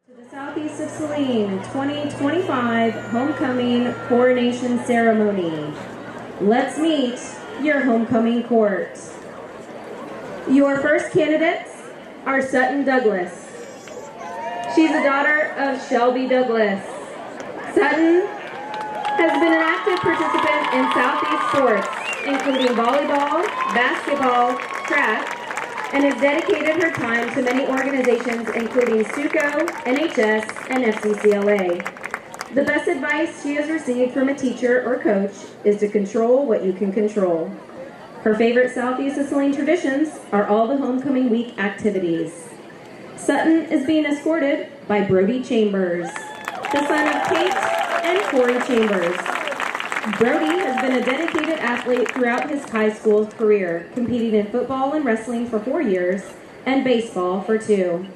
To the southeast of Saline, 2025 Homecoming Coronation Ceremony. Let's meet your homecoming court. Your first candidates are Sutton Douglas. She's a daughter of Shelby Douglas. Sutton has been an active participant in Southeast sports, including volleyball, basketball, track, and has dedicated her time to many organizations including SUCO, NHS, and FCCLA. The best advice she has received from a teacher or coach is to control what you can control. Her favorite Southeast of Saline traditions are all the homecoming week activities. Sutton is being escorted by Brody Chambers, the son of Kate and Corey Chambers. Brody has been a dedicated athlete throughout his high school career, competing in football and wrestling for 4 years and baseball for 2.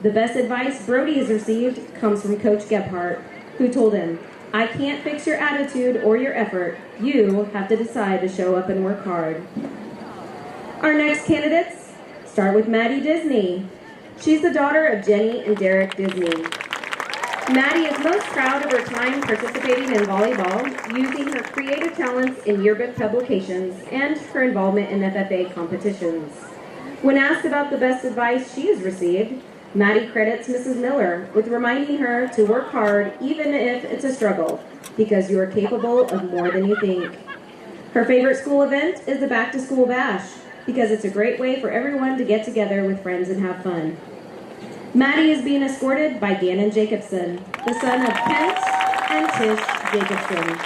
The best advice Brody has received comes from Coach Gebhardt, who told him, "I can't fix your attitude or your effort. You have to decide to show up and work hard." Our next candidates start with Maddie Disney. She's the daughter of Jenny and Derek Disney. Maddie is most proud of her time participating in volleyball, using her creative talents in yearbook publications and her involvement in FFA competitions. When asked about the best advice she has received, Maddie credits Mrs. Miller with reminding her to work hard even if it's a struggle, because you are capable of more than you think. Her favorite school event is the Back to School Bash, because it's a great way for everyone to get together with friends and have fun. Maddie is being escorted by Gannon Jacobson, the son of Kent and Tish Jacobson.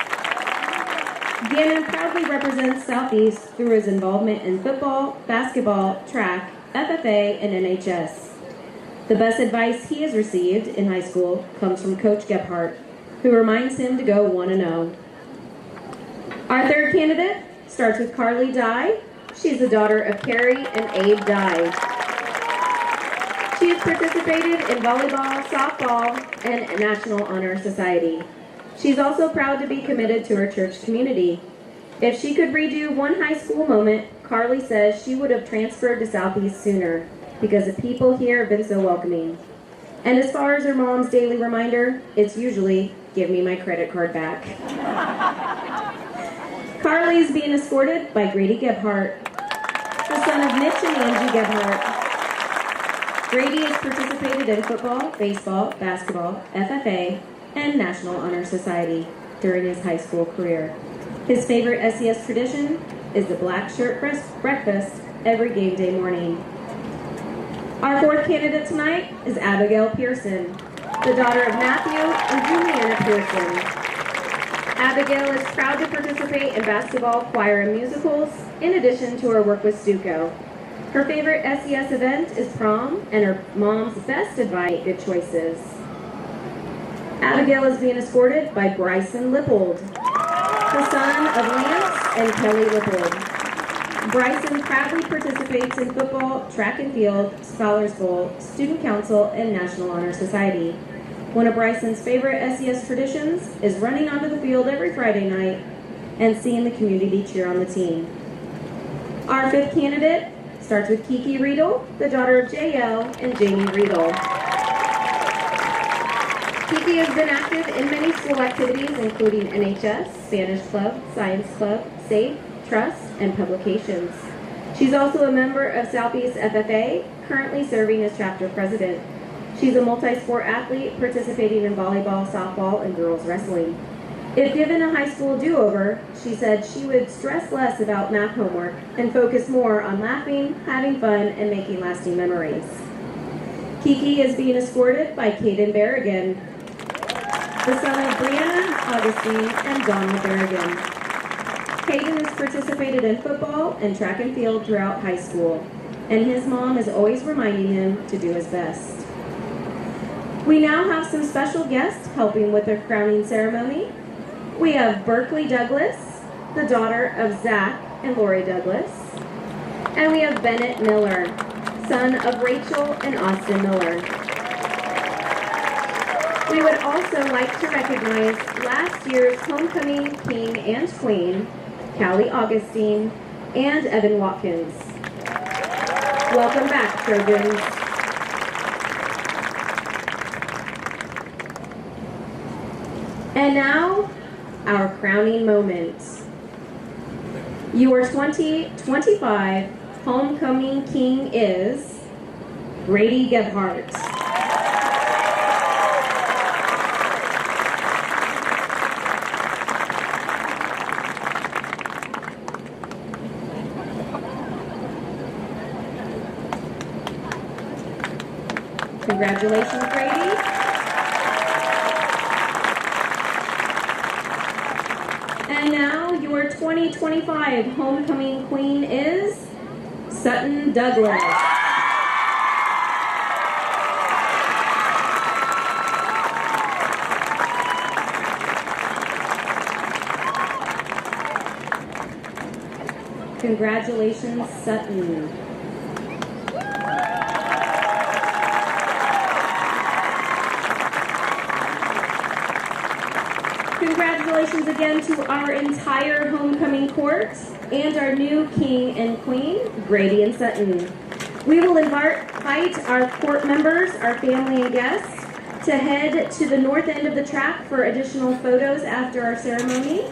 Gannon proudly represents Southeast through his involvement in football, basketball, track, FFA, and NHS. The best advice he has received in high school comes from Coach Gebhardt, who reminds him to go 1-0. Our third candidate starts with Carly Dye. She's the daughter of Carrie and Abe Dye. She has participated in volleyball, softball, and National Honor Society. She's also proud to be committed to her church community. If she could redo one high school moment, Carly says she would have transferred to Southeast sooner, because the people here have been so welcoming. And as far as her mom's daily reminder, it's usually, "Give me my credit card back." Carly is being escorted by Grady Gebhardt, the son of Mitch and Angie Gebhardt. Grady has participated in football, baseball, basketball, FFA, and National Honor Society during his high school career. His favorite SES tradition is the black shirt breakfast every game day morning. Our fourth candidate tonight is Abigail Pearson, the daughter of Matthew and Juliana Pearson. Abigail is proud to participate in basketball, choir, and musicals, in addition to her work with SUCO. Her favorite SES event is prom, and her mom's best advice, good choices. Abigail is being escorted by Bryson Lippold, the son of Lance and Kelly Lippold. Bryson proudly participates in football, track and field, Scholars Bowl, Student Council, and National Honor Society. One of Bryson's favorite SES traditions is running onto the field every Friday night and seeing the community cheer on the team. Our fifth candidate starts with Kiki Riedel, the daughter of JL and Jamie Riedel. Kiki has been active in many school activities, including NHS, Spanish Club, Science Club, SAFE, Trust, and Publications. She's also a member of Southeast FFA, currently serving as chapter president. She's a multi-sport athlete participating in volleyball, softball, and girls wrestling. If given a high school do-over, she said she would stress less about math homework and focus more on laughing, having fun, and making lasting memories. Kiki is being escorted by Caden Berrigan, the son of Brianna Augustine and Donald Berrigan. Caden has participated in football and track and field throughout high school, and his mom is always reminding him to do his best. We now have some special guests helping with the crowning ceremony. We have Berkeley Douglas, the daughter of Zach and Lori Douglas. And we have Bennett Miller, son of Rachel and Austin Miller. We would also like to recognize last year's homecoming king and queen, Callie Augustine and Evan Watkins. Welcome back, Trojans. And now, our crowning moment. Your 2025 homecoming king is Grady Gebhardt. Congratulations, Grady. And now your 2025 homecoming queen is Sutton Douglas. Congratulations, Sutton. Congratulations again to our entire homecoming court and our new king and queen, Grady and Sutton. We will invite our court members, our family and guests, to head to the north end of the track for additional photos after our ceremony.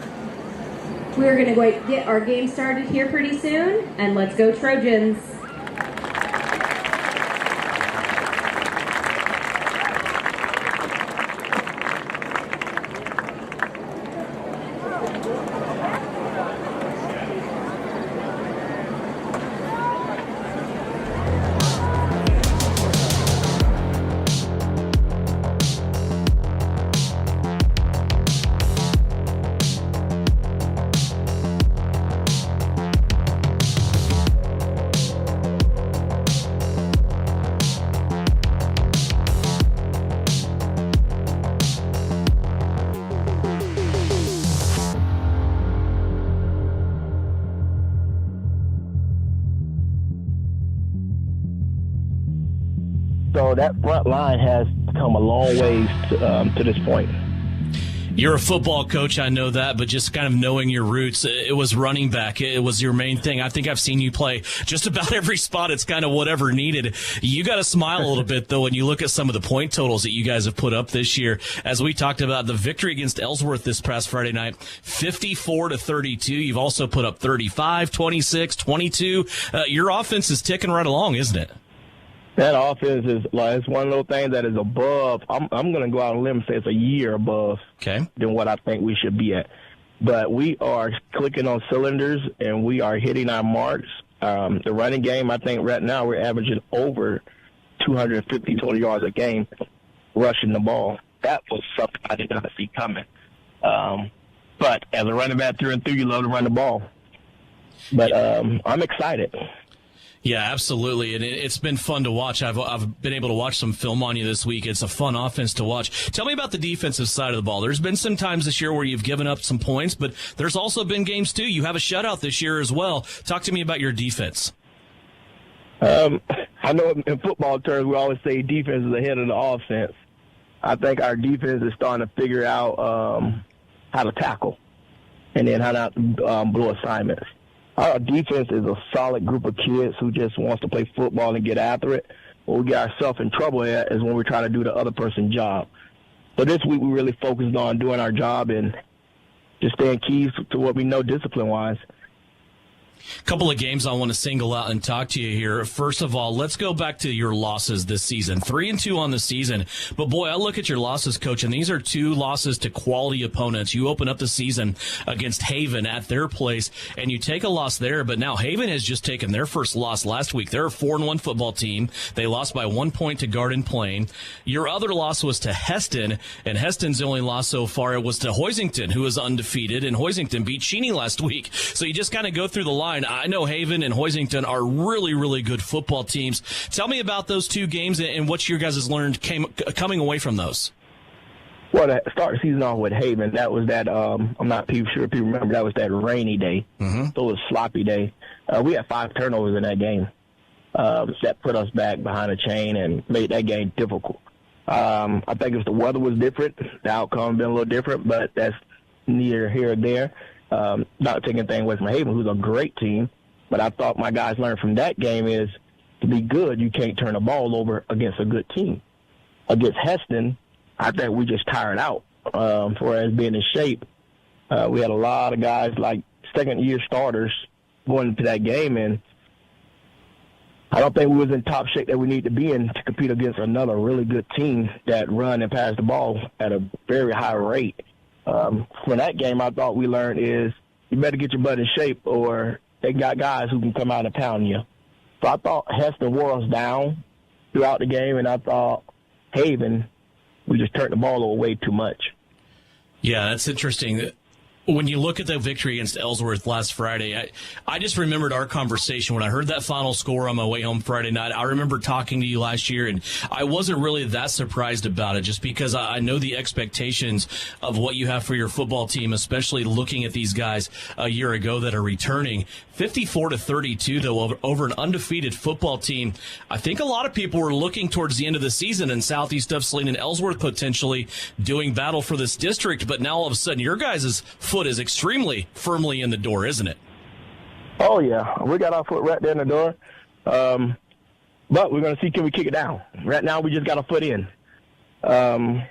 We're going to go get our game started here pretty soon, and let's go Trojans. So that front line has come a long ways to this point. You're a football coach, I know that, but just kind of knowing your roots, it was running back. It was your main thing. I think I've seen you play just about every spot. It's kind of whatever needed. You got to smile a little bit, though, when you look at some of the point totals that you guys have put up this year. As we talked about the victory against Ellsworth this past Friday night, 54-32. You've also put up 35, 26, 22. Your offense is ticking right along, isn't it? That offense is like, it's one of those things that is above. I'm going to go out on a limb and say it's a year above than what I think we should be at. But we are clicking on cylinders, and we are hitting our marks. The running game, I think right now we're averaging over 250 total yards a game rushing the ball. That was something I did not see coming. But as a running back through and through, you love to run the ball. But I'm excited. Yeah, absolutely, and it's been fun to watch. I've been able to watch some film on you this week. It's a fun offense to watch. Tell me about the defensive side of the ball. There's been some times this year where you've given up some points, but there's also been games, too. You have a shutout this year as well. Talk to me about your defense. I know in football terms we always say defense is ahead of the offense. I think our defense is starting to figure out how to tackle and then how not to blow assignments. Our defense is a solid group of kids who just wants to play football and get after it. What we get ourselves in trouble at is when we're trying to do the other person's job. So this week we really focused on doing our job and just staying keys to what we know discipline-wise. Couple of games I want to single out and talk to you here. First of all, let's go back to your losses this season. 3-2 on the season. But, boy, I look at your losses, Coach, and these are 2 losses to quality opponents. You open up the season against Haven at their place, and you take a loss there. But now Haven has just taken their first loss last week. They're a 4-1 football team. They lost by 1 point to Garden Plain. Your other loss was to Heston, and Heston's only loss so far was to Hoisington, who is undefeated, and Hoisington beat Cheney last week. So you just kind of go through the line. I know Haven and Hoisington are really, really good football teams. Tell me about those 2 games and what your guys has learned coming away from those. Well, to start the season off with Haven, that was that, I'm not sure if you remember, that was that rainy day. So it was a sloppy day. We had 5 turnovers in that game. That put us back behind the chain and made that game difficult. I think if the weather was different, the outcome would have been a little different, but that's neither here or there. Not taking anything away from Haven, who's a great team, but I thought my guys learned from that game is to be good, you can't turn the ball over against a good team. Against Heston, I think we just tired out for us being in shape. We had a lot of guys like second-year starters going into that game, and I don't think we was in top shape that we need to be in to compete against another really good team that run and pass the ball at a very high rate. From that game, I thought we learned is you better get your butt in shape or they got guys who can come out and pound you. So I thought Heston wore us down throughout the game, and I thought Haven, we just turned the ball over way too much. Yeah, that's interesting. When you look at the victory against Ellsworth last Friday, I just remembered our conversation when I heard that final score on my way home Friday night. I remember talking to you last year, and I wasn't really that surprised about it just because I know the expectations of what you have for your football team, especially looking at these guys a year ago that are returning. 54-32, though, over an undefeated football team. I think a lot of people were looking towards the end of the season in southeast of Saline and Ellsworth potentially doing battle for this district, but now all of a sudden your guys' foot is extremely firmly in the door, isn't it? Oh, yeah. We got our foot right there in the door. But we're going to see, can we kick it down? Right now we just got our foot in. Yeah,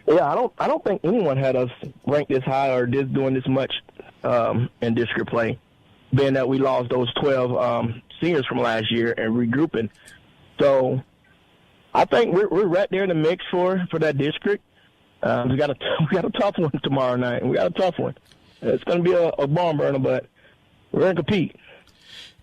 I don't think anyone had us ranked this high or doing this much in district play, being that we lost those 12 seniors from last year and regrouping. So I think we're right there in the mix for that district. We got a tough one tomorrow night. We got a tough one. It's going to be a barn burner, but we're going to compete.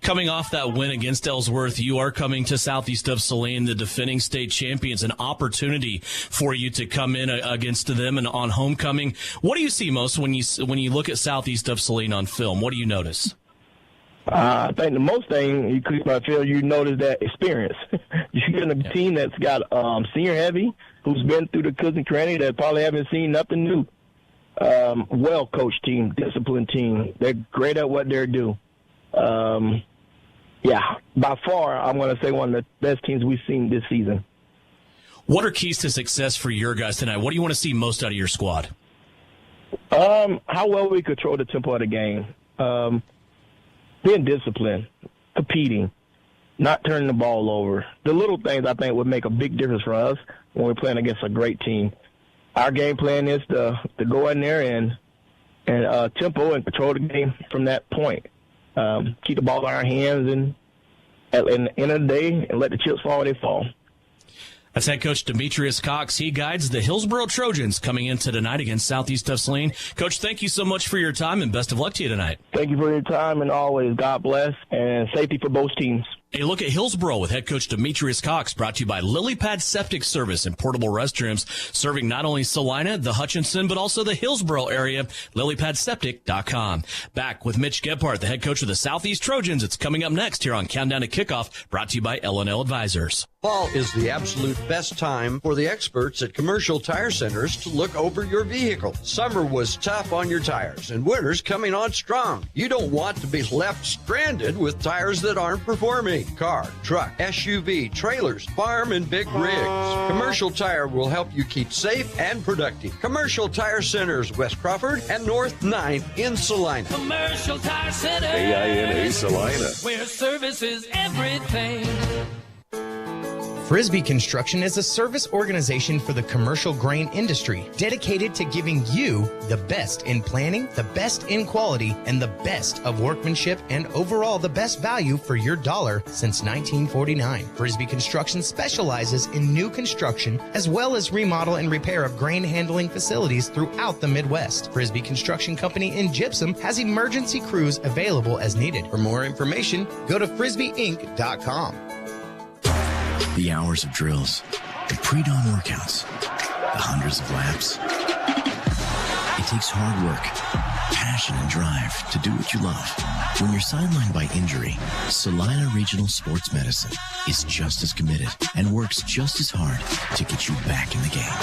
Coming off that win against Ellsworth, you are coming to southeast of Saline, the defending state champions, an opportunity for you to come in against them and on homecoming. What do you see most when you look at southeast of Saline on film? What do you notice? I think the most thing you notice that experience. You're getting a team that's got senior heavy, who's been through the cousin cranny, that probably haven't seen nothing new. Well-coached team, disciplined team. They're great at what they do. Yeah, by far, I'm going to say one of the best teams we've seen this season. What are keys to success for your guys tonight? What do you want to see most out of your squad? How well we control the tempo of the game. Being disciplined, competing, not turning the ball over. The little things I think would make a big difference for us when we're playing against a great team. Our game plan is to go in there and tempo and control the game from that point. Keep the ball in our hands and at the end of the day and let the chips fall where they fall. That's head coach Demetrius Cox. He guides the Hillsboro Trojans coming into tonight against southeast of Saline. Coach, thank you so much for your time and best of luck to you tonight. Thank you for your time and always God bless and safety for both teams. A look at Hillsboro with head coach Demetrius Cox, brought to you by Lily Pad Septic Service and Portable Restrooms, serving not only Salina, the Hutchinson, but also the Hillsboro area. LilyPadSeptic.com. Back with Mitch Gebhardt, the head coach of the Southeast Trojans. It's coming up next here on Countdown to Kickoff, brought to you by L&L Advisors. Fall is the absolute best time for the experts at Commercial Tire Centers to look over your vehicle. Summer was tough on your tires, and winter's coming on strong. You don't want to be left stranded with tires that aren't performing. Car, truck, SUV, trailers, farm, and big rigs. Commercial Tire will help you keep safe and productive. Commercial Tire Centers, West Crawford and North 9th in Salina. Commercial Tire Center, AINA Salina, where service is everything. Frisbee Construction is a service organization for the commercial grain industry dedicated to giving you the best in planning, the best in quality, and the best of workmanship and overall the best value for your dollar since 1949. Frisbee Construction specializes in new construction as well as remodel and repair of grain handling facilities throughout the Midwest. Frisbee Construction Company in Gypsum has emergency crews available as needed. For more information, go to frisbeeinc.com. The hours of drills, the pre-dawn workouts, the hundreds of laps. It takes hard work, passion, and drive to do what you love. When you're sidelined by injury, Salina Regional Sports Medicine is just as committed and works just as hard to get you back in the game.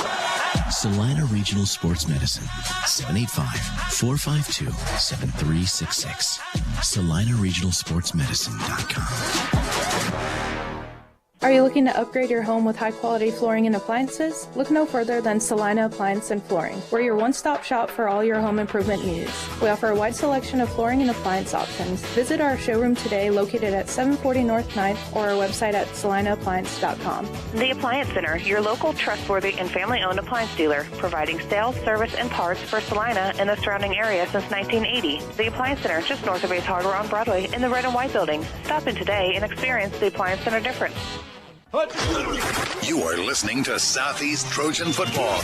Salina Regional Sports Medicine, 785-452-7366. SalinaRegionalSportsMedicine.com. Are you looking to upgrade your home with high-quality flooring and appliances? Look no further than Salina Appliance and Flooring. We're your one-stop shop for all your home improvement needs. We offer a wide selection of flooring and appliance options. Visit our showroom today located at 740 North 9th or our website at salinaappliance.com. The Appliance Center, your local, trustworthy, and family-owned appliance dealer, providing sales, service, and parts for Salina and the surrounding area since 1980. The Appliance Center, just north of Ace Hardware on Broadway in the red and white building. Stop in today and experience the Appliance Center difference. You are listening to Southeast Trojan Football.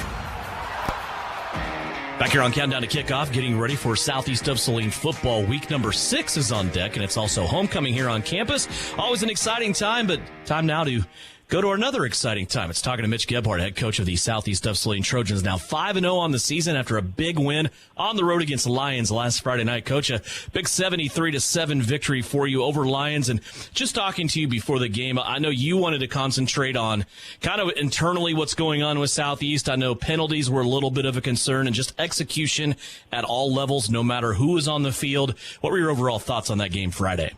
Back here on Countdown to Kickoff, getting ready for Southeast of Saline football. Week number 6 is on deck, and it's also homecoming here on campus. Always an exciting time, but time now to Go to another exciting time. It's talking to Mitch Gebhardt, head coach of the Southeast Saline Trojans, now 5-0 on the season after a big win on the road against Lions last Friday night. Coach, a big 73-7 victory for you over Lions. And just talking to you before the game, I know you wanted to concentrate on kind of internally what's going on with Southeast. I know penalties were a little bit of a concern and just execution at all levels, no matter who was on the field. What were your overall thoughts on that game Friday?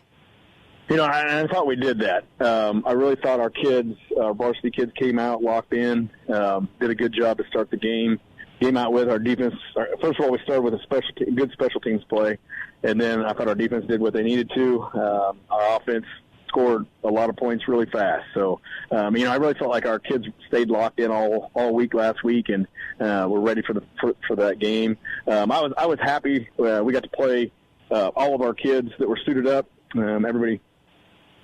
I thought we did that. I really thought our kids, our varsity kids, came out, locked in, did a good job to start the game. Came out with our defense. First of all, we started with a good special teams play, and then I thought our defense did what they needed to. Our offense scored a lot of points really fast. So, I really felt like our kids stayed locked in all week last week, and we're ready for that game. I was happy we got to play all of our kids that were suited up.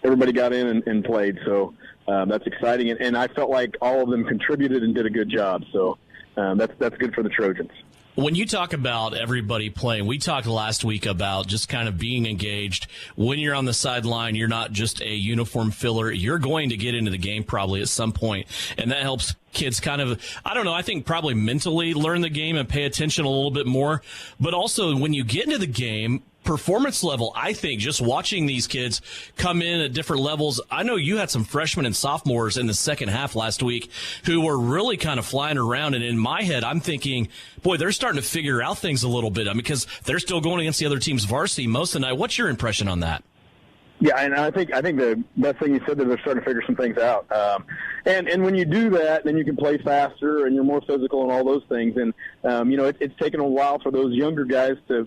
Everybody got in and played, so that's exciting. And I felt like all of them contributed and did a good job. So that's good for the Trojans. When you talk about everybody playing, we talked last week about just kind of being engaged. When you're on the sideline, you're not just a uniform filler. You're going to get into the game probably at some point, and that helps kids kind of, I think probably mentally learn the game and pay attention a little bit more. But also when you get into the game, performance level, I think just watching these kids come in at different levels. I know you had some freshmen and sophomores in the second half last week who were really kind of flying around. And in my head, I'm thinking, boy, they're starting to figure out things a little bit because they're still going against the other team's varsity most of the night. What's your impression on that? Yeah, and I think the best thing you said that they're starting to figure some things out. And when you do that, then you can play faster and you're more physical and all those things. And, it's taken a while for those younger guys to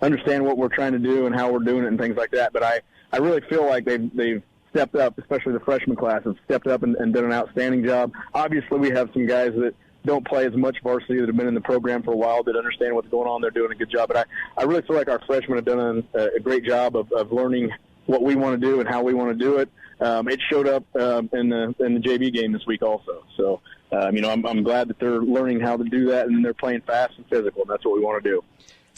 understand what we're trying to do and how we're doing it and things like that. But I really feel like they've stepped up, especially the freshman class, have stepped up and done an outstanding job. Obviously, we have some guys that don't play as much varsity that have been in the program for a while that understand what's going on. They're doing a good job. But I really feel like our freshmen have done a great job of learning what we want to do and how we want to do it. It showed up in the JV game this week also. So, I'm glad that they're learning how to do that, and they're playing fast and physical, and that's what we want to do.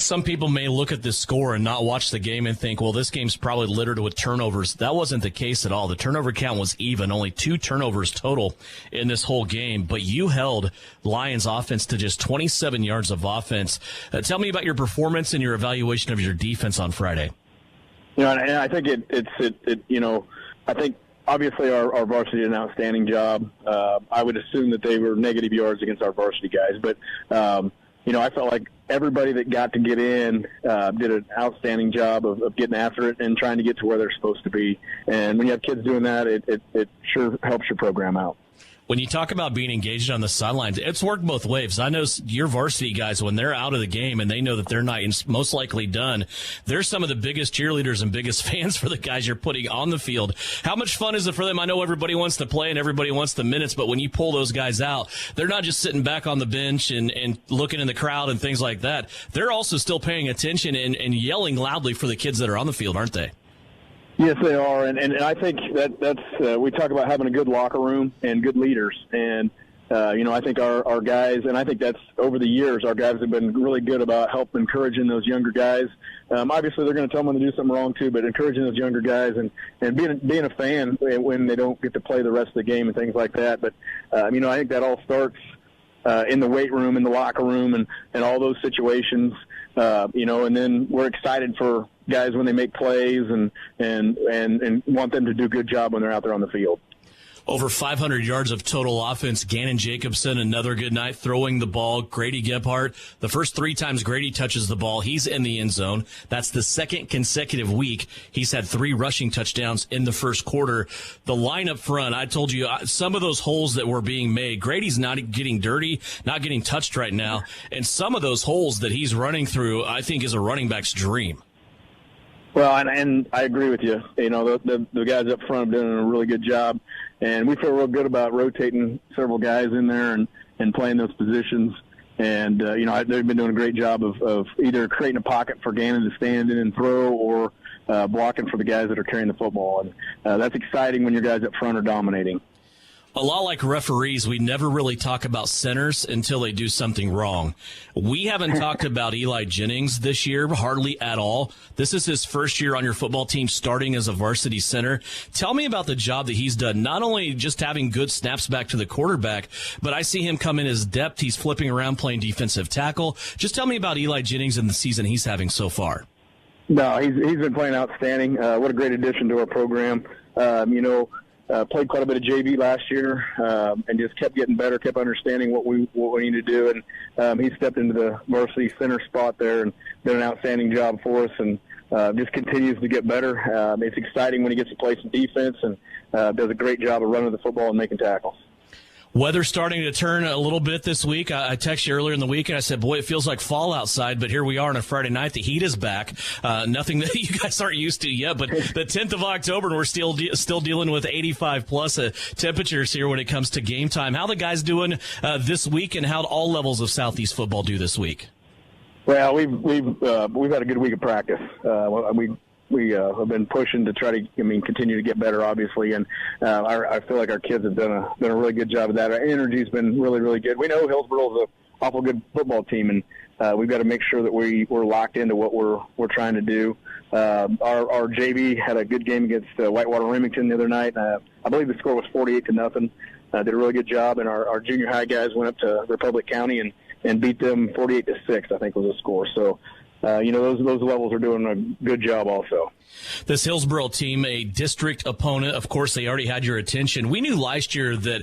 Some people may look at this score and not watch the game and think, well, this game's probably littered with turnovers. That wasn't the case at all. The turnover count was even, only 2 turnovers total in this whole game. But you held Lions offense to just 27 yards of offense. Tell me about your performance and your evaluation of your defense on Friday. And I think I think obviously our varsity did an outstanding job. I would assume that they were negative yards against our varsity guys, but I felt like everybody that got to get in did an outstanding job of getting after it and trying to get to where they're supposed to be. And when you have kids doing that, it sure helps your program out. When you talk about being engaged on the sidelines, it's worked both ways. I know your varsity guys, when they're out of the game and they know that they're not most likely done, they're some of the biggest cheerleaders and biggest fans for the guys you're putting on the field. How much fun is it for them? I know everybody wants to play and everybody wants the minutes, but when you pull those guys out, they're not just sitting back on the bench and looking in the crowd and things like that. They're also still paying attention and yelling loudly for the kids that are on the field, aren't they? Yes, they are, and I think that's we talk about having a good locker room and good leaders, and I think our guys, and I think that's over the years, our guys have been really good about helping encouraging those younger guys. Obviously, they're going to tell them when to do something wrong too, but encouraging those younger guys and being a fan when they don't get to play the rest of the game and things like that. But I think that all starts in the weight room, in the locker room, and all those situations. And then we're excited for guys when they make plays and want them to do a good job when they're out there on the field. Over 500 yards of total offense. Gannon Jacobson, another good night throwing the ball. Grady Gebhardt, the first 3 times Grady touches the ball, he's in the end zone. That's the second consecutive week. He's had 3 rushing touchdowns in the first quarter. The line up front, I told you, some of those holes that were being made, Grady's not getting dirty, not getting touched right now. And some of those holes that he's running through, I think, is a running back's dream. Well, and I agree with you. The guys up front have done a really good job, and we feel real good about rotating several guys in there and playing those positions. And, they've been doing a great job of either creating a pocket for Gannon to stand in and throw or blocking for the guys that are carrying the football. And that's exciting when your guys up front are dominating. A lot like referees, we never really talk about centers until they do something wrong. We haven't talked about Eli Jennings this year, hardly at all. This is his first year on your football team starting as a varsity center. Tell me about the job that he's done, not only just having good snaps back to the quarterback, but I see him come in as depth. He's flipping around playing defensive tackle. Just tell me about Eli Jennings and the season he's having so far. No, he's been playing outstanding. What a great addition to our program. Played quite a bit of JV last year, and just kept getting better, kept understanding what we need to do, and he stepped into the varsity center spot there and did an outstanding job for us, and just continues to get better. It's exciting when he gets to play some defense, and does a great job of running the football and making tackles. Weather starting to turn a little bit this week. I texted you earlier in the week, and I said, boy, it feels like fall outside, but here we are on a Friday night. The heat is back. Nothing that you guys aren't used to yet, but the 10th of October, and we're still dealing with 85-plus temperatures here when it comes to game time. How the guys doing this week, and how all levels of Southeast football do this week? Well, we've had a good week of practice. We have been pushing to try to, continue to get better, obviously, and I feel like our kids have done a really good job of that. Our energy's been really, really good. We know Hillsboro's an awful good football team, and we've got to make sure that we're locked into what we're trying to do. Our JV had a good game against Whitewater Remington the other night. I believe the score was 48-0. Did a really good job, and our junior high guys went up to Republic County and beat them 48-6, I think was the score. So. Those levels are doing a good job also. This Hillsboro team, a district opponent, of course, they already had your attention. We knew last year that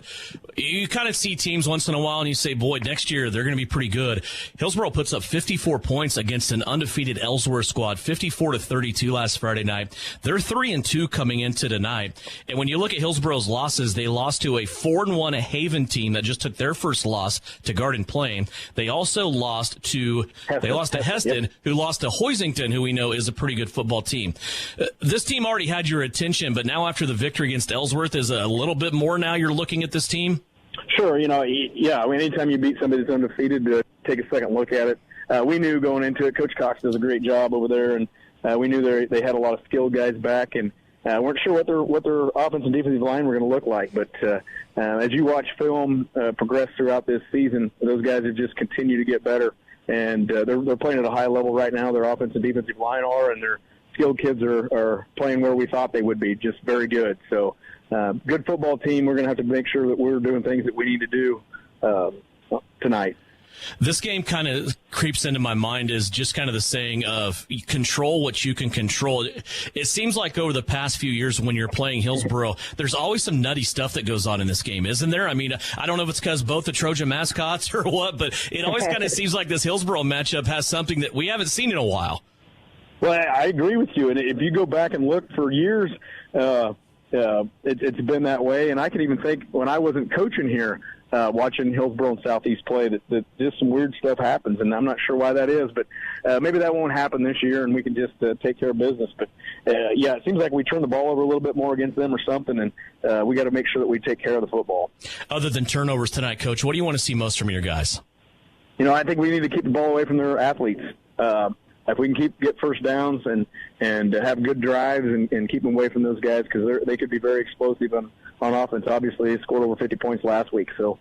you kind of see teams once in a while and you say, boy, next year they're going to be pretty good. Hillsboro puts up 54 points against an undefeated Ellsworth squad, 54-32 last Friday night. They're 3-2 coming into tonight. And when you look at Hillsboro's losses, they lost to a 4-1 Haven team that just took their first loss to Garden Plain. They also lost to Heston, yep, who lost to Hoisington, who we know is a pretty good football team. This team already had your attention, but now after the victory against Ellsworth, is a little bit more now you're looking at this team? Sure. Anytime you beat somebody that's undefeated, to take a second look at it. We knew going into it, Coach Cox does a great job over there, and we knew they had a lot of skilled guys back, and weren't sure what their offensive and defensive line were going to look like. But as you watch film progress throughout this season, those guys have just continued to get better, and they're playing at a high level right now. Their offensive and defensive line are, and their skilled kids are playing where we thought they would be, just very good. So good football team. We're going to have to make sure that we're doing things that we need to do tonight. This game kind of creeps into my mind as just kind of the saying of control what you can control. It seems like over the past few years when you're playing Hillsboro, there's always some nutty stuff that goes on in this game, isn't there? I mean, I don't know if it's because both the Trojan mascots or what, but it always kind of seems like this Hillsboro matchup has something that we haven't seen in a while. Well, I agree with you. And if you go back and look for years, it's been that way. And I can even think when I wasn't coaching here, watching Hillsboro and Southeast play, that just some weird stuff happens. And I'm not sure why that is, but maybe that won't happen this year and we can just take care of business. But, it seems like we turn the ball over a little bit more against them or something, and we got to make sure that we take care of the football. Other than turnovers tonight, Coach, what do you want to see most from your guys? I think we need to keep the ball away from their athletes. If we can get first downs and have good drives and keep them away from those guys, because they could be very explosive on offense. Obviously, they scored over 50 points last week, so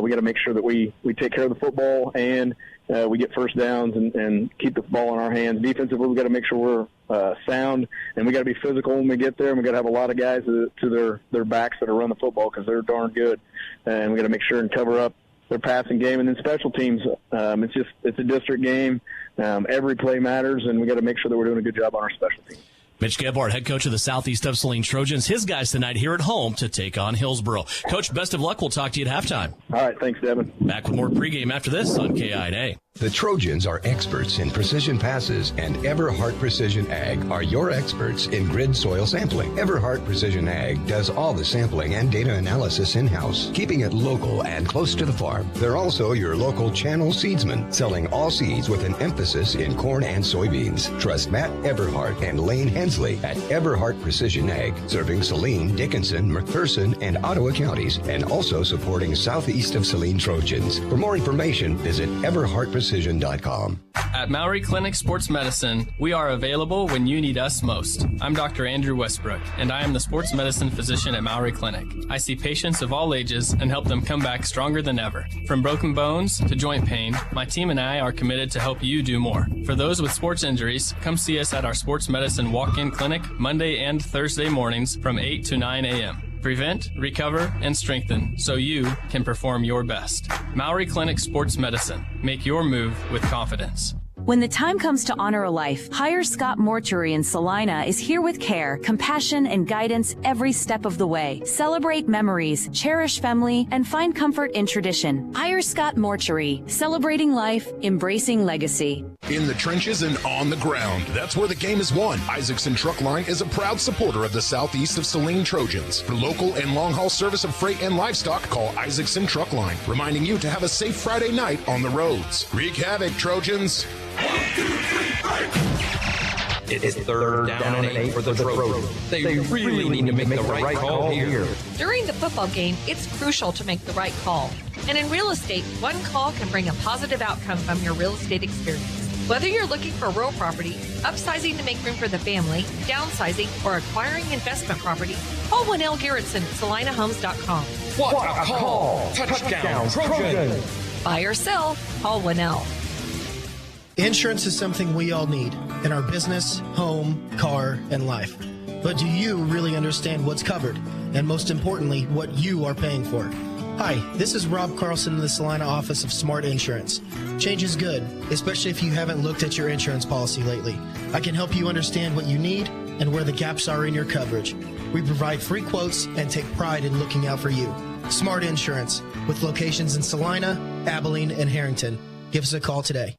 we got to make sure that we take care of the football and we get first downs and keep the ball in our hands. Defensively, we got to make sure we're sound, and we got to be physical when we get there, and we got to have a lot of guys to their backs that are run the football because they're darn good, and we got to make sure and cover up their passing game. And then special teams, it's a district game. Every play matters, and we got to make sure that we're doing a good job on our special teams. Mitch Gebhardt, head coach of the Southeast of Saline Trojans. His guys tonight here at home to take on Hillsboro. Coach, best of luck. We'll talk to you at halftime. All right, thanks, Devin. Back with more pregame after this on KINA. The Trojans are experts in precision passes, and Everhart Precision Ag are your experts in grid soil sampling. Everhart Precision Ag does all the sampling and data analysis in-house, keeping it local and close to the farm. They're also your local channel seedsman, selling all seeds with an emphasis in corn and soybeans. Trust Matt Everhart and Lane Hensley at Everhart Precision Ag, serving Saline, Dickinson, McPherson, and Ottawa counties, and also supporting Southeast of Saline Trojans. For more information, visit everhartprecision.com. At At Maury Clinic Sports Medicine, we are available when you need us most. I'm Dr. Andrew Westbrook, and I am the sports medicine physician at Maury Clinic. I see patients of all ages and help them come back stronger than ever. From broken bones to joint pain, my team and I are committed to help you do more. For those with sports injuries, come see us at our sports medicine walk-in clinic Monday and Thursday mornings from 8 to 9 a.m. Prevent, recover, and strengthen so you can perform your best. Maury Clinic Sports Medicine. Make your move with confidence. When the time comes to honor a life, Hire Scott Mortuary in Salina is here with care, compassion, and guidance every step of the way. Celebrate memories, cherish family, and find comfort in tradition. Hire Scott Mortuary, celebrating life, embracing legacy. In the trenches and on the ground, that's where the game is won. Isaacson Truck Line is a proud supporter of the southeast of Saline Trojans. For local and long-haul service of freight and livestock, call Isaacson Truck Line, reminding you to have a safe Friday night on the roads. Wreak havoc, Trojans. 1, 2, 3, 5. It is third down and 8 for the Trojans. They really need to make the right call here. During the football game, it's crucial to make the right call. And in real estate, one call can bring a positive outcome from your real estate experience. Whether you're looking for real property, upsizing to make room for the family, downsizing, or acquiring investment property, call Winnell Garrettson at salinahomes.com. What a call! Touchdown, Trojans! Buy or sell, call Winnell. Insurance is something we all need in our business, home, car, and life. But do you really understand what's covered? And most importantly, what you are paying for? Hi, this is Rob Carlson in the Salina office of Smart Insurance. Change is good, especially if you haven't looked at your insurance policy lately. I can help you understand what you need and where the gaps are in your coverage. We provide free quotes and take pride in looking out for you. Smart Insurance, with locations in Salina, Abilene, and Harrington. Give us a call today.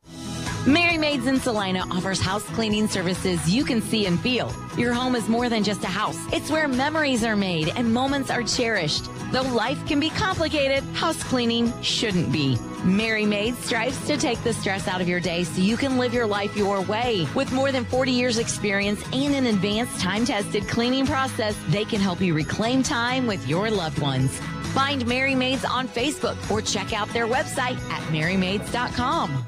Mary Maids in Salina offers house cleaning services you can see and feel. Your home is more than just a house. It's where memories are made and moments are cherished. Though life can be complicated, house cleaning shouldn't be. Mary Maids strives to take the stress out of your day so you can live your life your way. With more than 40 years experience and an advanced time-tested cleaning process, they can help you reclaim time with your loved ones. Find Mary Maids on Facebook or check out their website at marymaids.com.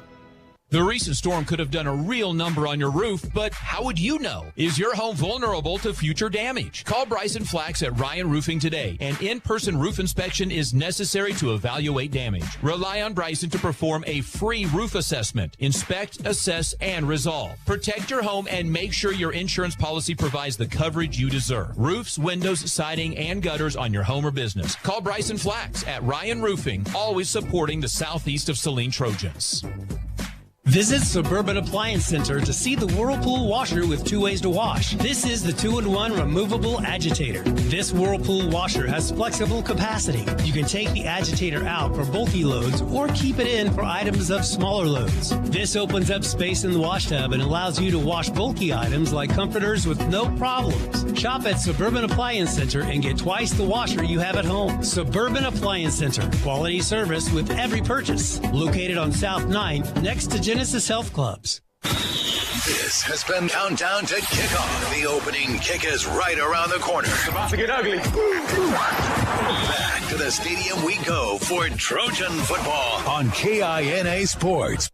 The recent storm could have done a real number on your roof, but how would you know? Is your home vulnerable to future damage? Call Bryson Flax at Ryan Roofing today. An in-person roof inspection is necessary to evaluate damage. Rely on Bryson to perform a free roof assessment. Inspect, assess, and resolve. Protect your home and make sure your insurance policy provides the coverage you deserve. Roofs, windows, siding, and gutters on your home or business. Call Bryson Flax at Ryan Roofing, always supporting the southeast of Saline Trojans. Visit Suburban Appliance Center to see the Whirlpool washer with 2 ways to wash. This is the 2-in-1 removable agitator. This Whirlpool washer has flexible capacity. You can take the agitator out for bulky loads or keep it in for items of smaller loads. This opens up space in the wash tub and allows you to wash bulky items like comforters with no problems. Shop at Suburban Appliance Center and get twice the washer you have at home. Suburban Appliance Center. Quality service with every purchase. Located on South 9th next to Genesis Health Clubs. This has been Countdown to Kickoff. The opening kick is right around the corner. It's about to get ugly. Back to the stadium we go for Trojan football on KINA Sports.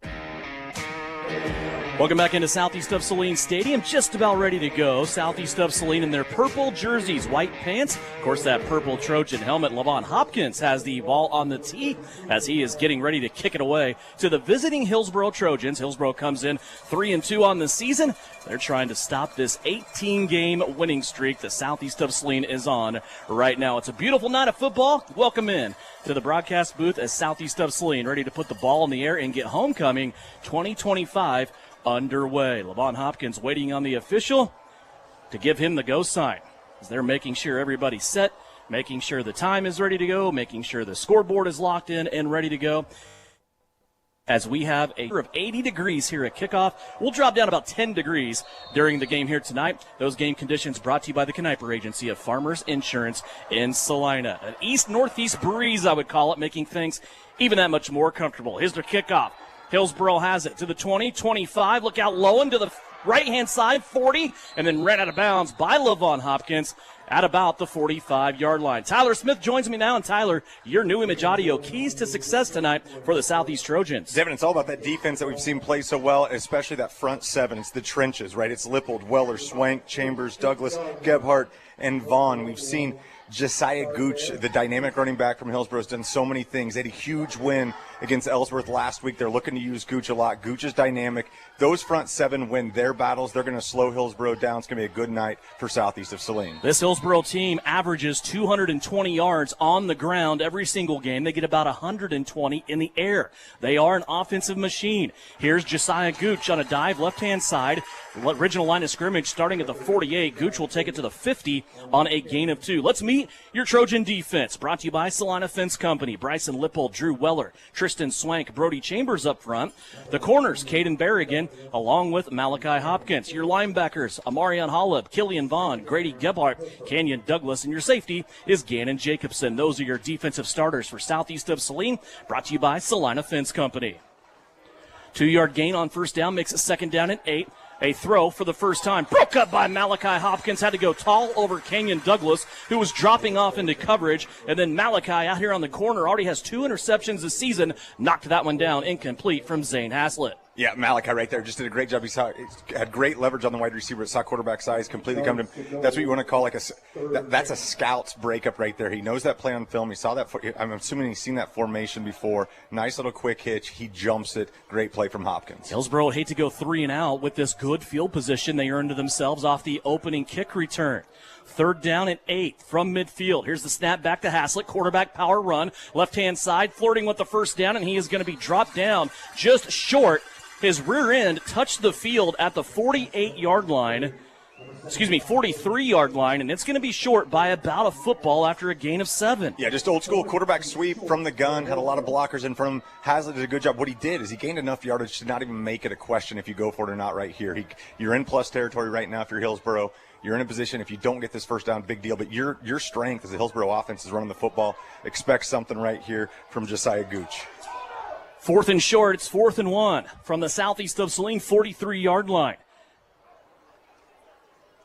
Welcome back into Southeast of Saline Stadium. Just about ready to go. Southeast of Saline in their purple jerseys, white pants. Of course, that purple Trojan helmet. Levon Hopkins has the ball on the tee as he is getting ready to kick it away to the visiting Hillsboro Trojans. Hillsboro comes in 3-2 on the season. They're trying to stop this 18-game winning streak that Southeast of Saline is on right now. It's a beautiful night of football. Welcome in to the broadcast booth as Southeast of Saline ready to put the ball in the air and get homecoming 2025 underway. Levon Hopkins waiting on the official to give him the go sign as they're making sure everybody's set, making sure the time is ready to go, making sure the scoreboard is locked in and ready to go. As we have a of 80 degrees here at kickoff. We'll drop down about 10 degrees during the game here tonight. Those game conditions brought to you by the Kniper Agency of Farmers Insurance in Salina. An east-northeast breeze, I would call it, making things even that much more comfortable. Here's their kickoff. Hillsboro has it to the 20, 25. Look out, Lowen to the right-hand side, 40, and then ran out of bounds by Levon Hopkins. at about the 45-yard line. Tyler Smith joins me now. And Tyler, your new image audio, keys to success tonight for the Southeast Trojans. Devin, it's all about that defense that we've seen play so well, especially that front seven. It's the trenches, right? It's Lippold, Weller, Swank, Chambers, Douglas, Gebhardt, and Vaughn. We've seen Josiah Gooch, the dynamic running back from Hillsboro, has done so many things. They had a huge win against Ellsworth last week. They're looking to use Gooch a lot. Gooch is dynamic. Those front seven win their battles. They're going to slow Hillsboro down. It's going to be a good night for Southeast of Saline. This Hillsboro team averages 220 yards on the ground every single game. They get about 120 in the air. They are an offensive machine. Here's Josiah Gooch on a dive left-hand side. Original line of scrimmage starting at the 48. Gooch will take it to the 50 on a gain of 2. Let's meet your Trojan defense. Brought to you by Salina Fence Company. Bryson Lippold, Drew Weller, Tristan Swank, Brody Chambers up front. The corners, Caden Berrigan, along with Malachi Hopkins. Your linebackers, Amarion Holub, Killian Vaughn, Grady Gebhardt, Canyon Douglas, and your safety is Gannon Jacobson. Those are your defensive starters for Southeast of Saline. Brought to you by Salina Fence Company. 2-yard gain on first down makes it second down and 8. A throw for the first time. Broke up by Malachi Hopkins. Had to go tall over Canyon Douglas, who was dropping off into coverage. And then Malachi out here on the corner already has 2 interceptions this season. Knocked that one down incomplete from Zane Haslett. Yeah, Malachi right there just did a great job. He had great leverage on the wide receiver. Saw quarterback size completely come to him. That's what you want to call that's a scout's breakup right there. He knows that play on film. He saw that. I'm assuming he's seen that formation before. Nice little quick hitch. He jumps it. Great play from Hopkins. Hillsboro would hate to go 3 and out with this good field position they earned to themselves off the opening kick return. Third down and 8 from midfield. Here's the snap back to Haslett. Quarterback power run. Left-hand side, flirting with the first down, and he is going to be dropped down just short. His rear end touched the field at the 43-yard line, and it's going to be short by about a football after a gain of 7. Yeah, just old school quarterback sweep from the gun, had a lot of blockers in front of him. Haslett did a good job. What he did is he gained enough yardage to not even make it a question if you go for it or not right here. You're in plus territory right now if you're Hillsboro. You're in a position, if you don't get this first down, big deal. But your strength as a Hillsboro offense is running the football. Expect something right here from Josiah Gooch. 4th and short, it's 4th and 1 from the Southeast of Saline 43-yard line.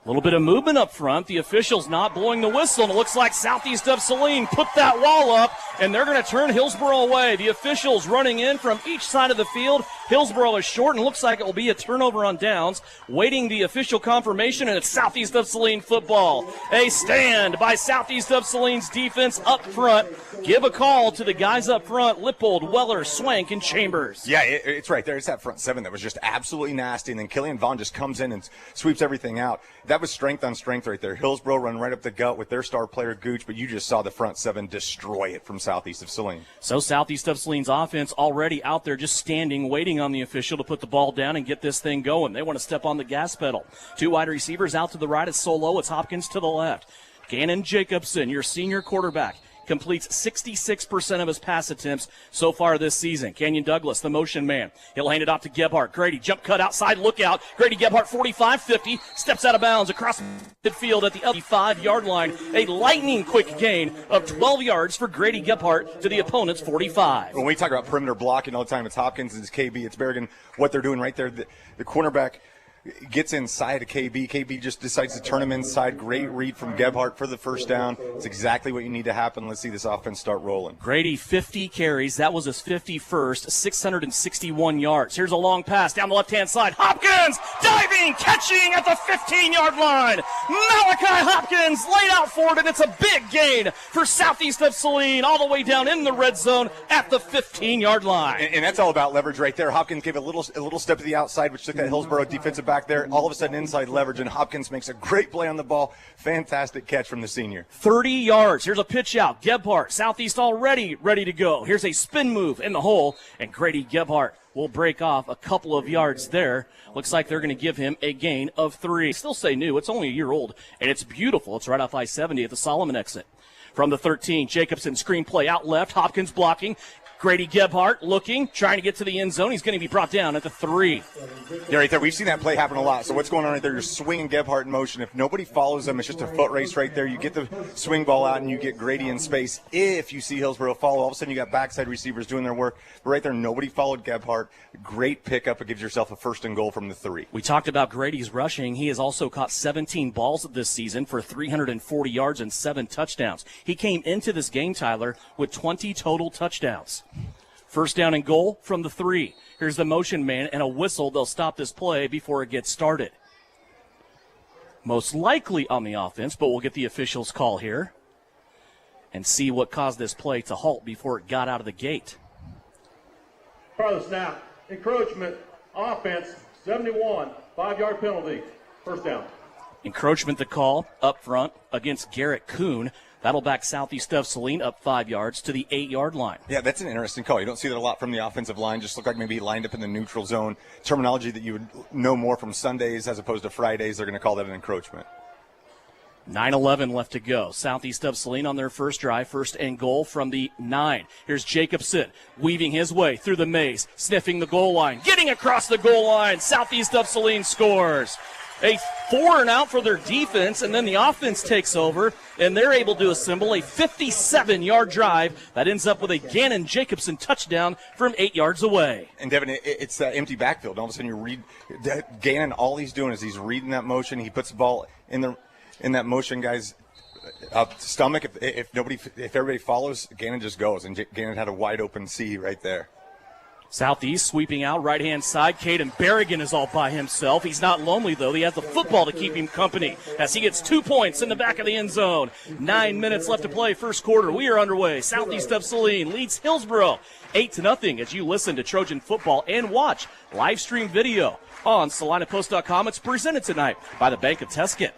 A little bit of movement up front. The officials not blowing the whistle, and it looks like Southeast of Saline put that wall up, and they're going to turn Hillsboro away. The officials running in from each side of the field. Hillsboro is short, and looks like it will be a turnover on downs. Waiting the official confirmation, and it's Southeast of Saline football. A stand by Southeast of Saline's defense up front. Give a call to the guys up front, Lippold, Weller, Swank, and Chambers. Yeah, it's right there. It's that front seven that was just absolutely nasty, and then Killian Vaughn just comes in and sweeps everything out. That was strength on strength right there. Hillsboro run right up the gut with their star player Gooch, but you just saw the front seven destroy it from Southeast of Saline. So Southeast of Saline's offense already out there just standing, waiting on the official to put the ball down and get this thing going. They want to step on the gas pedal. 2 wide receivers out to the right. It's Solo. It's Hopkins to the left. Gannon Jacobson, your senior quarterback, completes 66% of his pass attempts so far this season. Canyon Douglas, the motion man. He'll hand it off to Gebhardt. Grady, jump cut outside, look out. Grady Gebhardt, 45-50, steps out of bounds across midfield at the 55-yard line. A lightning quick gain of 12 yards for Grady Gebhardt to the opponent's 45. When we talk about perimeter blocking all the time, it's Hopkins, it's KB, it's Berrigan. What they're doing right there, the cornerback gets inside of KB. KB just decides to turn him inside. Great read from Gebhardt for the first down. It's exactly what you need to happen. Let's see this offense start rolling. Grady, 50 carries. That was his 51st, 661 yards. Here's a long pass down the left-hand side. Hopkins diving, catching at the 15-yard line. Malachi Hopkins laid out for it, and it's a big gain for Southeast of Saline all the way down in the red zone at the 15-yard line. And that's all about leverage right there. Hopkins gave a little step to the outside, which took that Hillsboro defensive back there. All of a sudden inside leverage, and Hopkins makes a great play on the ball. Fantastic catch from the senior. 30 yards. Here's a pitch out. Gebhardt, Southeast already ready to go. Here's a spin move in the hole, and Grady Gebhardt will break off a couple of yards there. Looks like they're going to give him a gain of 3. Still say new. It's only a year old, and it's beautiful. It's right off I-70 at the Solomon exit. From the 13, Jacobson screen play out left. Hopkins blocking. Grady Gebhardt looking, trying to get to the end zone. He's going to be brought down at the 3. Yeah, right there. We've seen that play happen a lot. So what's going on right there? You're swinging Gebhardt in motion. If nobody follows them, it's just a foot race right there. You get the swing ball out, and you get Grady in space. If you see Hillsboro follow, all of a sudden you got backside receivers doing their work. But right there, nobody followed Gebhardt. Great pickup. It gives yourself a 1st and goal from the 3. We talked about Grady's rushing. He has also caught 17 balls this season for 340 yards and 7 touchdowns. He came into this game, Tyler, with 20 total touchdowns. 1st down and goal from the 3. Here's the motion man and a whistle. They'll stop this play before it gets started. Most likely on the offense, but we'll get the officials' call here and see what caused this play to halt before it got out of the gate. Part of the snap. Encroachment. Offense. 71. 5-yard penalty. 1st down. Encroachment the call up front against Garrett Kuhn. That'll back Southeast of Saline up 5 yards to the 8-yard line. Yeah, that's an interesting call. You don't see that a lot from the offensive line. Just look like maybe he lined up in the neutral zone. Terminology that you would know more from Sundays as opposed to Fridays. They're going to call that an encroachment. 9:11 left to go. Southeast of Saline on their first drive. 1st and goal from the 9. Here's Jacobson weaving his way through the maze, sniffing the goal line, getting across the goal line. Southeast of Saline scores. A 4-and-out for their defense, and then the offense takes over, and they're able to assemble a 57-yard drive that ends up with a Gannon Jacobson touchdown from 8 yards away. And, Devin, it's that empty backfield. All of a sudden you read Gannon, all he's doing is he's reading that motion. He puts the ball in that motion, guys, stomach. If everybody follows, Gannon just goes, and Gannon had a wide-open C right there. Southeast sweeping out right-hand side. Caden Berrigan is all by himself. He's not lonely, though. He has the football to keep him company as he gets 2 points in the back of the end zone. 9 minutes left to play, first quarter. We are underway. Southeast of Saline leads Hillsboro 8-0 as you listen to Trojan football and watch live stream video on SalinaPost.com. It's presented tonight by the Bank of Tuscan.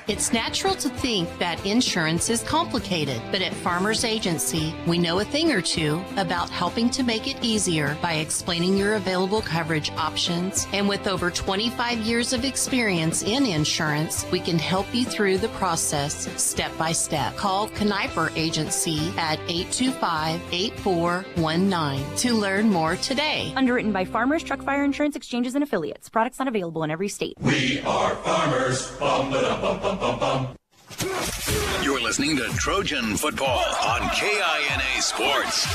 It's natural to think that insurance is complicated, but at Farmers Agency, we know a thing or two about helping to make it easier by explaining your available coverage options. And with over 25 years of experience in insurance, we can help you through the process step by step. Call Kniper Agency at 825-8419 to learn more today. Underwritten by Farmers Truck Fire Insurance Exchanges and Affiliates. Products not available in every state. We are farmers. Bum, ba, bum, bum, bum, bum. You're listening to Trojan Football on KINA Sports.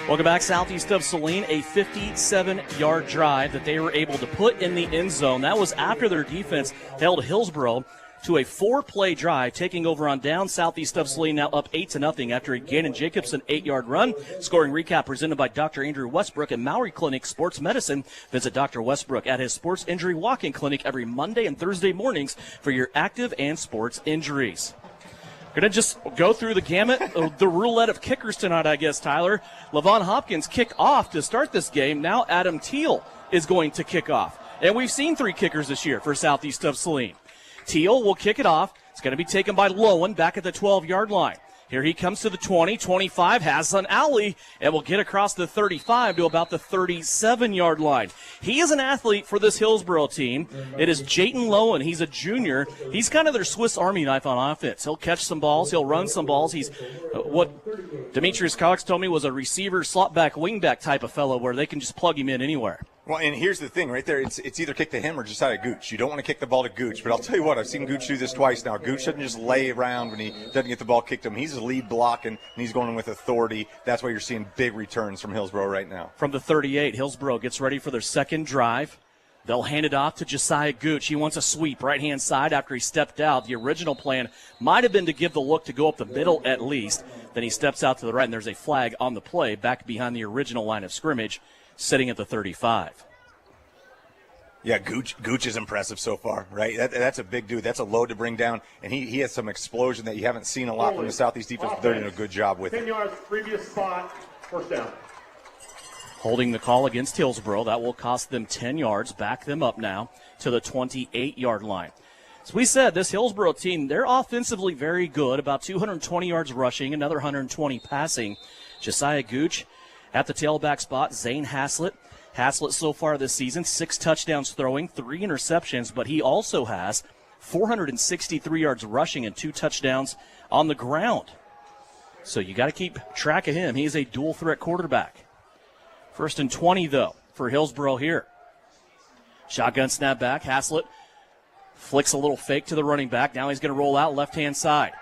Welcome back. Southeast of Saline, a 57-yard drive that they were able to put in the end zone. That was after their defense held Hillsboro to a 4-play drive, taking over on down. Southeast of Saline now up 8-0 after a Gannon Jacobson 8-yard run. Scoring recap presented by Dr. Andrew Westbrook at Maury Clinic Sports Medicine. Visit Dr. Westbrook at his sports injury walk-in clinic every Monday and Thursday mornings for your active and sports injuries. Going to just go through the gamut, the roulette of kickers tonight, I guess, Tyler. Levon Hopkins kick off to start this game. Now Adam Teal is going to kick off. And we've seen 3 kickers this year for Southeast of Saline. Teal will kick it off. It's going to be taken by Lowen back at the 12-yard line. Here he comes to the 20, 25, has an alley, and will get across the 35 to about the 37-yard line. He is an athlete for this Hillsboro team. It is Jayton Lowen. He's a junior. He's kind of their Swiss Army knife on offense. He'll catch some balls. He'll run some balls. He's what Demetrius Cox told me was a receiver, slot back, wingback type of fellow where they can just plug him in anywhere. Well, and here's the thing right there. It's either kick to him or Josiah Gooch. You don't want to kick the ball to Gooch, but I'll tell you what, I've seen Gooch do this twice now. Gooch doesn't just lay around when he doesn't get the ball kicked to him. He's a lead blocking, and he's going with authority. That's why you're seeing big returns from Hillsboro right now. From the 38, Hillsboro gets ready for their second drive. They'll hand it off to Josiah Gooch. He wants a sweep right-hand side after he stepped out. The original plan might have been to give the look to go up the middle at least. Then he steps out to the right, and there's a flag on the play back behind the original line of scrimmage, sitting at the 35. Yeah, Gooch is impressive so far, right? That's a big dude. That's a load to bring down, and he has some explosion that you haven't seen a lot from the Southeast defense, but they're doing a good job with it. 10 yards, previous spot, first down. Holding the call against Hillsboro. That will cost them 10 yards. Back them up now to the 28-yard line. As we said, this Hillsboro team, they're offensively very good, about 220 yards rushing, another 120 passing. Josiah Gooch at the tailback spot, Zane Haslett. Haslett so far this season, 6 touchdowns throwing, 3 interceptions, but he also has 463 yards rushing and 2 touchdowns on the ground. So you got to keep track of him. He is a dual threat quarterback. 1st and 20, though, for Hillsboro here. Shotgun snap back. Haslett flicks a little fake to the running back. Now he's going to roll out left-hand side.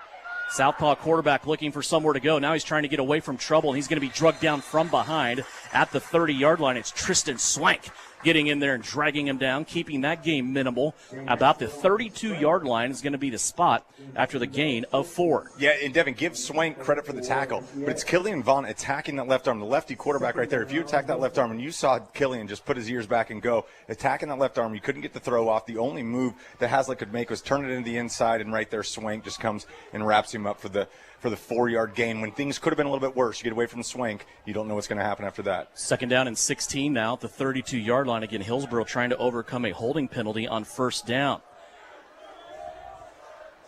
Southpaw quarterback looking for somewhere to go. Now he's trying to get away from trouble, and he's going to be drugged down from behind at the 30-yard line. It's Tristan Swank getting in there and dragging him down, keeping that game minimal. About the 32-yard line is going to be the spot after the gain of 4. Yeah, and Devin, give Swank credit for the tackle, but it's Killian Vaughn attacking that left arm, the lefty quarterback right there. If you attack that left arm, and you saw Killian just put his ears back and go, attacking that left arm, you couldn't get the throw off. The only move that Haslett could make was turn it into the inside, and right there Swank just comes and wraps him up for the 4-yard gain. When things could have been a little bit worse, you get away from Swank, you don't know what's going to happen after that. 2nd down and 16 now at the 32-yard line. Again, Hillsboro trying to overcome a holding penalty on 1st down.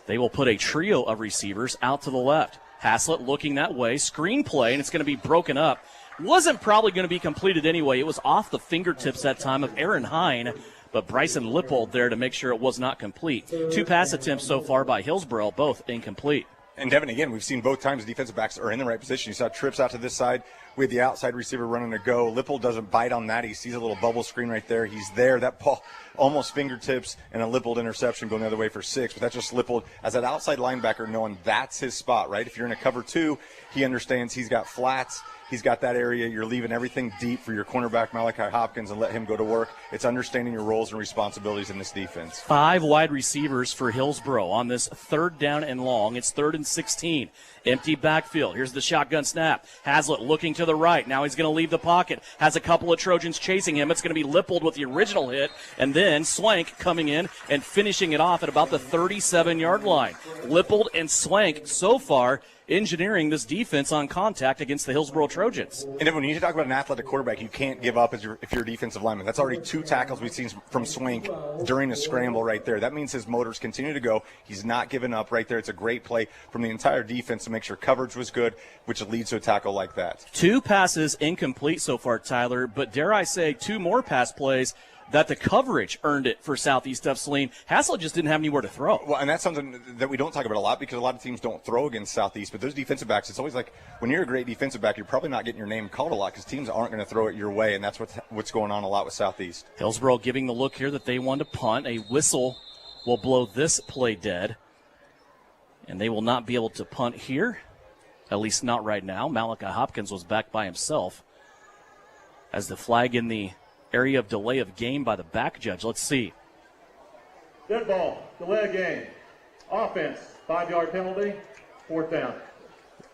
They will put a trio of receivers out to the left. Haslett looking that way, screen play, and it's going to be broken up. Wasn't probably going to be completed anyway. It was off the fingertips that time of Aaron Hine, but Bryson Lippold there to make sure it was not complete. 2 pass attempts so far by Hillsboro, both incomplete. And Devin, again, we've seen both times defensive backs are in the right position. You saw trips out to this side with the outside receiver running a go. Lippold doesn't bite on that. He sees a little bubble screen right there. He's there. That ball almost fingertips, and a Lippold interception going the other way for 6. But that's just Lippold as that outside linebacker knowing that's his spot, right? If you're in a cover 2, he understands he's got flats. He's got that area. You're leaving everything deep for your cornerback, Malachi Hopkins, and let him go to work. It's understanding your roles and responsibilities in this defense. 5 wide receivers for Hillsboro on this 3rd down and long. It's 3rd and 16. Empty backfield. Here's the shotgun snap. Haslett looking to the right. Now he's going to leave the pocket. Has a couple of Trojans chasing him. It's going to be Lippold with the original hit, and then Swank coming in and finishing it off at about the 37-yard line. Lippold and Swank so far engineering this defense on contact against the Hillsboro Trojans. And then when you talk about an athletic quarterback, you can't give up if you're a defensive lineman. That's already 2 tackles we've seen from Swank during a scramble right there. That means his motors continue to go. He's not giving up right there. It's a great play from the entire defense to make sure coverage was good, which leads to a tackle like that. 2 passes incomplete so far, Tyler, but dare I say 2 more pass plays that the coverage earned it for Southeast of Saline. Haslett just didn't have anywhere to throw. Well, and that's something that we don't talk about a lot because a lot of teams don't throw against Southeast. But those defensive backs, it's always like when you're a great defensive back, you're probably not getting your name called a lot because teams aren't going to throw it your way, and that's what's going on a lot with Southeast. Hillsboro giving the look here that they want to punt. A whistle will blow this play dead, and they will not be able to punt here, at least not right now. Malachi Hopkins was back by himself as the flag in the area of delay of game by the back judge. Let's see. Dead ball, delay of game. Offense, 5-yard penalty, 4th down.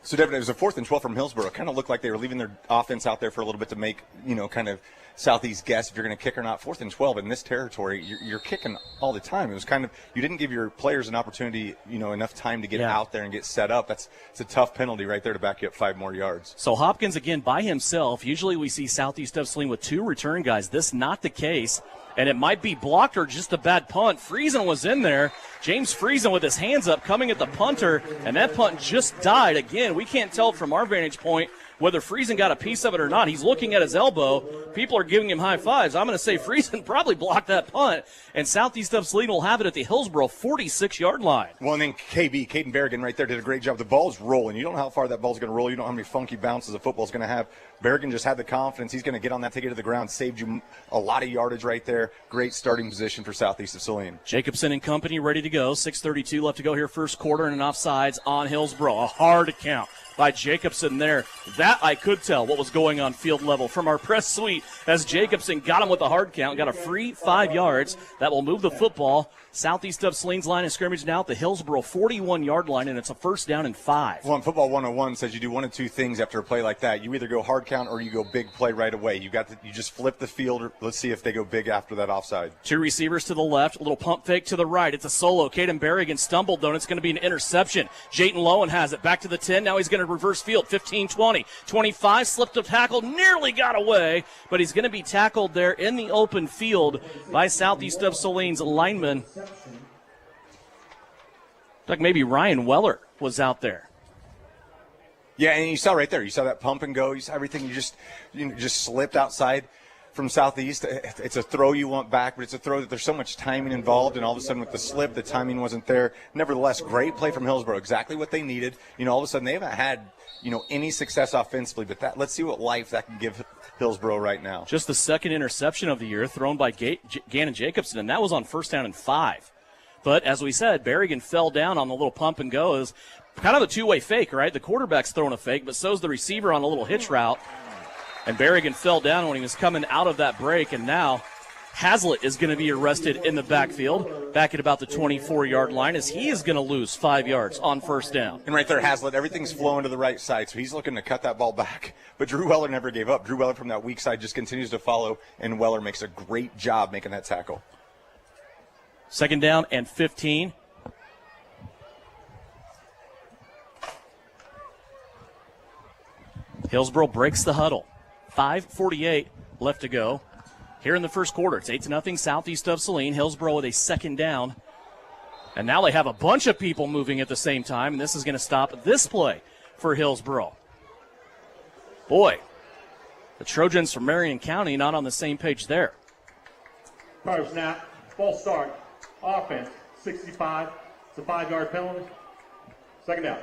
So, Devin, it was a 4th and 12 from Hillsboro. It kind of looked like they were leaving their offense out there for a little bit to make, kind of Southeast guess if you're going to kick or not. 4th and 12 in this territory, you're kicking all the time. It was kind of, you didn't give your players an opportunity, enough time to get out there and get set up. It's a tough penalty right there to back you up 5 more yards. So Hopkins, again, by himself. Usually we see Southeast of Saline with 2 return guys. This not the case. And it might be blocked or just a bad punt. Friesen was in there. James Friesen with his hands up coming at the punter, and that punt just died. Again, we can't tell from our vantage point whether Friesen got a piece of it or not. He's looking at his elbow. People are giving him high fives. I'm going to say Friesen probably blocked that punt, and Southeast of Saline will have it at the Hillsboro 46-yard line. Well, and then Caden Berrigan right there did a great job. The ball's rolling. You don't know how far that ball's going to roll. You don't know how many funky bounces a football's going to have. Berrigan just had the confidence. He's going to get on that, take it to the ground, saved you a lot of yardage right there. Great starting position for Southeast of Saline. Jacobson and company ready to go. 6:32 left to go here, first quarter, and an offsides on Hillsboro. A hard count by Jacobson there. That I could tell what was going on field level from our press suite as Jacobson got him with a hard count, got a free 5 yards. That will move the football Southeast of Saline's line of scrimmage now at the Hillsboro 41-yard line, and it's a 1st down and 5. Well, Football 101 says you do one of 2 things after a play like that. You either go hard count or you go big play right away. You just flip the field. Let's see if they go big after that offside. 2 receivers to the left, a little pump fake to the right. It's a solo. Caden Berrigan stumbled, though, and it's going to be an interception. Jayton Lowen has it back to the 10. Now he's going to reverse field. 15, 20, 25, slipped a tackle, nearly got away, but he's going to be tackled there in the open field by Southeast of Saline's lineman. Like maybe Ryan Weller was out there. Yeah, and you saw right there. You saw that pump and go. You saw everything. You just slipped outside from Southeast. It's a throw you want back, but it's a throw that there's so much timing involved, and all of a sudden with the slip, the timing wasn't there. Nevertheless, great play from Hillsboro, exactly what they needed. All of a sudden they haven't had, any success offensively, but let's see what life that can give Hillsboro right now. Just the second interception of the year thrown by Gannon Jacobson, and that was on 1st down and 5. But as we said, Berrigan fell down on the little pump and go. It was kind of a two-way fake, right? The quarterback's throwing a fake, but so's the receiver on a little hitch route. And Berrigan fell down when he was coming out of that break, and now Hazlitt is going to be arrested in the backfield, back at about the 24-yard line, as he is going to lose 5 yards on 1st down. And right there, Hazlitt, everything's flowing to the right side, so he's looking to cut that ball back. But Drew Weller never gave up. Drew Weller from that weak side just continues to follow, and Weller makes a great job making that tackle. 2nd down and 15. Hillsboro breaks the huddle. 5:48 left to go here in the first quarter. It's 8-0 southeast of Saline. Hillsboro with a 2nd down. And now they have a bunch of people moving at the same time, and this is going to stop this play for Hillsboro. Boy, the Trojans from Marion County not on the same page there. Prior snap, false start, offense, 65. It's a 5-yard penalty. 2nd down.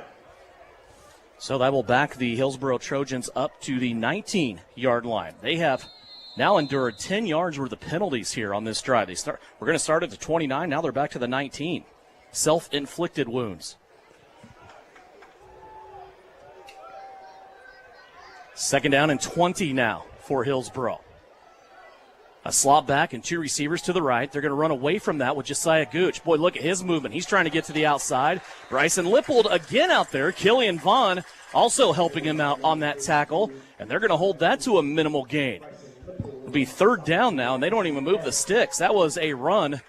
So that will back the Hillsboro Trojans up to the 19-yard line. They have now endured 10 yards worth of penalties here on this drive. We're going to start at the 29. Now they're back to the 19. Self-inflicted wounds. 2nd down and 20 now for Hillsboro. A slot back and 2 receivers to the right. They're going to run away from that with Josiah Gooch. Boy, look at his movement. He's trying to get to the outside. Bryson Lippold again out there. Killian Vaughn also helping him out on that tackle. And they're going to hold that to a minimal gain. It'll be 3rd down now, and they don't even move the sticks. That was a run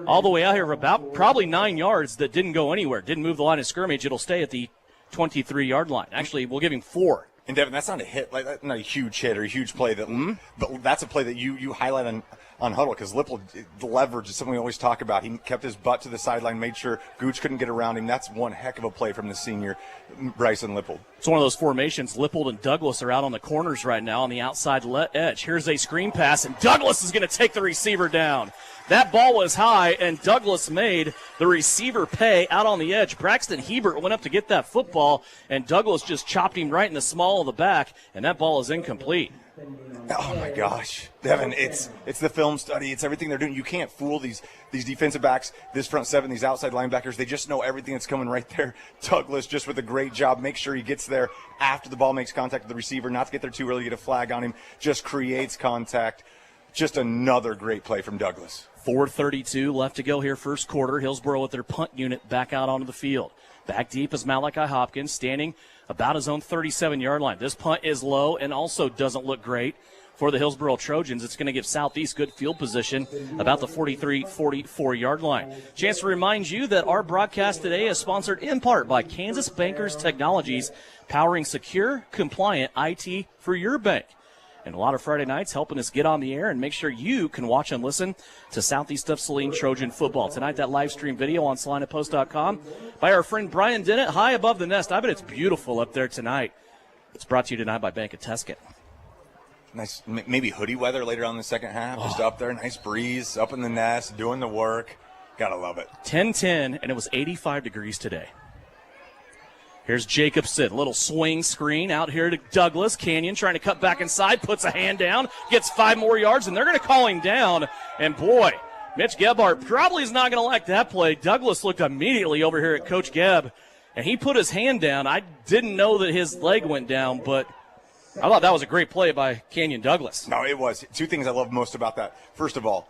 all the way out here of about probably 9 yards that didn't go anywhere. Didn't move the line of scrimmage. It'll stay at the 23-yard line. Actually, we'll give him 4. And Devin, that's not a hit, like that's not a huge hit or a huge play. But that's a play that you highlight on huddle, because Lippold, the leverage is something we always talk about. He kept his butt to the sideline, made sure Gooch couldn't get around him. That's one heck of a play from the senior Bryson Lippold. It's one of those formations. Lippold and Douglas are out on the corners right now on the outside edge. Here's a screen pass, and Douglas is going to take the receiver down. That ball was high, and Douglas made the receiver pay out on the edge. Braxton Hebert went up to get that football, and Douglas just chopped him right in the small of the back, and that ball is incomplete. Oh, my gosh. Devin, it's the film study. It's everything they're doing. You can't fool these defensive backs, this front seven, these outside linebackers. They just know everything that's coming right there. Douglas just with a great job. Make sure he gets there after the ball makes contact with the receiver, not to get there too early, get a flag on him. Just creates contact. Just another great play from Douglas. 4:32 left to go here first quarter. Hillsboro with their punt unit back out onto the field. Back deep is Malachi Hopkins, standing about his own 37-yard line. This punt is low and also doesn't look great for the Hillsboro Trojans. It's going to give Southeast good field position about the 44-yard line. Chance to remind you that our broadcast today is sponsored in part by Kansas Bankers Technologies, powering secure, compliant IT for your bank. And a lot of Friday nights helping us get on the air and make sure you can watch and listen to Southeast of Saline Trojan football. Tonight, that live stream video on SalinaPost.com by our friend Brian Dennett, high above the nest. I bet it's beautiful up there tonight. It's brought to you tonight by Bank of Tuscan. Nice, maybe hoodie weather later on in the second half. Just up there, nice breeze, up in the nest, doing the work. Gotta love it. 10-10, and it was 85 degrees today. Here's Jacobson, little swing screen out here to Douglas. Canyon trying to cut back inside, puts a hand down, gets 5 more yards, and they're going to call him down. And boy, Mitch Gebhardt probably is not going to like that play. Douglas looked immediately over here at Coach Gebb, and he put his hand down. I didn't know that his leg went down, but I thought that was a great play by Canyon Douglas. No, it was. 2 things I love most about that. First of all,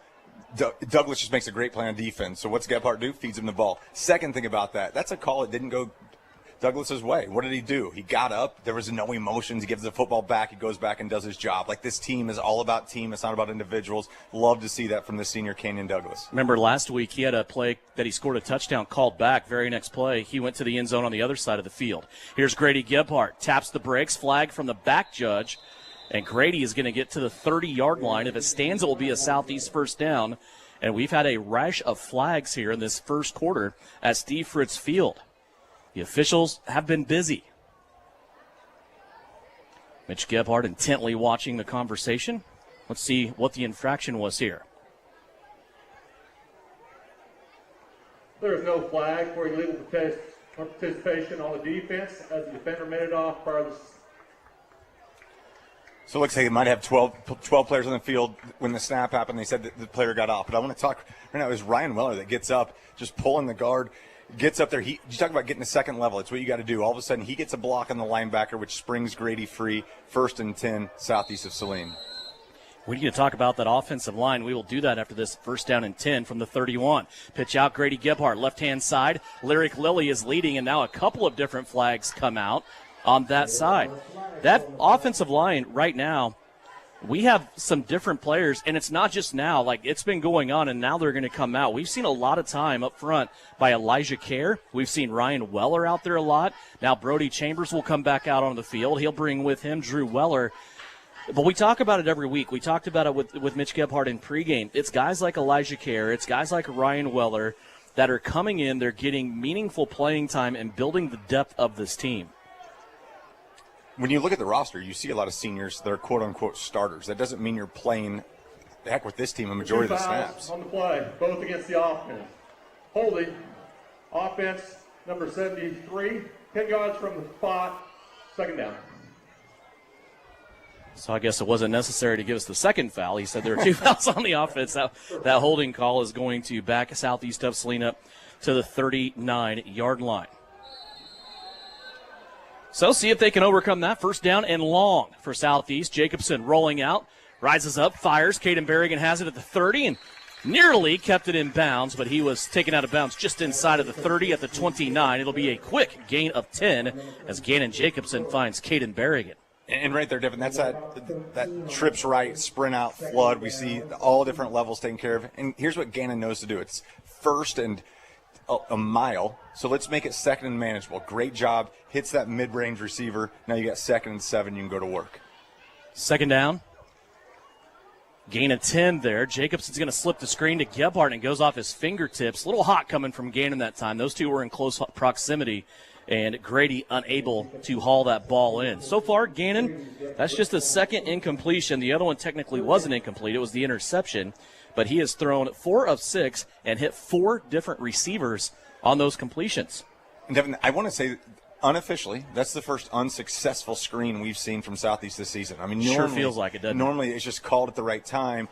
Douglas just makes a great play on defense. So what's Gebhardt do? Feeds him the ball. Second thing about that, that's a call that didn't go Douglas's way. What did he do? He got up. There was no emotions. He gives the football back. He goes back and does his job. Like, this team is all about team. It's not about individuals. Love to see that from the senior Canyon Douglas. Remember last week he had a play that he scored a touchdown called back. Very next play, he went to the end zone on the other side of the field. Here's Grady Gebhardt. Taps the brakes. Flag from the back judge. And Grady is going to get to the 30-yard line. If it stands, it will be a Southeast first down. And we've had a rash of flags here in this first quarter at Steve Fritz Field. The officials have been busy. Mitch Gebhardt intently watching the conversation. Let's see what the infraction was here. There is no flag for illegal participation on the defense as the defender made it off prior to the. So it looks like they might have 12 players on the field. When the snap happened, they said that the player got off. But I want to talk right now. It was Ryan Weller that gets up, just pulling the guard, gets up there. You talk about getting to second level. It's what you got to do. All of a sudden, he gets a block on the linebacker, which springs Grady free. 1st and 10, southeast of Saline. We need to talk about that offensive line. We will do that after this 1st down and 10 from the 31. Pitch out, Grady Gebhardt, left-hand side. Lyric Lilly is leading, and now a couple of different flags come out on that side. That offensive line right now, we have some different players, and it's not just now. Like, it's been going on, and now they're going to come out. We've seen a lot of time up front by Elijah Kerr. We've seen Ryan Weller out there a lot. Now Brody Chambers will come back out on the field. He'll bring with him Drew Weller. But we talk about it every week. We talked about it with Mitch Gebhardt in pregame. It's guys like Elijah Kerr. It's guys like Ryan Weller that are coming in. They're getting meaningful playing time and building the depth of this team. When you look at the roster, you see a lot of seniors that are quote-unquote starters. That doesn't mean you're playing, heck, with this team a majority of the snaps. On the play, both against the offense. Holding, offense, number 73, 10 yards from the spot, 2nd down. So I guess it wasn't necessary to give us the second foul. He said there are 2 fouls on the offense. That holding call is going to back southeast of Salina to the 39-yard line. So see if they can overcome that. 1st down and long for Southeast. Jacobson rolling out, rises up, fires. Caden Berrigan has it at the 30 and nearly kept it in bounds, but he was taken out of bounds just inside of the 30 at the 29. It'll be a quick gain of 10 as Gannon Jacobson finds Caden Berrigan. And right there, Devin, that's that trips right, sprint out, flood. We see all different levels taken care of. And here's what Gannon knows to do. It's 1st and a mile, so let's make it 2nd and manageable. Great job. Hits that mid-range receiver. Now you got 2nd and 7. You can go to work. 2nd down. Gain of 10 there. Jacobson's going to slip the screen to Gebhardt and goes off his fingertips. A little hot coming from Gannon that time. Those two were in close proximity, and Grady unable to haul that ball in. So far, Gannon, that's just a 2nd incompletion. The other one technically wasn't incomplete. It was the interception, but he has thrown 4 of 6 and hit 4 different receivers on those completions. And Devin, I want to say, unofficially, that's the first unsuccessful screen we've seen from Southeast this season. I mean, sure feels like it, doesn't it? Normally, it's just called at the right time.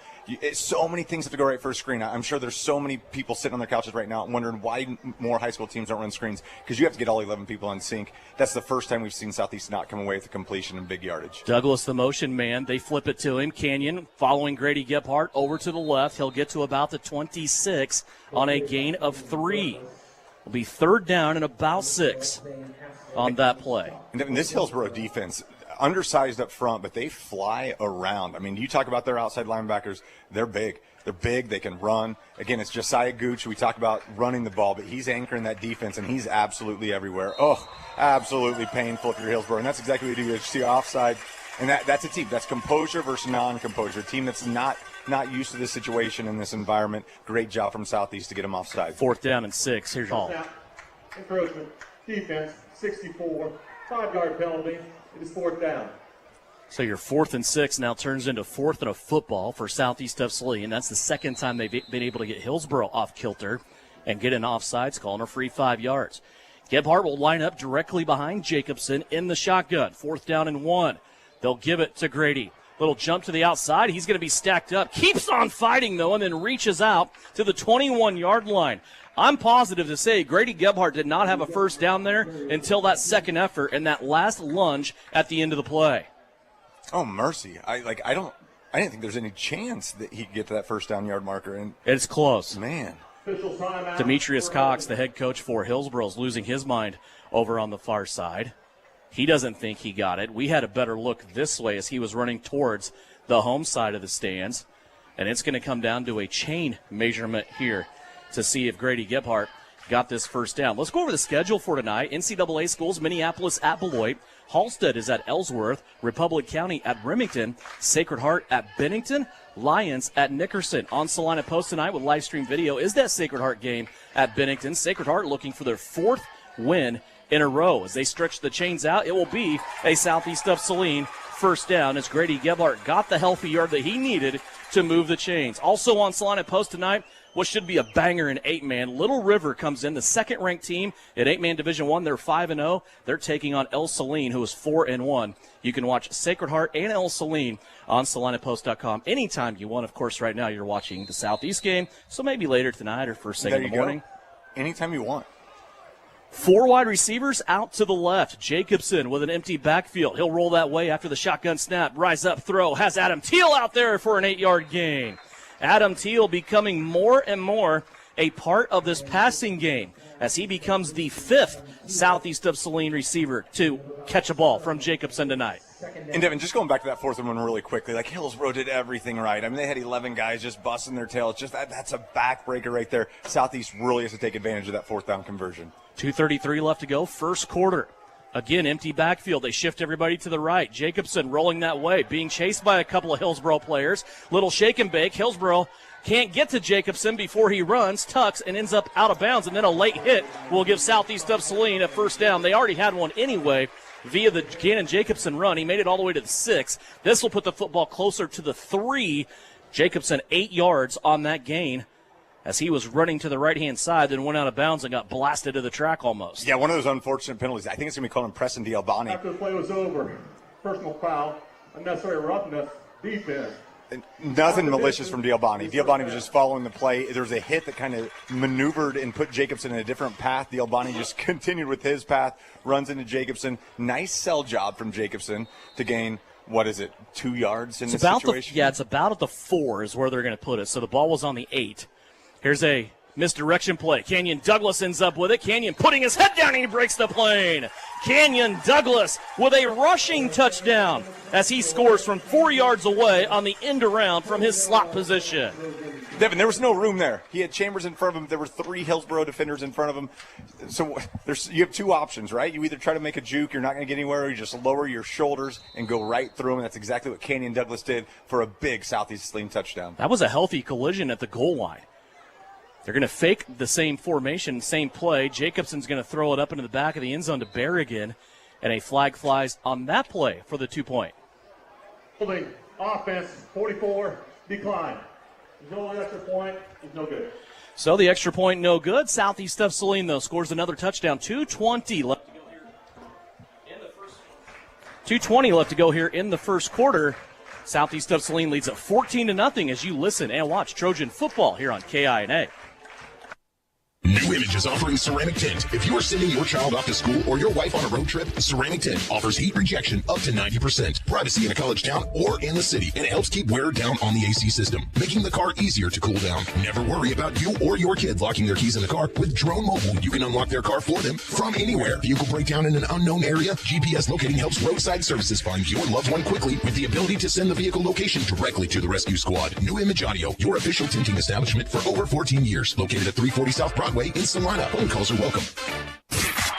So many things have to go right for a screen. I'm sure there's so many people sitting on their couches right now wondering why more high school teams don't run screens, because you have to get all 11 people in sync. That's the first time we've seen Southeast not come away with a completion and big yardage. Douglas, the motion man, they flip it to him. Canyon following Grady Gebhardt over to the left. He'll get to about the 26 on a gain of 3. It'll be 3rd down and about 6 on that play. And this Hillsboro defense, undersized up front, but they fly around. I mean, you talk about their outside linebackers, they're big. They're big, they can run. Again, it's Josiah Gooch. We talk about running the ball, but he's anchoring that defense, and he's absolutely everywhere. Oh, absolutely painful if you're Hillsboro. And that's exactly what you do. You see offside, and that's a team. That's composure versus non-composure. A team that's not used to this situation in this environment. Great job from Southeast to get them offside. 4th down and 6. Here's your call. Encroachment, defense, 64, 5-yard penalty. It is 4th down. So your 4th and 6 now turns into 4th and a football for Southeast of Saline. That's the second time they've been able to get Hillsboro off kilter and get an offsides call and a free 5 yards. Gebhardt will line up directly behind Jacobson in the shotgun. 4th down and 1. They'll give it to Grady. Little jump to the outside. He's going to be stacked up. Keeps on fighting, though, and then reaches out to the 21-yard line. I'm positive to say Grady Gebhardt did not have a 1st down there until that second effort and that last lunge at the end of the play. Oh, mercy. I didn't think there's any chance that he could get to that 1st down yard marker. And it's close. Man. Demetrius Cox, the head coach for Hillsboro, is losing his mind over on the far side. He doesn't think he got it. We had a better look this way as he was running towards the home side of the stands. And it's going to come down to a chain measurement here to see if Grady Gebhardt got this 1st down. Let's go over the schedule for tonight. NCAA schools, Minneapolis at Beloit. Halstead is at Ellsworth. Republic County at Remington. Sacred Heart at Bennington. Lions at Nickerson. On Salina Post tonight with live stream video is that Sacred Heart game at Bennington. Sacred Heart looking for their 4th win in a row. As they stretch the chains out, it will be a Southeast of Saline first down as Grady Gebhardt got the healthy yard that he needed to move the chains. Also on Salina Post tonight, what should be a banger in 8-man. Little River comes in, the second-ranked team in 8-man Division I. They're 5-0. They're taking on El Saline, who is 4-1. You can watch Sacred Heart and El Saline on SalinaPost.com anytime you want. Of course, right now you're watching the Southeast game, so maybe later tonight or first thing in the morning. Go. Anytime you want. 4 wide receivers out to the left. Jacobson with an empty backfield. He'll roll that way after the shotgun snap. Rise up, throw. Has Adam Teal out there for an 8-yard gain. Adam Teal becoming more and more a part of this passing game as he becomes the 5th Southeast of Saline receiver to catch a ball from Jacobson tonight. And, Devin, just going back to that fourth one really quickly, like Hillsboro did everything right. I mean, they had 11 guys just busting their tails. Just that's a backbreaker right there. Southeast really has to take advantage of that fourth down conversion. 2:33 left to go, first quarter. Again, empty backfield. They shift everybody to the right. Jacobson rolling that way, being chased by a couple of Hillsboro players. Little shake and bake. Hillsboro can't get to Jacobson before he runs, tucks, and ends up out of bounds. And then a late hit will give Southeast of Saline a first down. They already had one anyway via the Gannon-Jacobson run. He made it all the way to the 6. This will put the football closer to the 3. Jacobson 8 yards on that gain as he was running to the right-hand side, then went out of bounds and got blasted to the track almost. Yeah, one of those unfortunate penalties. I think it's going to be called on Preston D'Albani. After the play was over, personal foul, unnecessary roughness, defense. Nothing malicious from D'Albani. D'Albani was just following the play. There was a hit that kind of maneuvered and put Jacobson in a different path. D'Albani just continued with his path, runs into Jacobson. Nice sell job from Jacobson to gain, 2 yards in this situation? It's about at the 4 is where they're going to put it. So the ball was on the 8. Here's a misdirection play. Canyon Douglas ends up with it. Canyon putting his head down and he breaks the plane. Canyon Douglas with a rushing touchdown as he scores from 4 yards away on the end around from his slot position. Devin, there was no room there. He had Chambers in front of him. There were 3 Hillsboro defenders in front of him. So you have 2 options, right? You either try to make a juke, you're not going to get anywhere, or you just lower your shoulders and go right through him. And that's exactly what Canyon Douglas did for a big Southeast Saline touchdown. That was a healthy collision at the goal line. They're going to fake the same formation, same play. Jacobson's going to throw it up into the back of the end zone to Berrigan, and a flag flies on that play for the 2-point. Holding offense, 44, decline. There's no extra point, it's no good. So the extra point, no good. Southeast of Saline, though, scores another touchdown. 2:20 left to go here in the first. 2:20 left to go here in the first quarter. Southeast of Saline leads at 14-0 as you listen and watch Trojan football here on KINA. New Image is offering ceramic tint. If you are sending your child off to school or your wife on a road trip, ceramic tint offers heat rejection up to 90%, privacy in a college town or in the city, and it helps keep wear down on the AC system, making the car easier to cool down. Never worry about you or your kid locking their keys in the car. With Drone Mobile, you can unlock their car for them from anywhere. Vehicle breakdown in an unknown area, GPS locating helps roadside services find your loved one quickly with the ability to send the vehicle location directly to the rescue squad. New Image Audio, your official tinting establishment for over 14 years, located at 340 South Broadway in Salina. Phone calls are welcome.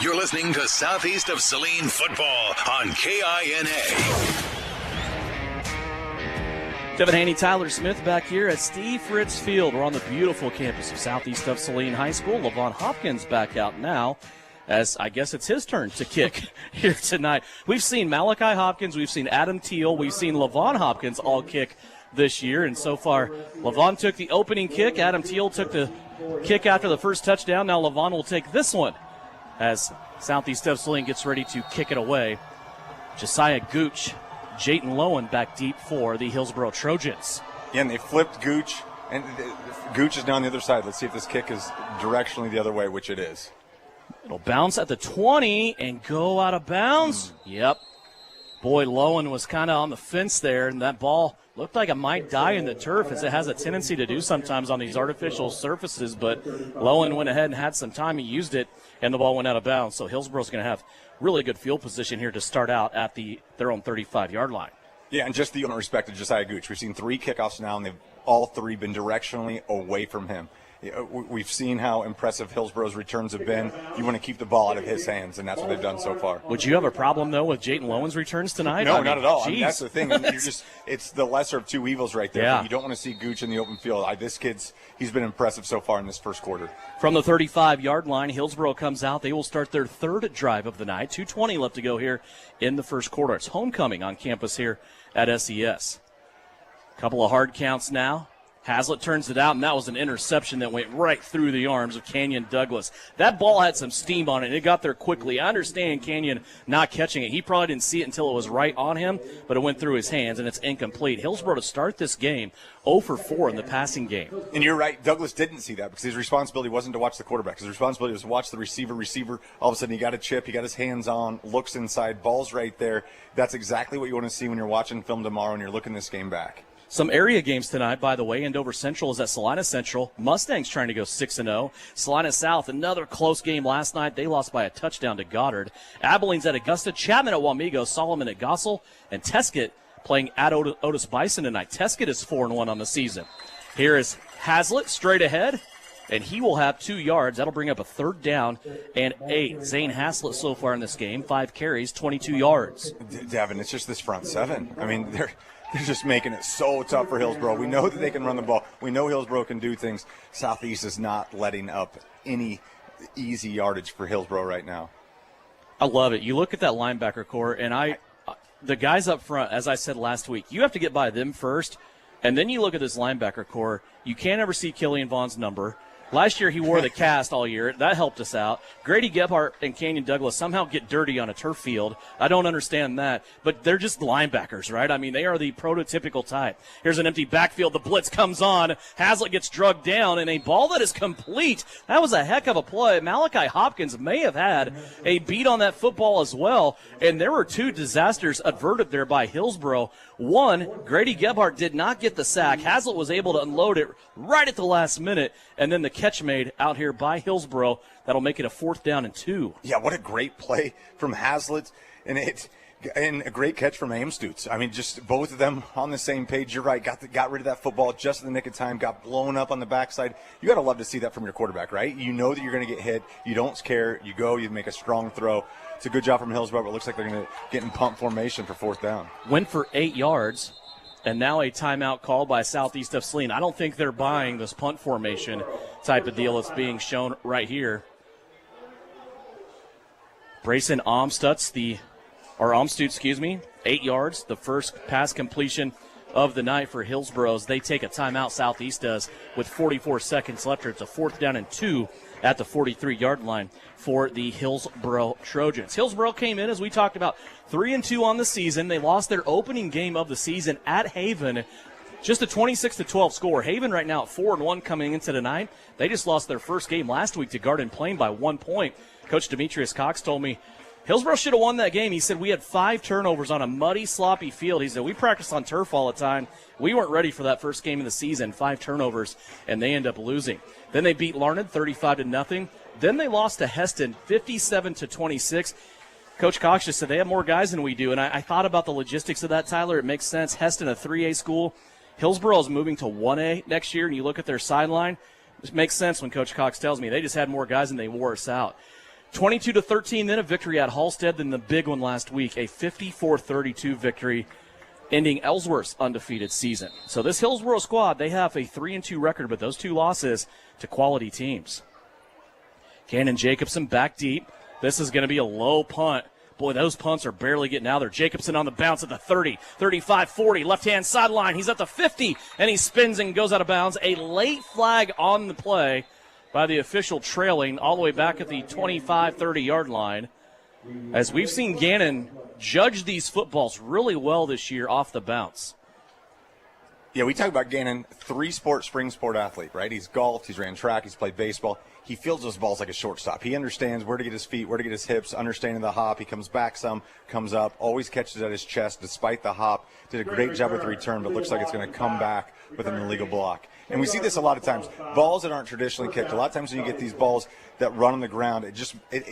You're listening to Southeast of Saline football on KINA. Devin Haney, Tyler Smith back here at Steve Fritz Field. We're on the beautiful campus of Southeast of Saline High School. Levon Hopkins back out now, as I guess it's his turn to kick here tonight. We've seen Malachi Hopkins, we've seen Adam Teal, we've seen Levon Hopkins all kick this year, and so far Levon took the opening kick, Adam Teal took the kick after the first touchdown. Now Levon will take this one as Southeast of Saline gets ready to kick it away. Josiah Gooch, Jayton Lowen back deep for the Hillsboro Trojans. Yeah, and they flipped Gooch, and Gooch is now on the other side. Let's see if this kick is directionally the other way, which it is. It'll bounce at the 20 and go out of bounds. Yep. Boy, Lowen was kind of on the fence there, and that ball looked like it might die in the turf, as it has a tendency to do sometimes on these artificial surfaces, but Lowen went ahead and had some time. He used it, and the ball went out of bounds. So Hillsboro's going to have really good field position here to start out at their own 35-yard line. Yeah, and just the unrespected Josiah Gooch. We've seen 3 kickoffs now, and they've all 3 been directionally away from him. We've seen how impressive Hillsboro's returns have been. You want to keep the ball out of his hands, and that's what they've done so far. Would you have a problem, though, with Jayden Lowen's returns tonight? No, not at all. I mean, Geez. that's the thing. It's the lesser of two evils right there. Yeah. You don't want to see Gooch in the open field. He's been impressive so far in this first quarter. From the 35-yard line, Hillsboro comes out. They will start their third drive of the night. 2:20 left to go here in the first quarter. It's homecoming on campus here at SES. Couple of hard counts now. Haslett turns it out, and that was an interception that went right through the arms of Canyon Douglas. That ball had some steam on it, and it got there quickly. I understand Canyon not catching it. He probably didn't see it until it was right on him, but it went through his hands, and it's incomplete. Hillsboro to start this game 0 for 4 in the passing game. And you're right, Douglas didn't see that because his responsibility wasn't to watch the quarterback. His responsibility was to watch the receiver. All of a sudden, he got a chip, he got his hands on, looks inside, ball's right there. That's exactly what you want to see when you're watching film tomorrow and you're looking this game back. Some area games tonight, by the way. Andover Central is at Salina Central. Mustangs trying to go 6-0. Salina South, another close game last night. They lost by a touchdown to Goddard. Abilene's at Augusta. Chapman at Wamego. Solomon at Gossel. And Teskett playing at Otis Bison tonight. Teskett is 4-1 on the season. Here is Haslett straight ahead, and he will have 2 yards. That'll bring up a 3rd down and 8. Zane Haslett so far in this game, 5 carries, 22 yards. Devin, it's just this front seven. I mean, they're just making it so tough for Hillsboro. We know that they can run the ball. We know Hillsboro can do things. Southeast is not letting up any easy yardage for Hillsboro right now. I love it. You look at that linebacker core, and the guys up front, as I said last week, you have to get by them first, and then you look at this linebacker core. You can't ever see Killian Vaughn's number. Last year, he wore the cast all year. That helped us out. Grady Gebhardt and Canyon Douglas somehow get dirty on a turf field. I don't understand that, but they're just linebackers, right? I mean, they are the prototypical type. Here's an empty backfield. The blitz comes on. Haslett gets drugged down, and a ball that is complete. That was a heck of a play. Malachi Hopkins may have had a beat on that football as well, and there were 2 disasters averted there by Hillsboro. One, Grady Gebhardt did not get the sack. Haslett was able to unload it right at the last minute, and then the catch made out here by Hillsboro. That'll make it a 4th down and 2. Yeah, what a great play from Haslett, and a great catch from Amstutz. I mean, just both of them on the same page. You're right, got rid of that football just in the nick of time, got blown up on the backside. You got to love to see that from your quarterback, right? You know that you're going to get hit. You don't care. You go, you make a strong throw. It's a good job from Hillsboro, but it looks like they're going to get in pump formation for 4th down. Went for 8 yards. And now a timeout called by Southeast of Saline. I don't think they're buying this punt formation type of deal that's being shown right here. Brayson Amstutz, 8 yards, the first pass completion of the night for Hillsboro's. They take a timeout, Southeast does, with 44 seconds left. It's a 4th down and 2 at the 43-yard line for the Hillsboro Trojans. Hillsboro came in, as we talked about, 3-2 on the season. They lost their opening game of the season at Haven, just a 26-12 score. Haven right now at 4-1 coming into tonight. They just lost their first game last week to Garden Plain by 1 point. Coach Demetrius Cox told me Hillsboro should have won that game. He said we had 5 turnovers on a muddy, sloppy field. He said we practiced on turf all the time. We weren't ready for that first game of the season. 5 turnovers, and they end up losing. Then they beat Larned 35-0. Then they lost to Heston 57-26. Coach Cox just said they have more guys than we do, and I thought about the logistics of that, Tyler. It makes sense. Heston, a 3A school. Hillsboro is moving to 1A next year, and you look at their sideline. It makes sense when Coach Cox tells me they just had more guys and they wore us out. 22-13, then a victory at Halstead, then the big one last week, a 54-32 victory, ending Ellsworth's undefeated season. So this Hillsboro squad, they have a 3-2 record, but those 2 losses to quality teams. Cannon Jacobson back deep. This is going to be a low punt. Boy, those punts are barely getting out there. Jacobson on the bounce at the 30, 35, 40, left-hand sideline. He's at the 50, and he spins and goes out of bounds. A late flag on the play by the official, trailing all the way back at the 25, 30-yard line. As we've seen Gannon judge these footballs really well this year off the bounce. Yeah, we talk about Gannon, 3-sport, spring sport athlete, right? He's golfed, he's ran track, he's played baseball. He fields those balls like a shortstop. He understands where to get his feet, where to get his hips, understanding the hop. He comes back some, comes up, always catches at his chest despite the hop. Did a great job with the return, but looks like it's going to come back with an illegal block. And we see this a lot of times. Balls that aren't traditionally kicked, a lot of times when you get these balls that run on the ground,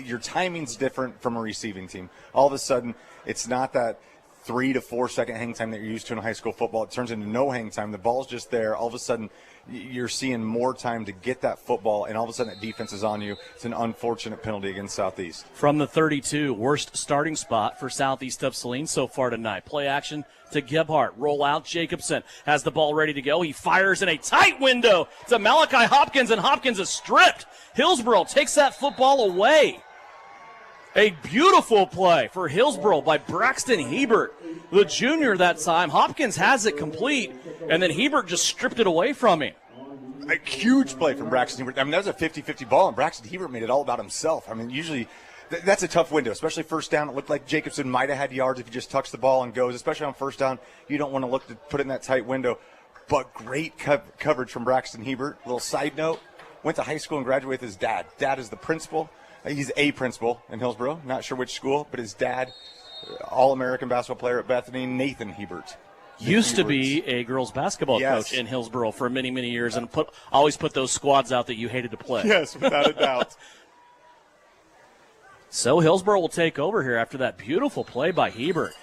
your timing's different from a receiving team. All of a sudden, it's not that 3 to 4 second hang time that you're used to in high school football. It turns into no hang time. The ball's just there. All of a sudden, you're seeing more time to get that football, and all of a sudden that defense is on you. It's an unfortunate penalty against Southeast. From the 32, worst starting spot for Southeast of Saline so far tonight. Play action to Gebhardt. Roll out. Jacobson has the ball ready to go. He fires in a tight window to Malachi Hopkins, and Hopkins is stripped. Hillsboro takes that football away. A beautiful play for Hillsboro by Braxton Hebert, the junior that time. Hopkins has it complete, and then Hebert just stripped it away from him. A huge play from Braxton Hebert. I mean, that was a 50-50 ball, and Braxton Hebert made it all about himself. I mean, usually that's a tough window, especially first down. It looked like Jacobson might have had yards if he just tucks the ball and goes, especially on first down. You don't want to look to put it in that tight window. But great coverage from Braxton Hebert. Little side note, went to high school and graduated with his dad. Dad is the principal. He's a principal in Hillsboro. Not sure which school, but his dad, All-American basketball player at Bethany, Nathan Hebert. Used to be a girls basketball coach in Hillsboro for many, many years, and always put those squads out that you hated to play. Yes, without a doubt. So Hillsboro will take over here after that beautiful play by Hebert.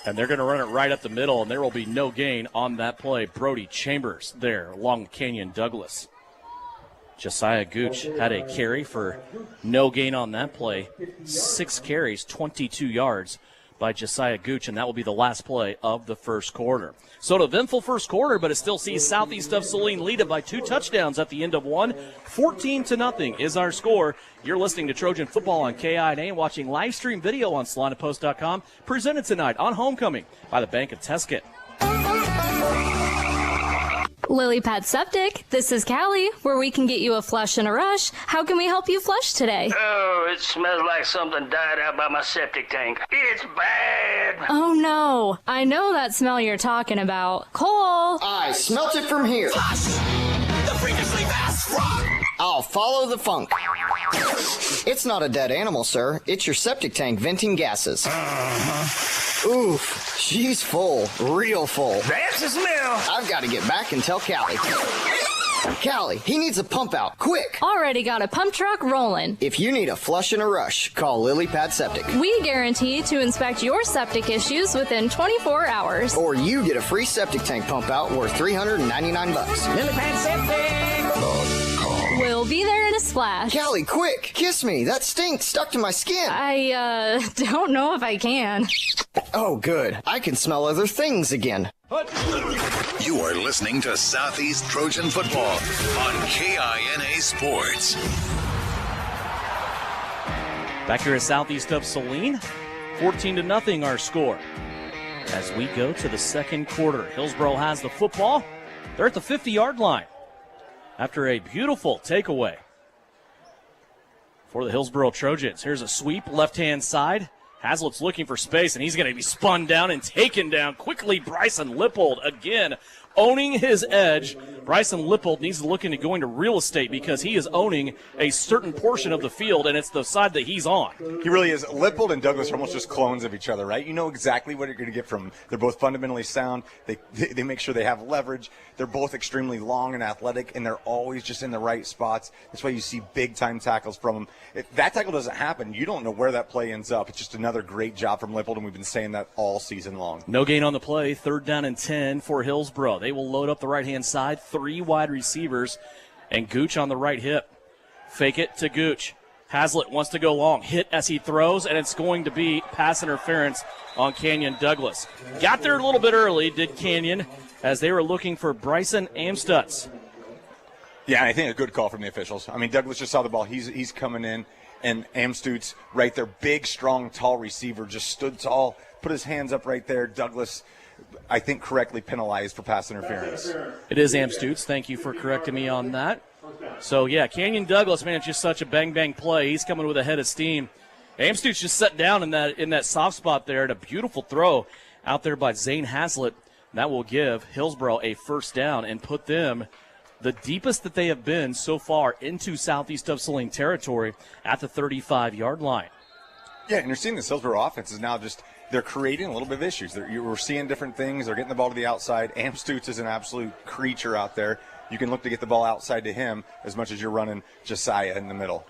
And they're going to run it right up the middle, and there will be no gain on that play. Brody Chambers there along with Canyon Douglas. Josiah Gooch had a carry for no gain on that play. 6 carries, 22 yards by Josiah Gooch, and that will be the last play of the first quarter. So an eventful first quarter, but it still sees Southeast of Saline lead it by 2 touchdowns at the end of one. 14-0 is our score. You're listening to Trojan Football on KINA and watching live stream video on SalinaPost.com. Presented tonight on Homecoming by the Bank of Tuscan. Lily Pad Septic, this is Callie, where we can get you a flush and a rush. How can we help you flush today? Oh, it smells like something died out by my septic tank. It's bad. Oh no, I know that smell you're talking about. Cole! I smelt it from here. Flush, the freakishly fast frog. I'll follow the funk. It's not a dead animal, sir. It's your septic tank venting gases. Oof, she's full, real full. That's the smell. I've got to get back and tell Callie. Callie, he needs a pump out, quick. Already got a pump truck rolling. If you need a flush and a rush, call Lily Pad Septic. We guarantee to inspect your septic issues within 24 hours. Or you get a free septic tank pump out worth $399. Lily Pad Septic. We'll be there in a splash. Callie, quick, kiss me. That stink stuck to my skin. I don't know if I can. Oh, good. I can smell other things again. You are listening to Southeast Trojan Football on KINA Sports. Back here at Southeast of Saline, 14-0 our score. As we go to the second quarter, Hillsboro has the football. They're at the 50-yard line after a beautiful takeaway for the Hillsboro Trojans. Here's a sweep, left-hand side. Hazlitt's looking for space, and he's going to be spun down and taken down quickly. Bryson Lippold again owning his edge. Bryson Lippold needs to look into going to real estate because he is owning a certain portion of the field, and it's the side that he's on. He really is. Lippold and Douglas are almost just clones of each other, right? You know exactly what you're going to get from them. They're both fundamentally sound. They make sure they have leverage. They're both extremely long and athletic, and they're always just in the right spots. That's why you see big-time tackles from them. If that tackle doesn't happen, you don't know where that play ends up. It's just another great job from Lippold, and we've been saying that all season long. No gain on the play. 3rd down and 10 for Hillsboro. They will load up the right-hand side. 3 wide receivers, and Gooch on the right hip. Fake it to Gooch. Hazlitt wants to go long. Hit as he throws, and it's going to be pass interference on Canyon Douglas. Got there a little bit early, did Canyon, as they were looking for Bryson Amstutz. Yeah, I think a good call from the officials. I mean, Douglas just saw the ball. He's coming in, and Amstutz right there, big, strong, tall receiver, just stood tall, put his hands up right there. Douglas, I think, correctly penalized for pass interference. It is Amstutz. Thank you for correcting me on that. So, yeah, Canyon Douglas, man, it's just such a bang-bang play. He's coming with a head of steam. Amstutz just sat down in that soft spot there, and a beautiful throw out there by Zane Hazlitt. That will give Hillsboro a first down and put them the deepest that they have been so far into Southeast of Saline territory at the 35-yard line. Yeah, and you're seeing this Hillsboro offense is now just – they're creating a little bit of issues. We're seeing different things. They're getting the ball to the outside. Amstutz is an absolute creature out there. You can look to get the ball outside to him as much as you're running Josiah in the middle.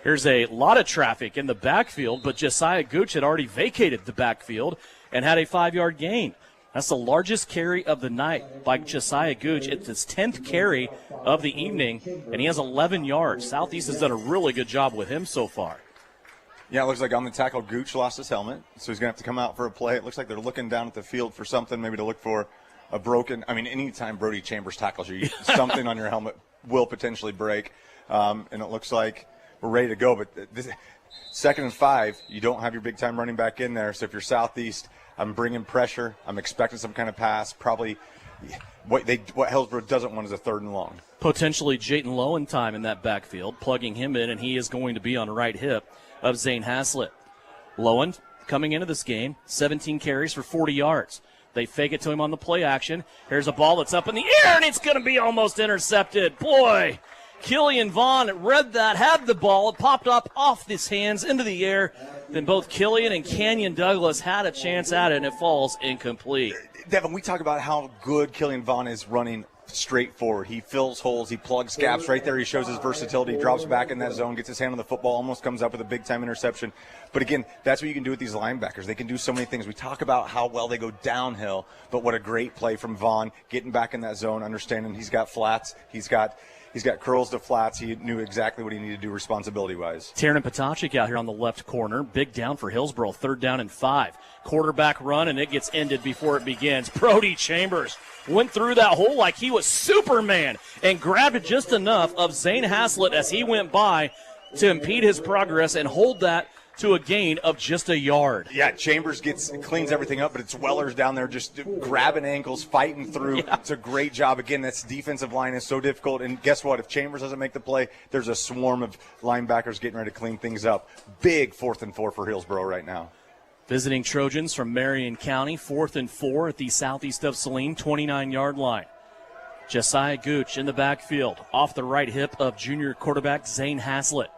Here's a lot of traffic in the backfield, but Josiah Gooch had already vacated the backfield and had a 5-yard gain. That's the largest carry of the night by Josiah Gooch. It's his 10th carry of the evening, and he has 11 yards. Southeast has done a really good job with him so far. Yeah, it looks like on the tackle, Gooch lost his helmet, so he's going to have to come out for a play. It looks like they're looking down at the field for something, maybe to look for a broken. I mean, anytime Brody Chambers tackles you, something on your helmet will potentially break. And it looks like we're ready to go. But this, 2nd and 5, you don't have your big-time running back in there. So if you're Southeast, I'm bringing pressure. I'm expecting some kind of pass. Probably what Hillsboro doesn't want is a 3rd and long. Potentially Jayton Lowenthal in that backfield, plugging him in, and he is going to be on the right hip of Zane Haslett. Lowen coming into this game, 17 carries for 40 yards. They fake it to him on the play action. Here's a ball that's up in the air, and it's going to be almost intercepted. Boy, Killian Vaughn read that, had the ball. It popped up off his hands into the air. Then both Killian and Canyon Douglas had a chance at it, and it falls incomplete. Devin, we talk about how good Killian Vaughn is running straight forward. He fills holes. He plugs gaps. Right there, he shows his versatility. He drops back in that zone, gets his hand on the football, almost comes up with a big-time interception. But, again, that's what you can do with these linebackers. They can do so many things. We talk about how well they go downhill, but what a great play from Vaughn, getting back in that zone, understanding he's got flats. He's got curls to flats. He knew exactly what he needed to do responsibility-wise. Taron Potachik out here on the left corner. Big down for Hillsboro. 3rd down and 5. Quarterback run, and it gets ended before it begins. Brody Chambers went through that hole like he was Superman and grabbed just enough of Zane Haslett as he went by to impede his progress and hold that to a gain of just a yard. Yeah, Chambers cleans everything up, but it's Wellers down there just grabbing ankles, fighting through. Yeah. It's a great job. Again, this defensive line is so difficult, and guess what? If Chambers doesn't make the play, there's a swarm of linebackers getting ready to clean things up. Big 4th and 4 for Hillsboro right now. Visiting Trojans from Marion County, 4th and 4 at the southeast of Saline, 29-yard line. Josiah Gooch in the backfield, off the right hip of junior quarterback Zane Haslett.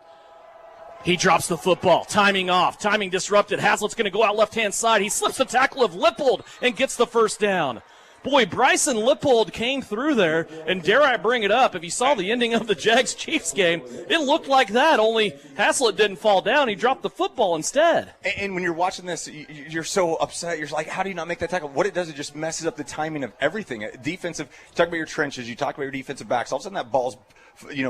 He drops the football, timing off, timing disrupted. Haslett's going to go out left-hand side. He slips the tackle of Lippold and gets the first down. Boy, Bryson Lippold came through there, and dare I bring it up, if you saw the ending of the Jags-Chiefs game, it looked like that, only Haslett didn't fall down. He dropped the football instead. And when you're watching this, you're so upset. You're like, how do you not make that tackle? What it does, it just messes up the timing of everything. Defensive, you talk about your trenches, you talk about your defensive backs. All of a sudden that ball's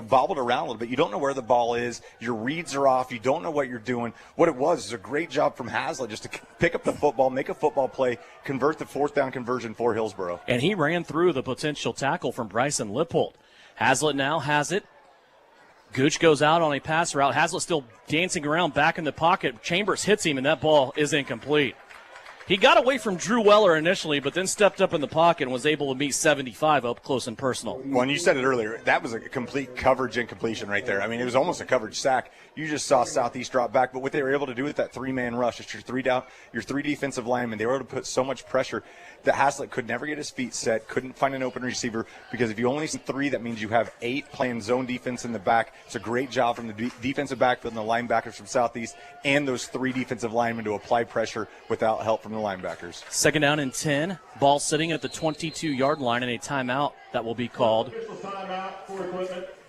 bobbled around a little bit. You don't know where the ball is. Your reads are off. You don't know what you're doing. What it was is a great job from Haslett just to pick up the football, make a football play, convert the 4th down conversion for Hillsboro. And he ran through the potential tackle from Bryson Lippold. Haslett now has it. Gooch goes out on a pass route. Haslett still dancing around back in the pocket. Chambers hits him, and that ball is incomplete. He got away from Drew Weller initially, but then stepped up in the pocket and was able to meet 75 up close and personal. Well, and you said it earlier, that was a complete coverage incompletion right there. I mean, it was almost a coverage sack. You just saw Southeast drop back, but what they were able to do with that 3-man rush, it's your 3 defensive linemen. They were able to put so much pressure that Haslett could never get his feet set, couldn't find an open receiver, because if you only see 3, that means you have 8 playing zone defense in the back. It's a great job from the defensive backfield and the linebackers from Southeast and those 3 defensive linemen to apply pressure without help from the linebackers. 2nd down and 10. Ball sitting at the 22-yard line, and a timeout that will be called.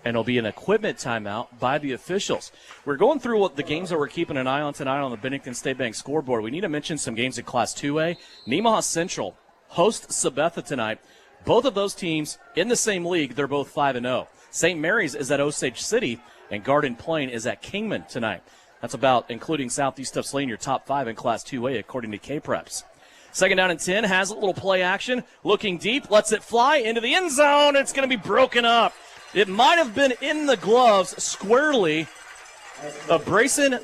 And it'll be an equipment timeout by the officials. We're going through what the games that we're keeping an eye on tonight on the Bennington State Bank scoreboard. We need to mention some games in Class 2A. Nemaha Central hosts Sabetha tonight. Both of those teams in the same league, they're both 5-0. St. Mary's is at Osage City, and Garden Plain is at Kingman tonight. That's about, including Southeast of Saline, your top 5 in Class 2A, according to K-Preps. 2nd down and 10, has a little play action, looking deep, lets it fly into the end zone. It's going to be broken up. It might have been in the gloves squarely of Brayson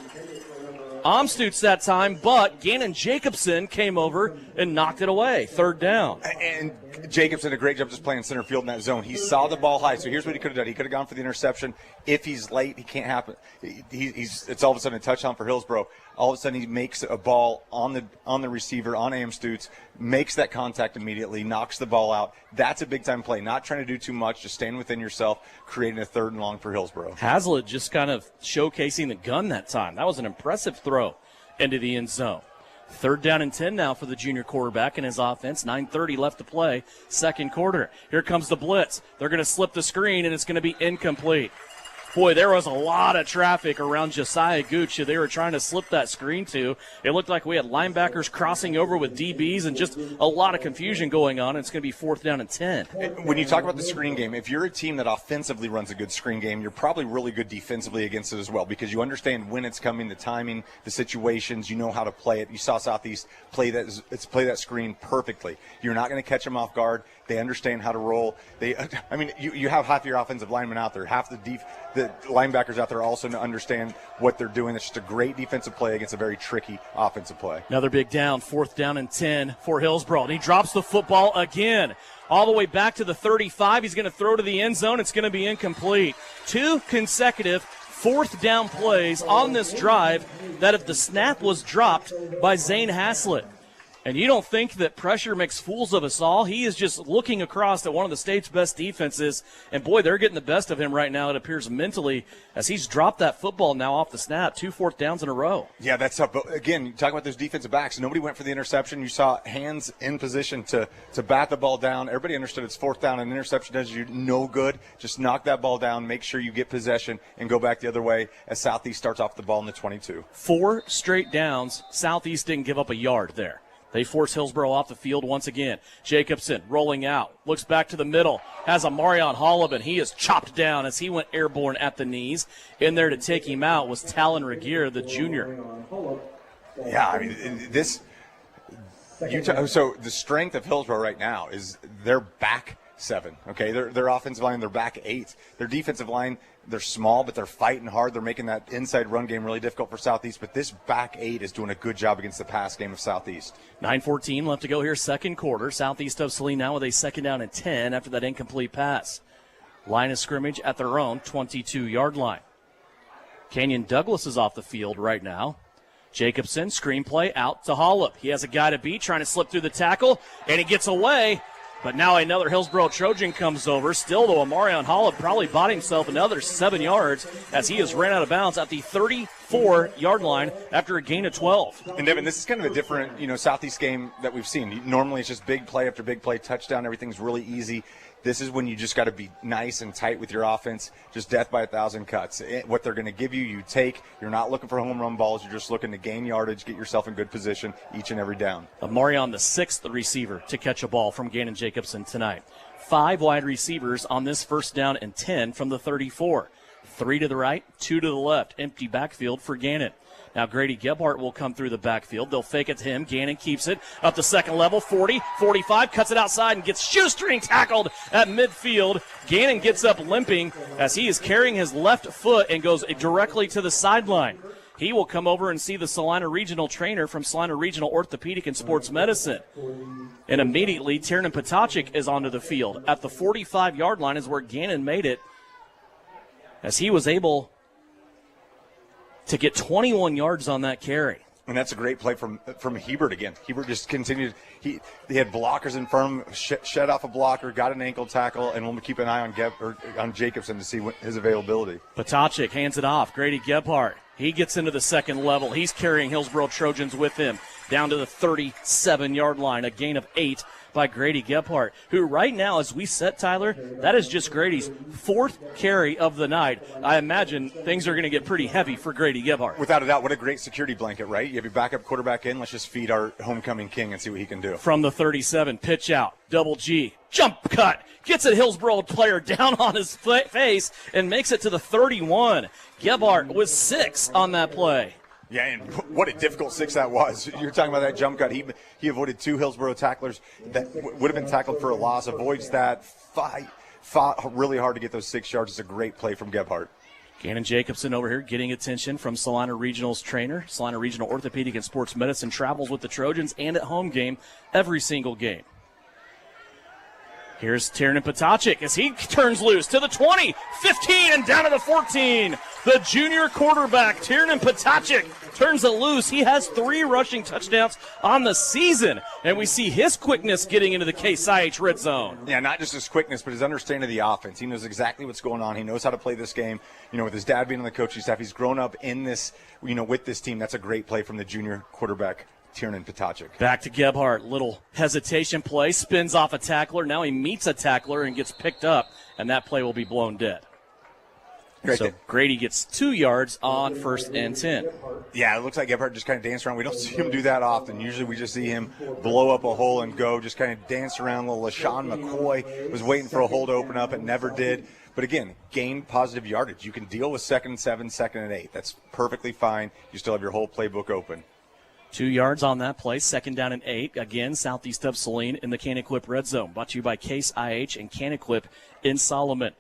Amstutz that time, but Gannon Jacobson came over and knocked it away. 3rd down. And Jacobson did a great job just playing center field in that zone. He saw the ball high, so here's what he could have done. He could have gone for the interception. If he's late, he can't happen. It's all of a sudden a touchdown for Hillsboro. All of a sudden he makes a ball on the receiver, on Amstutz, makes that contact immediately, knocks the ball out. That's a big-time play. Not trying to do too much, just staying within yourself, creating a 3rd and long for Hillsboro. Haslett just kind of showcasing the gun that time. That was an impressive throw into the end zone. 3rd down and 10 now for the junior quarterback and his offense. 9:30 left to play, 2nd quarter. Here comes the blitz. They're going to slip the screen, and it's going to be incomplete. Boy, there was a lot of traffic around Josiah Gooch they were trying to slip that screen to. It looked like we had linebackers crossing over with DBs and just a lot of confusion going on. It's going to be 4th down and 10. When you talk about the screen game, if you're a team that offensively runs a good screen game, you're probably really good defensively against it as well, because you understand when it's coming, the timing, the situations, you know how to play it. You saw Southeast play that screen perfectly. You're not going to catch them off guard. They understand how to roll. You have half your offensive linemen out there. Half the linebackers out there also understand what they're doing. It's just a great defensive play against a very tricky offensive play. Another big down, 4th down and 10 for Hillsboro. And he drops the football again. All the way back to the 35. He's going to throw to the end zone. It's going to be incomplete. 2 consecutive 4th down plays on this drive that if the snap was dropped by Zane Haslett. And you don't think that pressure makes fools of us all. He is just looking across at one of the state's best defenses. And, boy, they're getting the best of him right now, it appears, mentally, as he's dropped that football now off the snap. 2 4th downs in a row. Yeah, that's tough. But, again, you talk about those defensive backs. Nobody went for the interception. You saw hands in position to bat the ball down. Everybody understood it's 4th down. An interception does you no good. Just knock that ball down, make sure you get possession, and go back the other way as Southeast starts off the ball in the 22. 4 straight downs. Southeast didn't give up a yard there. They force Hillsboro off the field once again. Jacobson rolling out, looks back to the middle, has a Marion Holleben. He is chopped down as he went airborne at the knees. In there to take him out was Talon Regier, the junior. Yeah, so the strength of Hillsboro right now is their back 7, okay? Their offensive line, their back 8. Their defensive line, they're small, but they're fighting hard. They're making that inside run game really difficult for Southeast, but this back 8 is doing a good job against the pass game of Southeast. 9:14 left to go here, second quarter. Southeast of Saline now with a 2nd down and 10 after that incomplete pass. Line of scrimmage at their own 22-yard line. Canyon Douglas is off the field right now. Jacobson, screenplay out to Hollop. He has a guy to beat, trying to slip through the tackle, and he gets away. But now another Hillsboro Trojan comes over. Still, though, Amarion Hollop probably bought himself another 7 yards as he has ran out of bounds at the 34-yard line after a gain of 12. And, Devin, this is kind of a different, Southeast game that we've seen. Normally it's just big play after big play, touchdown, everything's really easy. This is when you just got to be nice and tight with your offense, just death by 1,000 cuts. What they're going to give you, you take. You're not looking for home run balls. You're just looking to gain yardage, get yourself in good position each and every down. Amarion, the 6th receiver to catch a ball from Gannon Jacobson tonight. 5 wide receivers on this 1st down and 10 from the 34. 3 to the right, 2 to the left. Empty backfield for Gannon. Now Grady Gebhardt will come through the backfield. They'll fake it to him. Gannon keeps it up the second level, 40, 45, cuts it outside and gets shoestring tackled at midfield. Gannon gets up limping as he is carrying his left foot and goes directly to the sideline. He will come over and see the Salina Regional trainer from Salina Regional Orthopedic and Sports Medicine. And immediately, Tiernan Potachik is onto the field. At the 45-yard line is where Gannon made it, as he was able to get 21 yards on that carry. And that's a great play from Hebert again. Hebert just continued. He had blockers in front of him, shed off a blocker, got an ankle tackle, and we'll keep an eye on Jacobson to see his availability. Potachik hands it off. Grady Gebhardt. He gets into the second level. He's carrying Hillsboro Trojans with him down to the 37-yard line, a gain of 8 by Grady Gebhardt, who right now, as we set, Tyler, that is just Grady's 4th carry of the night. I imagine things are going to get pretty heavy for Grady Gebhardt. Without a doubt, what a great security blanket, right? You have your backup quarterback in. Let's just feed our homecoming king and see what he can do. From the 37, pitch out, double G, jump cut, gets a Hillsboro player down on his face and makes it to the 31. Gebhardt was 6 on that play. Yeah, and what a difficult 6 that was. You're talking about that jump cut. He avoided 2 Hillsboro tacklers that would have been tackled for a loss, avoids that, fought really hard to get those 6 yards. It's a great play from Gebhardt. Gannon Jacobson over here getting attention from Salina Regional's trainer. Salina Regional Orthopedic and Sports Medicine travels with the Trojans and at home game every single game. Here's Tiernan Potachik as he turns loose to the 20, 15, and down to the 14. The junior quarterback, Tiernan Potachik, turns it loose. He has 3 rushing touchdowns on the season, and we see his quickness getting into the Case IH red zone. Yeah, not just his quickness, but his understanding of the offense. He knows exactly what's going on. He knows how to play this game. With his dad being on the coaching staff, he's grown up in this, with this team. That's a great play from the junior quarterback, Tiernan Potachik. Back to Gebhardt. Little hesitation play. Spins off a tackler. Now he meets a tackler and gets picked up, and that play will be blown dead. Great. Grady gets 2 yards on 1st and 10. Yeah, it looks like Gebhardt just kind of danced around. We don't see him do that often. Usually we just see him blow up a hole and go, just kind of dance around. Little LaShawn McCoy was waiting for a hole to open up. It never did. But again, gain positive yardage. You can deal with 2nd and 7, 2nd and 8. That's perfectly fine. You still have your whole playbook open. 2 yards on that play, 2nd down and 8. Again, southeast of Saline in the Can-Equip red zone. Brought to you by Case IH and Can-Equip in Solomon.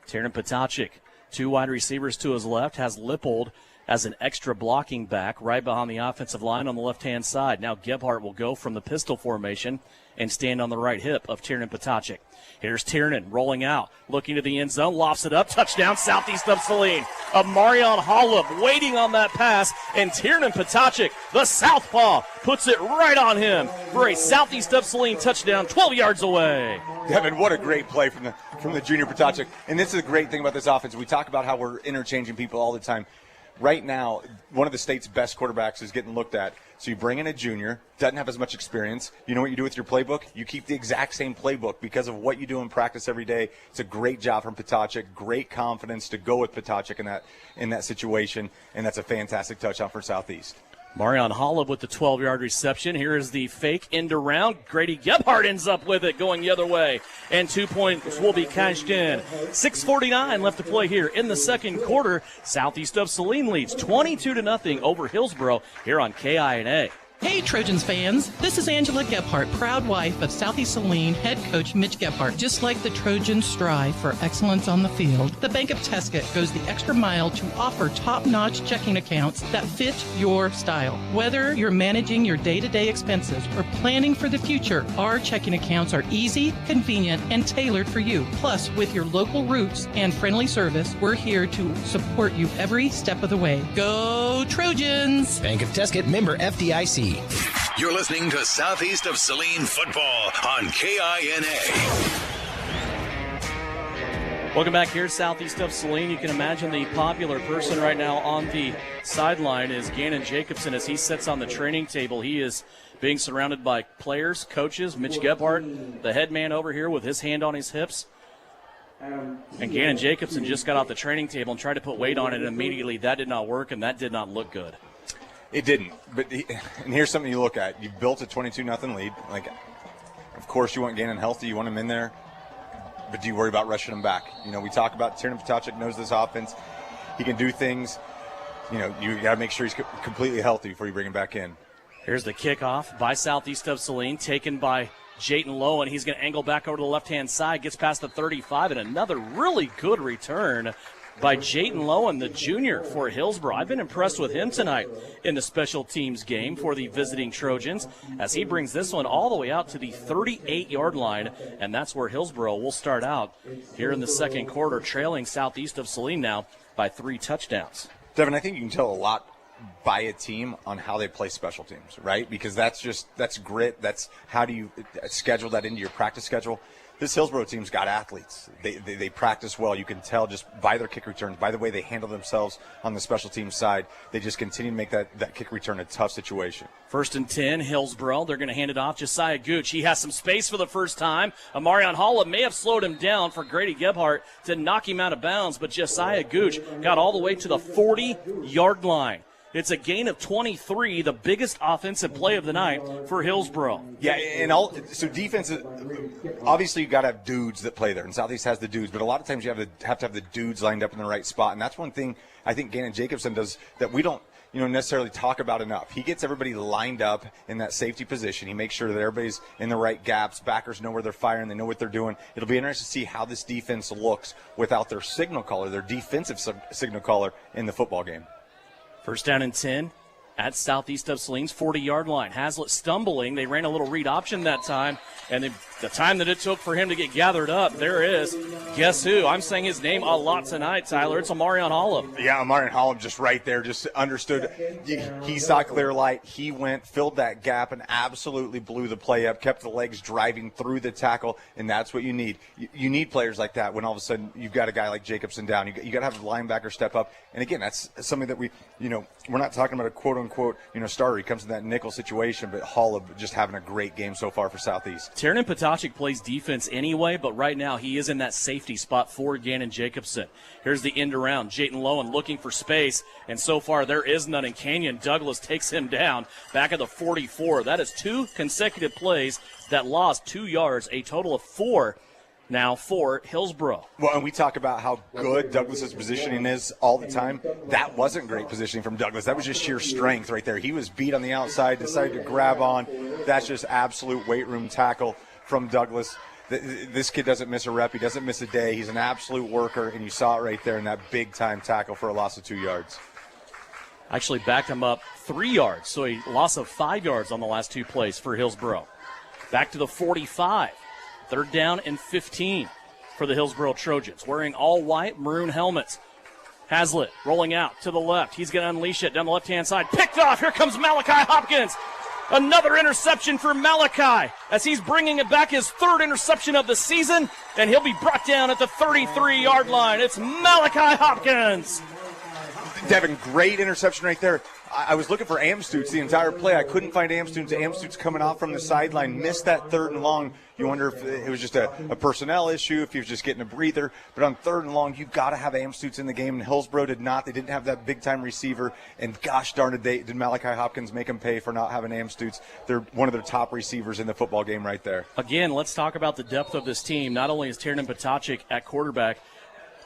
Tiernan Potacek, 2 wide receivers to his left, has Lippold as an extra blocking back right behind the offensive line on the left-hand side. Now Gebhardt will go from the pistol formation and stand on the right hip of Tiernan Potacek. Here's Tiernan rolling out, looking to the end zone, lofts it up, touchdown southeast of Saline. Marion Hollup waiting on that pass, and Tiernan Potacek, the southpaw, puts it right on him for a southeast of Saline touchdown 12 yards away. Devin, what a great play from the junior Potacek. And this is the great thing about this offense. We talk about how we're interchanging people all the time. Right now, one of the state's best quarterbacks is getting looked at. So you bring in a junior, doesn't have as much experience. You know what you do with your playbook? You keep the exact same playbook because of what you do in practice every day. It's a great job from Potacek, great confidence to go with Potacek in that situation, and that's a fantastic touchdown for Southeast. Marion Hollup with the 12-yard reception. Here is the fake end around. Grady Gebhardt ends up with it going the other way. And 2 points will be cashed in. 6:49 left to play here in the second quarter. Southeast of Saline leads 22-0 over Hillsboro here on KINA. Hey, Trojans fans. This is Angela Gebhardt, proud wife of Southeast Saline head coach Mitch Gebhardt. Just like the Trojans strive for excellence on the field, the Bank of Tesket goes the extra mile to offer top-notch checking accounts that fit your style. Whether you're managing your day-to-day expenses or planning for the future, our checking accounts are easy, convenient, and tailored for you. Plus, with your local roots and friendly service, we're here to support you every step of the way. Go Trojans! Bank of Tesket, member FDIC. You're listening to Southeast of Saline football on KINA. Welcome back here, Southeast of Saline. You can imagine the popular person right now on the sideline is Gannon Jacobson as he sits on the training table. He is being surrounded by players, coaches, Mitch Gebhardt, the head man over here with his hand on his hips. And Gannon Jacobson just got off the training table and tried to put weight on it, and immediately that did not work, and that did not look good. It didn't. And here's something you look at. You've built a 22-0 lead. Of course you want Gannon healthy. You want him in there. But do you worry about rushing him back? We talk about Tiernan Potacek knows this offense. He can do things. You got to make sure he's completely healthy before you bring him back in. Here's the kickoff by Southeast of Saline, taken by Jayton Lowe, and he's going to angle back over to the left-hand side, gets past the 35, and another really good return by Jayton Lowen, the junior for Hillsboro. I've been impressed with him tonight in the special teams game for the visiting Trojans as he brings this one all the way out to the 38-yard line, and that's where Hillsboro will start out here in the second quarter, trailing Southeast of Saline now by 3 touchdowns. Devin, I think you can tell a lot by a team on how they play special teams, right? Because that's grit. That's how do you schedule that into your practice schedule. This Hillsboro team's got athletes. They practice well. You can tell just by their kick returns, by the way they handle themselves on the special teams side. They just continue to make that kick return a tough situation. 1st and 10, Hillsboro. They're going to hand it off. Josiah Gooch. He has some space for the first time. Marion Hollup may have slowed him down for Grady Gebhardt to knock him out of bounds, but Josiah Gooch got all the way to the 40-yard line. It's a gain of 23, the biggest offensive play of the night for Hillsboro. Yeah, so defense, obviously you got to have dudes that play there, and Southeast has the dudes, but a lot of times you have to have the dudes lined up in the right spot, and that's one thing I think Gannon Jacobson does that we don't necessarily talk about enough. He gets everybody lined up in that safety position. He makes sure that everybody's in the right gaps. Backers know where they're firing. They know what they're doing. It'll be interesting to see how this defense looks without their signal caller, their defensive signal caller in the football game. 1st down and 10 at Southeast of Saline's 40-yard line. Haslett stumbling. They ran a little read option that time, and the time that it took for him to get gathered up, there is. Guess who? I'm saying his name a lot tonight, Tyler. It's Marion Hollup. Yeah, Marion Hollup just right there, just understood. He saw clear light. He went, filled that gap, and absolutely blew the play up, kept the legs driving through the tackle, and that's what you need. You need players like that when all of a sudden you've got a guy like Jacobson down. You got to have the linebacker step up. And, again, that's something that we're not talking about a quote-unquote, starter. He comes in that nickel situation, but Hollup just having a great game so far for Southeast. Tiernan Potacek Patochik plays defense anyway, but right now he is in that safety spot for Gannon Jacobson. Here's the end around. Jayton Lowen looking for space, and so far there is none, and Canyon Douglas takes him down back at the 44. That is 2 consecutive plays that lost 2 yards, a total of 4 now for Hillsboro. Well, and we talk about how good Douglas's positioning is all the time. That wasn't great positioning from Douglas. That was just sheer strength right there. He was beat on the outside, decided to grab on. That's just absolute weight room tackle from Douglas. This kid doesn't miss a rep. He doesn't miss a day. He's an absolute worker, and you saw it right there in that big-time tackle for a loss of 2 yards. Actually backed him up 3 yards, so a loss of 5 yards on the last 2 plays for Hillsboro. Back to the 45. 3rd down and 15 for the Hillsboro Trojans, wearing all white maroon helmets. Hazlitt rolling out to the left. He's going to unleash it down the left-hand side. Picked off. Here comes Malachi Hopkins. Another interception for Malachi as he's bringing it back, his 3rd interception of the season, and he'll be brought down at the 33-yard line. It's Malachi Hopkins. Devin, great interception right there. I was looking for Amstutz the entire play. I couldn't find Amstutz. Amstutz coming off from the sideline, missed that 3rd and long. You wonder if it was just a personnel issue, if he was just getting a breather. But on 3rd and long, you've got to have Amstutz in the game, and Hillsboro did not. They didn't have that big-time receiver, and gosh darn it, did Malachi Hopkins make him pay for not having Amstutz. They're one of their top receivers in the football game right there. Again, let's talk about the depth of this team. Not only is Tiernan Patochik at quarterback,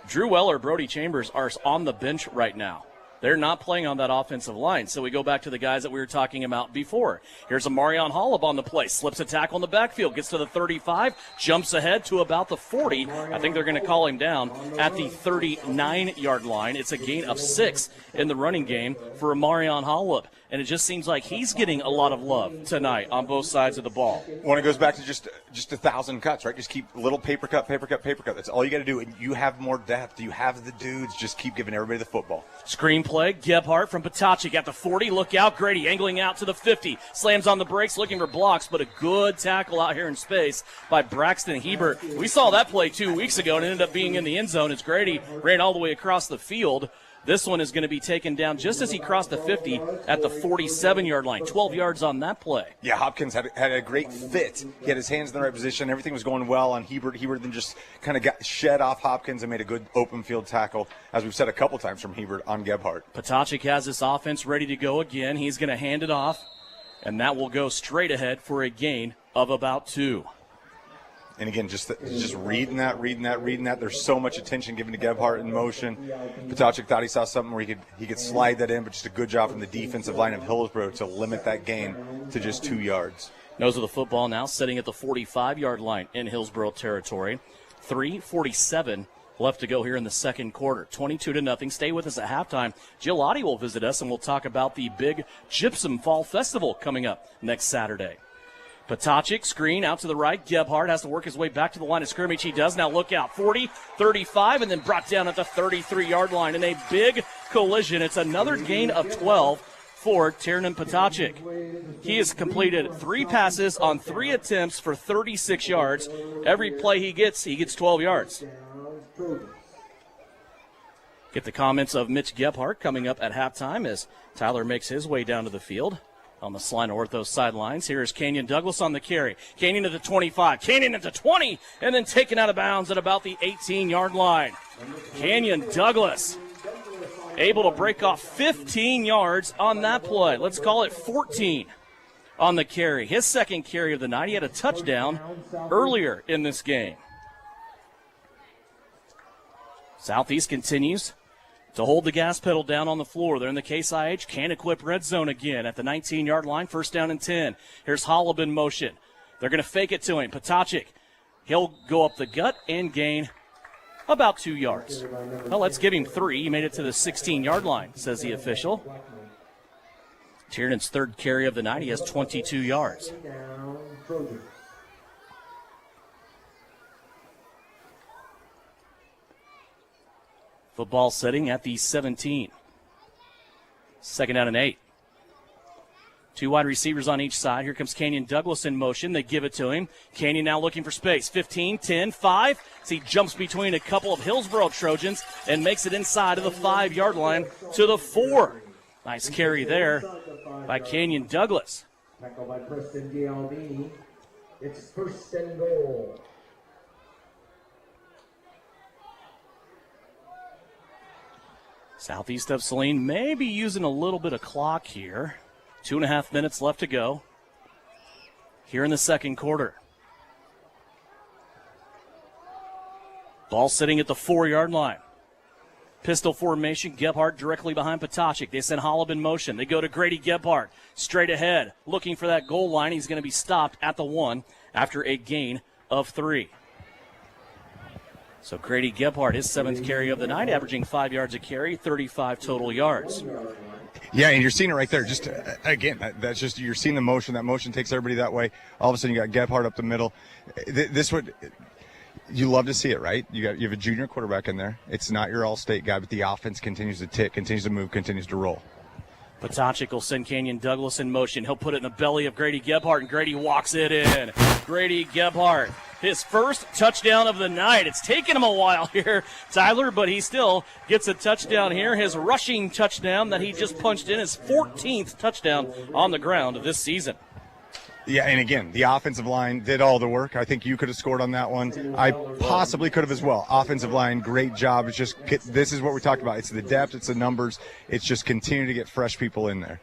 Drew Weller, Brody Chambers are on the bench right now. They're not playing on that offensive line. So we go back to the guys that we were talking about before. Here's a Marion Hollab on the play. Slips a tackle in the backfield. Gets to the 35. Jumps ahead to about the 40. I think they're going to call him down at the 39-yard line. It's a gain of 6 in the running game for Marion Hollab. And it just seems like he's getting a lot of love tonight on both sides of the ball. When it goes back to just 1,000 cuts, right? Just keep little paper cut. That's all you got to do. And you have more depth. You have the dudes. Just keep giving everybody the football. Screenplay, Gebhardt from Patochik at the 40. Look out, Grady angling out to the 50. Slams on the brakes, looking for blocks, but a good tackle out here in space by Braxton Hebert. We saw that play 2 weeks ago and it ended up being in the end zone as Grady ran all the way across the field. This one is going to be taken down just as he crossed the 50 at the 47-yard line. 12 yards on that play. Yeah, Hopkins had a great fit. He had his hands in the right position. Everything was going well on Hebert. Hebert then just kind of got shed off Hopkins and made a good open field tackle, as we've said a couple times from Hebert on Gebhardt. Patochik has this offense ready to go again. He's going to hand it off, and that will go straight ahead for a gain of about 2. And again, just reading that. There's so much attention given to Gebhardt in motion. Patochik thought he saw something where he could slide that in, but just a good job from the defensive line of Hillsboro to limit that gain to just 2 yards. Nose of the football now sitting at the 45-yard line in Hillsboro territory. 3:47 left to go here in the second quarter. 22-0. Stay with us at halftime. Jill Otte will visit us, and we'll talk about the big Gypsum Fall Festival coming up next Saturday. Patochik, screen out to the right. Gebhardt has to work his way back to the line of scrimmage. He does. Now look out. 40, 35, and then brought down at the 33-yard line in a big collision. It's another gain of 12 for Tiernan Patochik. He has completed 3 passes on 3 attempts for 36 yards. Every play he gets 12 yards. Get the comments of Mitch Gebhardt coming up at halftime as Tyler makes his way down to the field. On the Salina Ortho sidelines, here is Canyon Douglas on the carry. Canyon at the 25, Canyon at the 20, and then taken out of bounds at about the 18-yard line. Canyon Douglas able to break off 15 yards on that play. Let's call it 14 on the carry. His second carry of the night. He had a touchdown earlier in this game. Southeast continues to hold the gas pedal down on the floor. They're in the Case IH Can-Equip red zone again at the 19-yard line, 1st down and 10. Here's Hollab in motion. They're going to fake it to him. Patochik, he'll go up the gut and gain about 2 yards. Well, let's give him 3. He made it to the 16-yard line, says the official. Tiernan's 3rd carry of the night. He has 22 yards. Football setting at the 17. 2nd down and 8. 2 wide receivers on each side. Here comes Canyon Douglas in motion. They give it to him. Canyon now looking for space. 15, 10, 5. As he jumps between a couple of Hillsboro Trojans and makes it inside of the 5-yard line to the 4. Nice carry there by Canyon Douglas. Tackle by Preston Gialdini It's first and goal. Southeast of Saline may be using a little bit of clock here. 2.5 minutes left to go here in the second quarter. Ball sitting at the 4-yard line. Pistol formation, Gebhardt directly behind Potocik. They send Holub in motion. They go to Grady Gebhardt, straight ahead, looking for that goal line. He's going to be stopped at the 1 after a gain of 3. So Grady Gebhardt, his 7th carry of the night, averaging 5 yards a carry, 35 total yards. Yeah, and you're seeing it right there. Just, again, that's just, you're seeing the motion. That motion takes everybody that way. All of a sudden you got Gebhardt up the middle. This would... You love to see it, right? You have a junior quarterback in there. It's not your all-state guy, but the offense continues to tick, continues to move, continues to roll. Potocik will send Kenyon Douglas in motion. He'll put it in the belly of Grady Gebhardt, and Grady walks it in. Grady Gebhardt, his first touchdown of the night. It's taken him a while here, Tyler, but he still gets a touchdown here. His rushing touchdown that he just punched in, his 14th touchdown on the ground this season. Yeah, and again, the offensive line did all the work. I think you could have scored on that one. I possibly could have as well. Offensive line, great job. It's just, this is what we talked about. It's the depth, it's the numbers. It's just continue to get fresh people in there.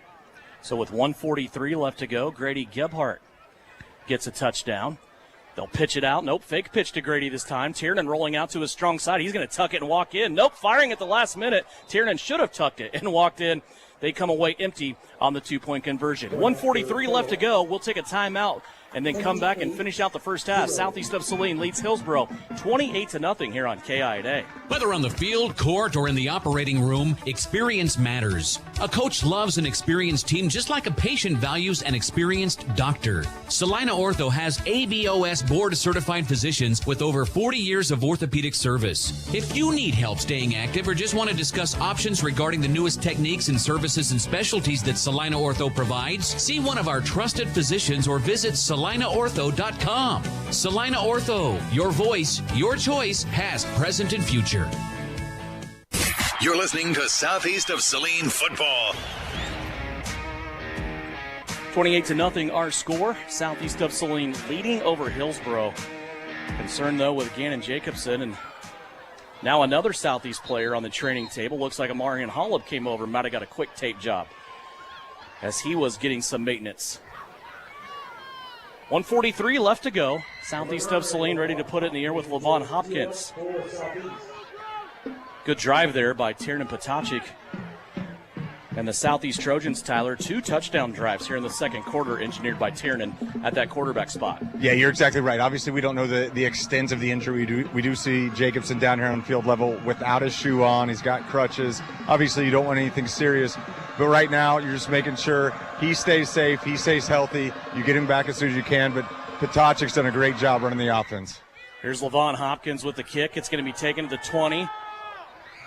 So with 1:43 left to go, Grady Gebhardt gets a touchdown. They'll pitch it out. Nope, fake pitch to Grady this time. Tiernan rolling out to his strong side. He's going to tuck it and walk in. Nope, firing at the last minute. Tiernan should have tucked it and walked in. They come away empty on the 2-point conversion. 1:43 left to go. We'll take a timeout and then come back and finish out the first half. Southeast of Saline leads Hillsboro 28-0 here on KINA. Whether on the field, court, or in the operating room, experience matters. A coach loves an experienced team just like a patient values an experienced doctor. Salina Ortho has ABOS board-certified physicians with over 40 years of orthopedic service. If you need help staying active or just want to discuss options regarding the newest techniques and services and specialties that Salina Ortho provides, see one of our trusted physicians or visit SalinaOrtho.com. Salina Ortho, your voice, your choice, past, present, and future. You're listening to Southeast of Saline football. 28-0 our score. Southeast of Saline leading over Hillsboro. Concerned, though, with Gannon Jacobson. And now another Southeast player on the training table. Looks like Amarian Holub came over. Might have got a quick tape job as he was getting some maintenance. 1:43 left to go. Southeast of Saline ready to put it in the air with Levon Hopkins. Good drive there by Tiernan Potocik. And the Southeast Trojans, Tyler, 2 touchdown drives here in the second quarter engineered by Tiernan at that quarterback spot. Yeah, you're exactly right. Obviously, we don't know the extent of the injury. We do see Jacobson down here on field level without his shoe on. He's got crutches. Obviously, you don't want anything serious. But right now, you're just making sure he stays safe, he stays healthy. You get him back as soon as you can. But Potocik's done a great job running the offense. Here's Levon Hopkins with the kick. It's going to be taken to the 20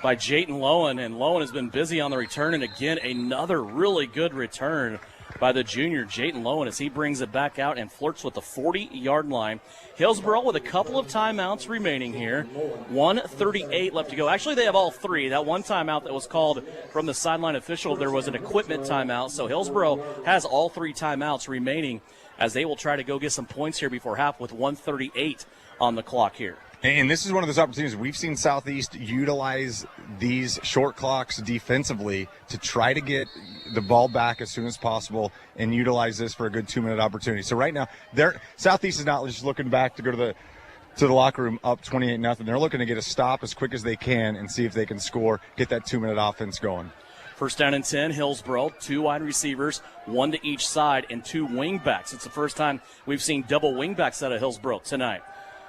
by Jayton Lowen. And Lowen has been busy on the return. And again, another really good return by the junior Jayton Lowen as he brings it back out and flirts with the 40-yard line. Hillsboro with a couple of timeouts remaining here. 1:38 left to go. Actually, they have all 3. That one timeout that was called from the sideline official, there was an equipment timeout. So Hillsboro has all 3 timeouts remaining as they will try to go get some points here before half with 1:38 on the clock here. And this is one of those opportunities. We've seen Southeast utilize these short clocks defensively to try to get the ball back as soon as possible and utilize this for a good 2-minute opportunity. So right now, Southeast is not just looking back to go to the locker room up 28-0. They're looking to get a stop as quick as they can and see if they can score, get that 2-minute offense going. First down and 10, Hillsboro, 2 wide receivers, 1 to each side, and 2 wingbacks. It's the first time we've seen double wingbacks out of Hillsboro tonight.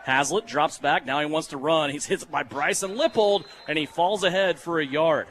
Hazlitt drops back. Now he wants to run. He's hit by Bryson Lippold, and he falls ahead for a yard.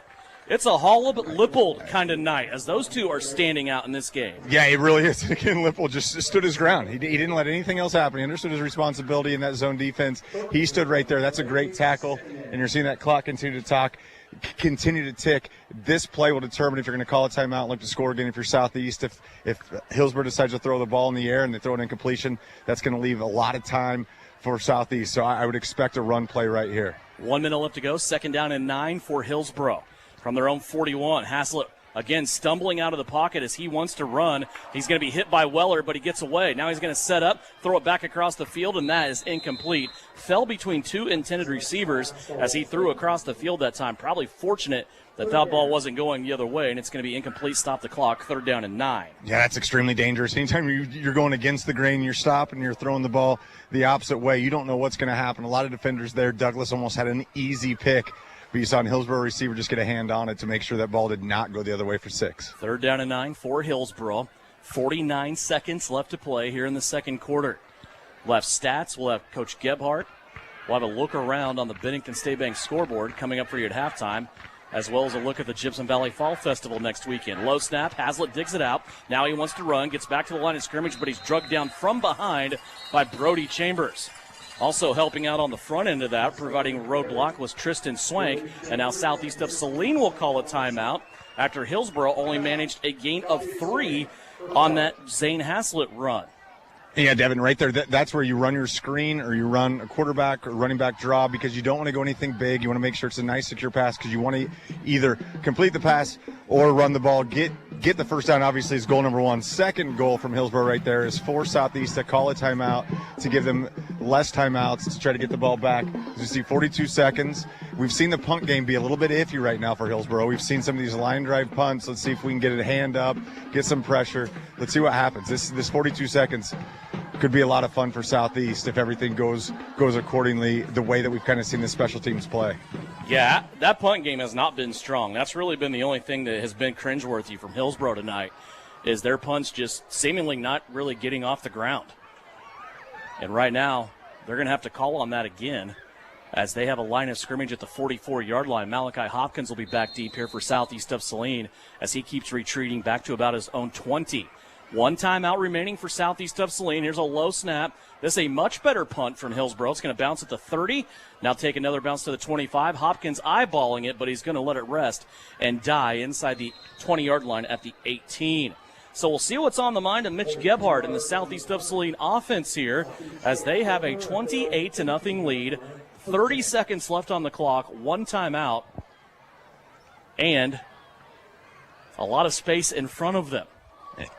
It's a Holub-Lippold kind of night as those two are standing out in this game. Yeah, it really is. Again, Lippold just stood his ground. He didn't let anything else happen. He understood his responsibility in that zone defense. He stood right there. That's a great tackle, and you're seeing that clock continue to tick. This play will determine if you're going to call a timeout and look to score again if you're Southeast. If Hillsboro decides to throw the ball in the air and they throw an incompletion, that's going to leave a lot of time for Southeast. So I would expect a run play right here. 1 minute left to go. Second down and 9 for Hillsboro. From their own 41, Haslett Again, stumbling out of the pocket as he wants to run. He's going to be hit by Weller, but he gets away. Now he's going to set up, throw it back across the field, and that is incomplete. Fell between two intended receivers as he threw across the field that time. Probably fortunate that ball wasn't going the other way, and it's going to be incomplete. Stop the clock, 3rd down and 9. Yeah, that's extremely dangerous. Anytime you're going against the grain, you're stopping, you're throwing the ball the opposite way, you don't know what's going to happen. A lot of defenders there. Douglas almost had an easy pick, but you saw an Hillsboro receiver just get a hand on it to make sure that ball did not go the other way for 6. 3rd down and 9 for Hillsboro. 49 seconds left to play here in the second quarter. We'll have stats. We'll have Coach Gebhardt. We'll have a look around on the Bennington State Bank scoreboard coming up for you at halftime, as well as a look at the Gypsum Valley Fall Festival next weekend. Low snap, Hazlitt digs it out. Now he wants to run, gets back to the line of scrimmage, but he's drugged down from behind by Brody Chambers. Also helping out on the front end of that, providing roadblock, was Tristan Swank. And now Southeast of Saline will call a timeout after Hillsboro only managed a gain of 3 on that Zane Haslett run. Yeah, Devin, right there, that's where you run your screen or you run a quarterback or running back draw, because you don't want to go anything big. You want to make sure it's a nice, secure pass, because you want to either complete the pass or run the ball. Get the first down, obviously, is goal number 1. Second goal from Hillsboro right there is for Southeast to call a timeout, to give them less timeouts, to try to get the ball back. As you see, 42 seconds. We've seen the punt game be a little bit iffy right now for Hillsboro. We've seen some of these line drive punts. Let's see if we can get a hand up, get some pressure. Let's see what happens. This 42 seconds could be a lot of fun for Southeast if everything goes accordingly, the way that we've kind of seen the special teams play. Yeah, that punt game has not been strong. That's really been the only thing that has been cringeworthy from Hillsboro tonight, is their punts just seemingly not really getting off the ground. And right now, they're going to have to call on that again, as they have a line of scrimmage at the 44-yard line. Malachi Hopkins will be back deep here for Southeast of Saline as he keeps retreating back to about his own 20. 1 timeout remaining for Southeast of Saline. Here's a low snap. This is a much better punt from Hillsboro. It's going to bounce at the 30. Now take another bounce to the 25. Hopkins eyeballing it, but he's going to let it rest and die inside the 20-yard line at the 18. So we'll see what's on the mind of Mitch Gebhardt and the Southeast of Saline offense here, as they have a 28-0 lead. 30 seconds left on the clock. 1 timeout. And a lot of space in front of them.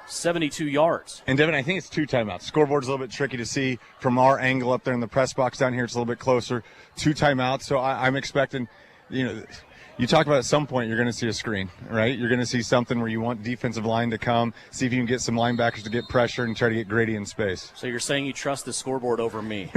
72 yards. And, Devin, I think it's 2 timeouts. Scoreboard's a little bit tricky to see from our angle up there in the press box down here. It's a little bit closer. 2 timeouts. So I'm expecting, you talk about at some point you're going to see a screen, right? You're going to see something where you want defensive line to come, see if you can get some linebackers to get pressure and try to get Grady in space. So you're saying you trust the scoreboard over me?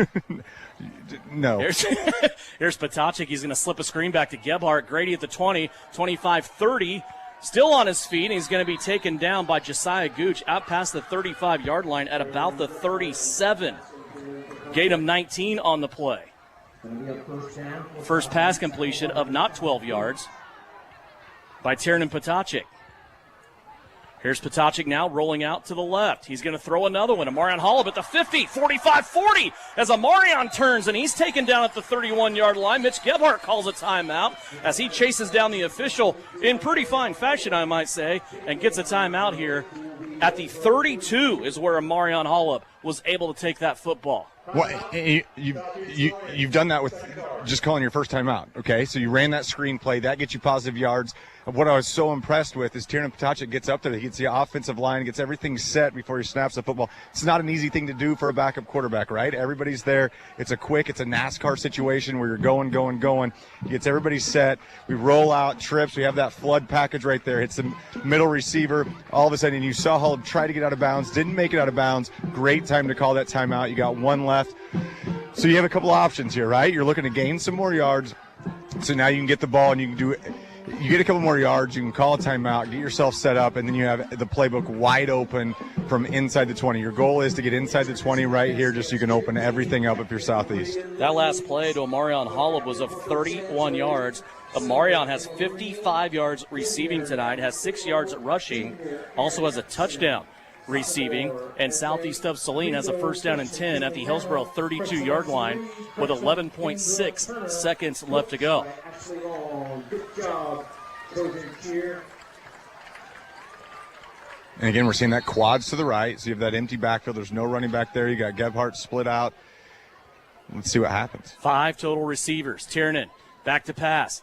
No. Here's Potacek. He's going to slip a screen back to Gebhardt. Grady at the 20, 25, 30. Still on his feet, and he's going to be taken down by Josiah Gooch out past the 35-yard line at about the 37. Gain of 19 on the play. First pass completion of not 12 yards by Tiernan Potacek. Here's Potacek now rolling out to the left. He's going to throw another one. Amarion Hollop at the 50, 45, 40 as Amarion turns, and he's taken down at the 31-yard line. Mitch Gebhardt calls a timeout as he chases down the official in pretty fine fashion, I might say, and gets a timeout here. At the 32 is where Amarion Hollop was able to take that football. Well, you've done that with just calling your first time out, okay? So you ran that screen play. That gets you positive yards. What I was so impressed with is Tiernan Potacek gets up there. He gets the offensive line, gets everything set before he snaps the football. It's not an easy thing to do for a backup quarterback, right? Everybody's there. It's a NASCAR situation where you're going. He gets everybody set. We roll out, trips. We have that flood package right there. It's the middle receiver. All of a sudden, you saw Hull try to get out of bounds. Didn't make it out of bounds. Great time to call that timeout. You got 1 left. So you have a couple options here, right? You're looking to gain some more yards. So now you can get the ball and you can do it. You get a couple more yards, you can call a timeout, get yourself set up, and then you have the playbook wide open from inside the 20. Your goal is to get inside the 20 right here just so you can open everything up if you're Southeast. That last play to Amarion Hollop was of 31 yards. Amarion has 55 yards receiving tonight, has 6 yards rushing, also has a touchdown receiving, and Southeast of Saline has a first down and 10 at the Hillsboro 32-yard line with 11.6 seconds left to go. Good job, Trojans here. And again, we're seeing that quads to the right, so you have that empty backfield. There's no running back there. You got Gebhardt split out. Let's see what happens. 5 total receivers. Tiernan back to pass.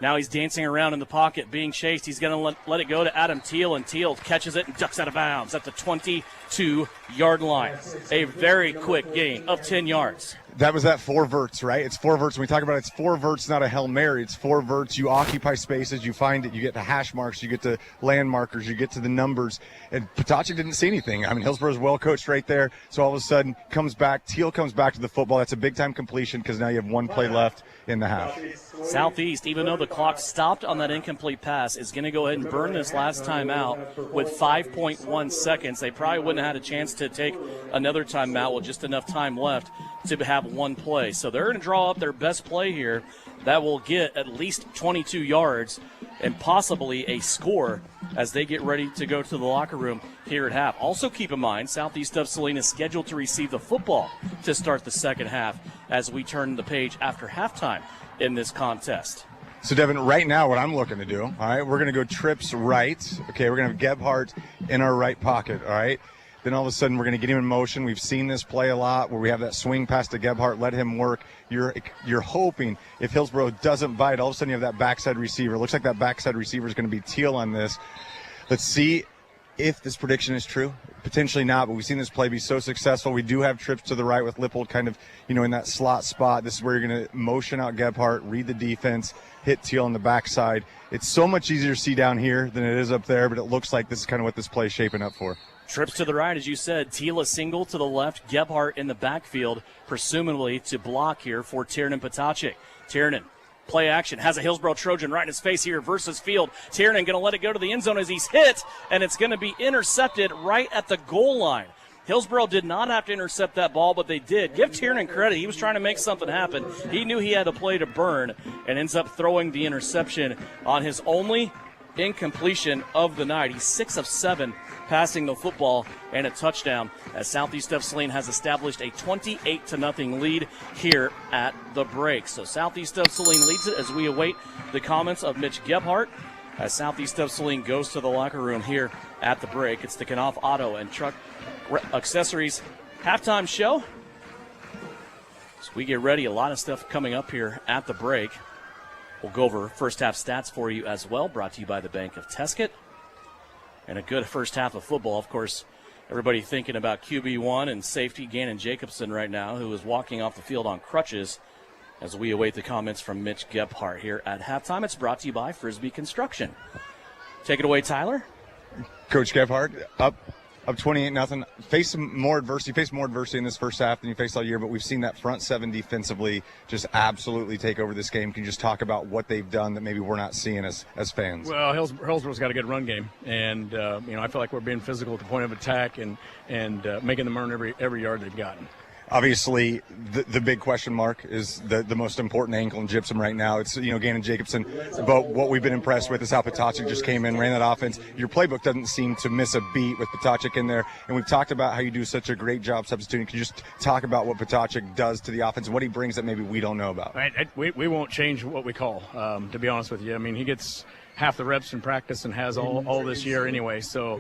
Now he's dancing around in the pocket, being chased. He's going to let it go to Adam Teal, and Teal catches it and ducks out of bounds at the 22-yard line. A very quick gain of 10 yards. That was that 4 verts, right? It's 4 verts. When we talk about it, it's 4 verts, not a Hail Mary. It's 4 verts. You occupy spaces. You find it. You get to hash marks. You get to land markers. You get to the numbers. And Patochik didn't see anything. I mean, Hillsboro's well coached right there. So all of a sudden, comes back. Teal comes back to the football. That's a big-time completion because now you have 1 play left in the half. Southeast, even though the clock stopped on that incomplete pass, is going to go ahead and burn this last time out with 5.1 seconds. They probably wouldn't have had a chance to take another timeout with just enough time left to have 1 play. So they're going to draw up their best play here that will get at least 22 yards and possibly a score as they get ready to go to the locker room here at half. Also keep in mind, Southeast of Salina is scheduled to receive the football to start the second half as we turn the page after halftime in this contest. So, Devin, right now what I'm looking to do, all right, we're going to go trips right. Okay, we're going to have Gebhardt in our right pocket, all right? Then all of a sudden we're going to get him in motion. We've seen this play a lot where we have that swing pass to Gebhardt, let him work. You're hoping if Hillsboro doesn't bite, all of a sudden you have that backside receiver. It looks like that backside receiver is going to be Teal on this. Let's see if this prediction is true. Potentially not, but we've seen this play be so successful. We do have trips to the right with Lippold kind of, in that slot spot. This is where you're going to motion out Gebhardt, read the defense, hit Teal on the backside. It's so much easier to see down here than it is up there, but it looks like this is kind of what this play is shaping up for. Trips to the right, as you said. Teal a single to the left. Gebhardt in the backfield, presumably to block here for Tiernan Patochik. Tiernan, play action, has a Hillsboro Trojan right in his face here versus field. Tiernan going to let it go to the end zone as he's hit, and it's going to be intercepted right at the goal line. Hillsboro did not have to intercept that ball, but they did. Give Tiernan credit. He was trying to make something happen. He knew he had a play to burn and ends up throwing the interception on his only incompletion of the night. He's 6 of 7 passing the football and a touchdown as Southeast of Saline has established a 28-0 lead here at the break. So Southeast of Saline leads it as we await the comments of Mitch Gebhardt as Southeast of Saline goes to the locker room here at the break. It's the Knauf Auto and Truck Accessories halftime show. So we get ready, a lot of stuff coming up here at the break. We'll go over first half stats for you as well, brought to you by the Bank of Tesket. And a good first half of football. Of course, everybody thinking about QB1 and safety Gannon Jacobson right now, who is walking off the field on crutches as we await the comments from Mitch Gebhardt here at halftime. It's brought to you by Frisbee Construction. Take it away, Tyler. Coach Gebhardt, up 28-0. Faced more adversity in this first half than you faced all year, but we've seen that front 7 defensively just absolutely take over this game. Can you just talk about what they've done that maybe we're not seeing as fans? Well, Hillsboro's got a good run game, and I feel like we're being physical at the point of attack and making them earn every yard they've gotten. Obviously, the big question mark is the most important ankle in Gypsum right now. It's, Gannon Jacobson. But what we've been impressed with is how Patochik just came in, ran that offense. Your playbook doesn't seem to miss a beat with Patochik in there. And we've talked about how you do such a great job substituting. Can you just talk about what Patochik does to the offense and what he brings that maybe we don't know about? We won't change what we call, to be honest with you. I mean, he gets half the reps in practice and has all this year anyway. So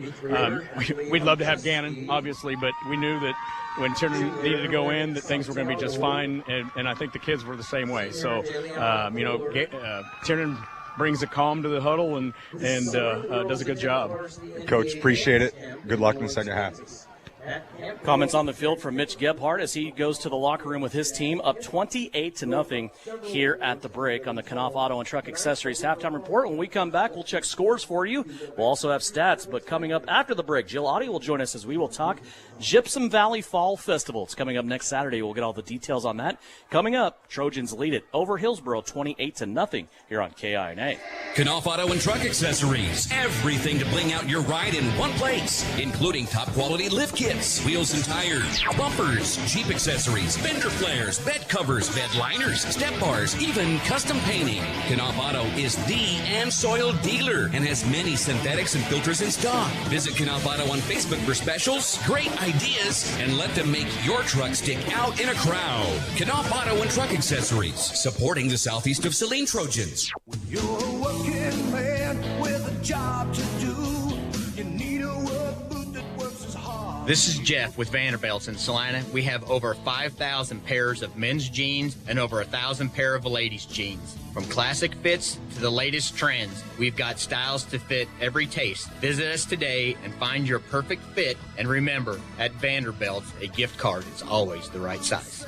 we'd love to have Gannon, obviously, but we knew that when Tiernan needed to go in, that things were going to be just fine, and I think the kids were the same way. So, Tiernan brings a calm to the huddle and does a good job. Coach, appreciate it. Good luck in the second half. Comments on the field from Mitch Gebhardt as he goes to the locker room with his team up 28-0 here at the break on the Knauf Auto and Truck Accessories halftime report. When we come back, we'll check scores for you. We'll also have stats, but coming up after the break, Jill Audie will join us as we will talk Gypsum Valley Fall Festival. It's coming up next Saturday. We'll get all the details on that. Coming up, Trojans lead it over Hillsboro 28-0 here on KINA. Knauf Auto and Truck Accessories. Everything to bling out your ride in one place, including top quality lift kits, wheels and tires, bumpers, Jeep accessories, fender flares, bed covers, bed liners, step bars, even custom painting. Knauf Auto is the and soil dealer and has many synthetics and filters in stock. Visit Knauf Auto on Facebook for specials, great ideas, and let them make your truck stick out in a crowd. Knauf Auto and Truck Accessories, supporting the Southeast of Saline Trojans. When you're a working man with a job to do, you need a work boot that works as hard This is Jeff with Vanderbilt's in Salina. We have over 5,000 pairs of men's jeans and over 1,000 pair of ladies' jeans. From classic fits to the latest trends, we've got styles to fit every taste. Visit us today and find your perfect fit. And remember, at Vanderbilt's, a gift card is always the right size.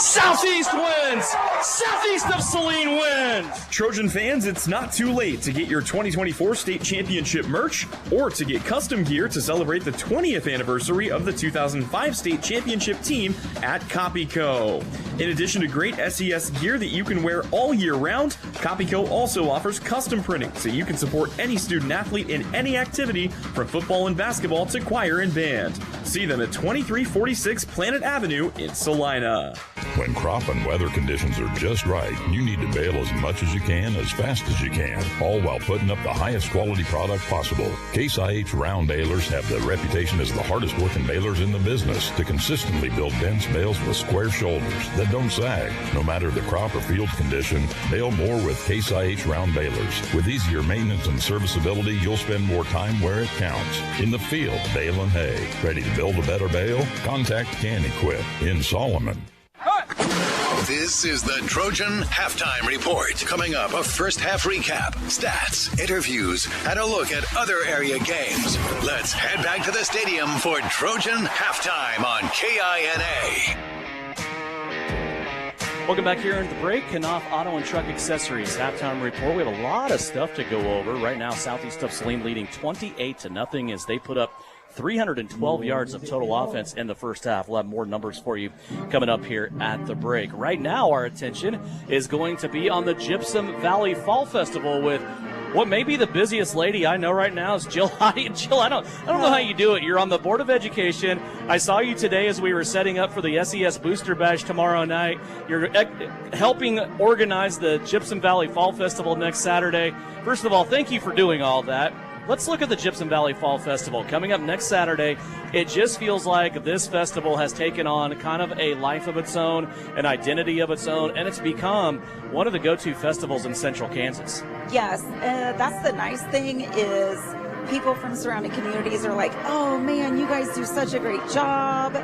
Southeast wins! Southeast of Saline wins! Trojan fans, it's not too late to get your 2024 state championship merch or to get custom gear to celebrate the 20th anniversary of the 2005 state championship team at Copyco. In addition to great SES gear that you can wear all year round, Copyco also offers custom printing so you can support any student athlete in any activity from football and basketball to choir and band. See them at 2346 Planet Avenue in Salina. When crop and weather conditions are just right, you need to bale as much as you can, as fast as you can, all while putting up the highest quality product possible. Case IH round balers have the reputation as the hardest working balers in the business to consistently build dense bales with square shoulders that don't sag. No matter the crop or field condition, bale more with Case IH round balers. With easier maintenance and serviceability, you'll spend more time where it counts. In the field, baling hay. Ready to build a better bale? Contact Can Equip in Solomon. This is the Trojan Halftime Report. Coming up, a first half recap, stats, interviews, and a look at other area games. Let's head back to the stadium for Trojan Halftime on KINA. Welcome back here into the break. Knopf Auto and Truck Accessories Halftime Report. We have a lot of stuff to go over. Right now, Southeast of Saline leading 28-0 as they put up 312 yards of total offense in the first half. We'll have more numbers for you coming up here at the break. Right now, our attention is going to be on the Gypsum Valley Fall Festival with what may be the busiest lady I know right now is Jill Hyde. Jill, I don't know how you do it. You're on the Board of Education. I saw you today as we were setting up for the SES Booster Bash tomorrow night. You're helping organize the Gypsum Valley Fall Festival next Saturday. First of all, thank you for doing all that. Let's look at the Gypsum Valley Fall Festival coming up next Saturday. It just feels like this festival has taken on kind of a life of its own, an identity of its own, and it's become one of the go-to festivals in central Kansas. Yes, that's the nice thing is people from surrounding communities are like, oh man, you guys do such a great job.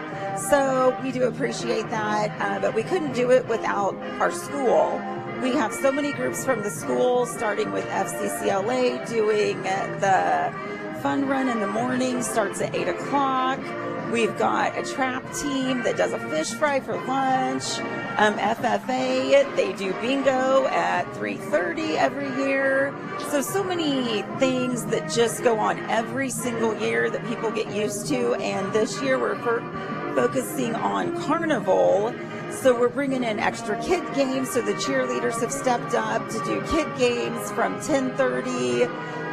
So we do appreciate that, but we couldn't do it without our school. We have so many groups from the school, starting with FCCLA, doing the fun run in the morning, starts at 8 o'clock. We've got a trap team that does a fish fry for lunch. FFA, they do bingo at 3:30 every year. So many things that just go on every single year that people get used to. And this year we're focusing on carnival. So we're bringing in extra kid games. So the cheerleaders have stepped up to do kid games from 10:30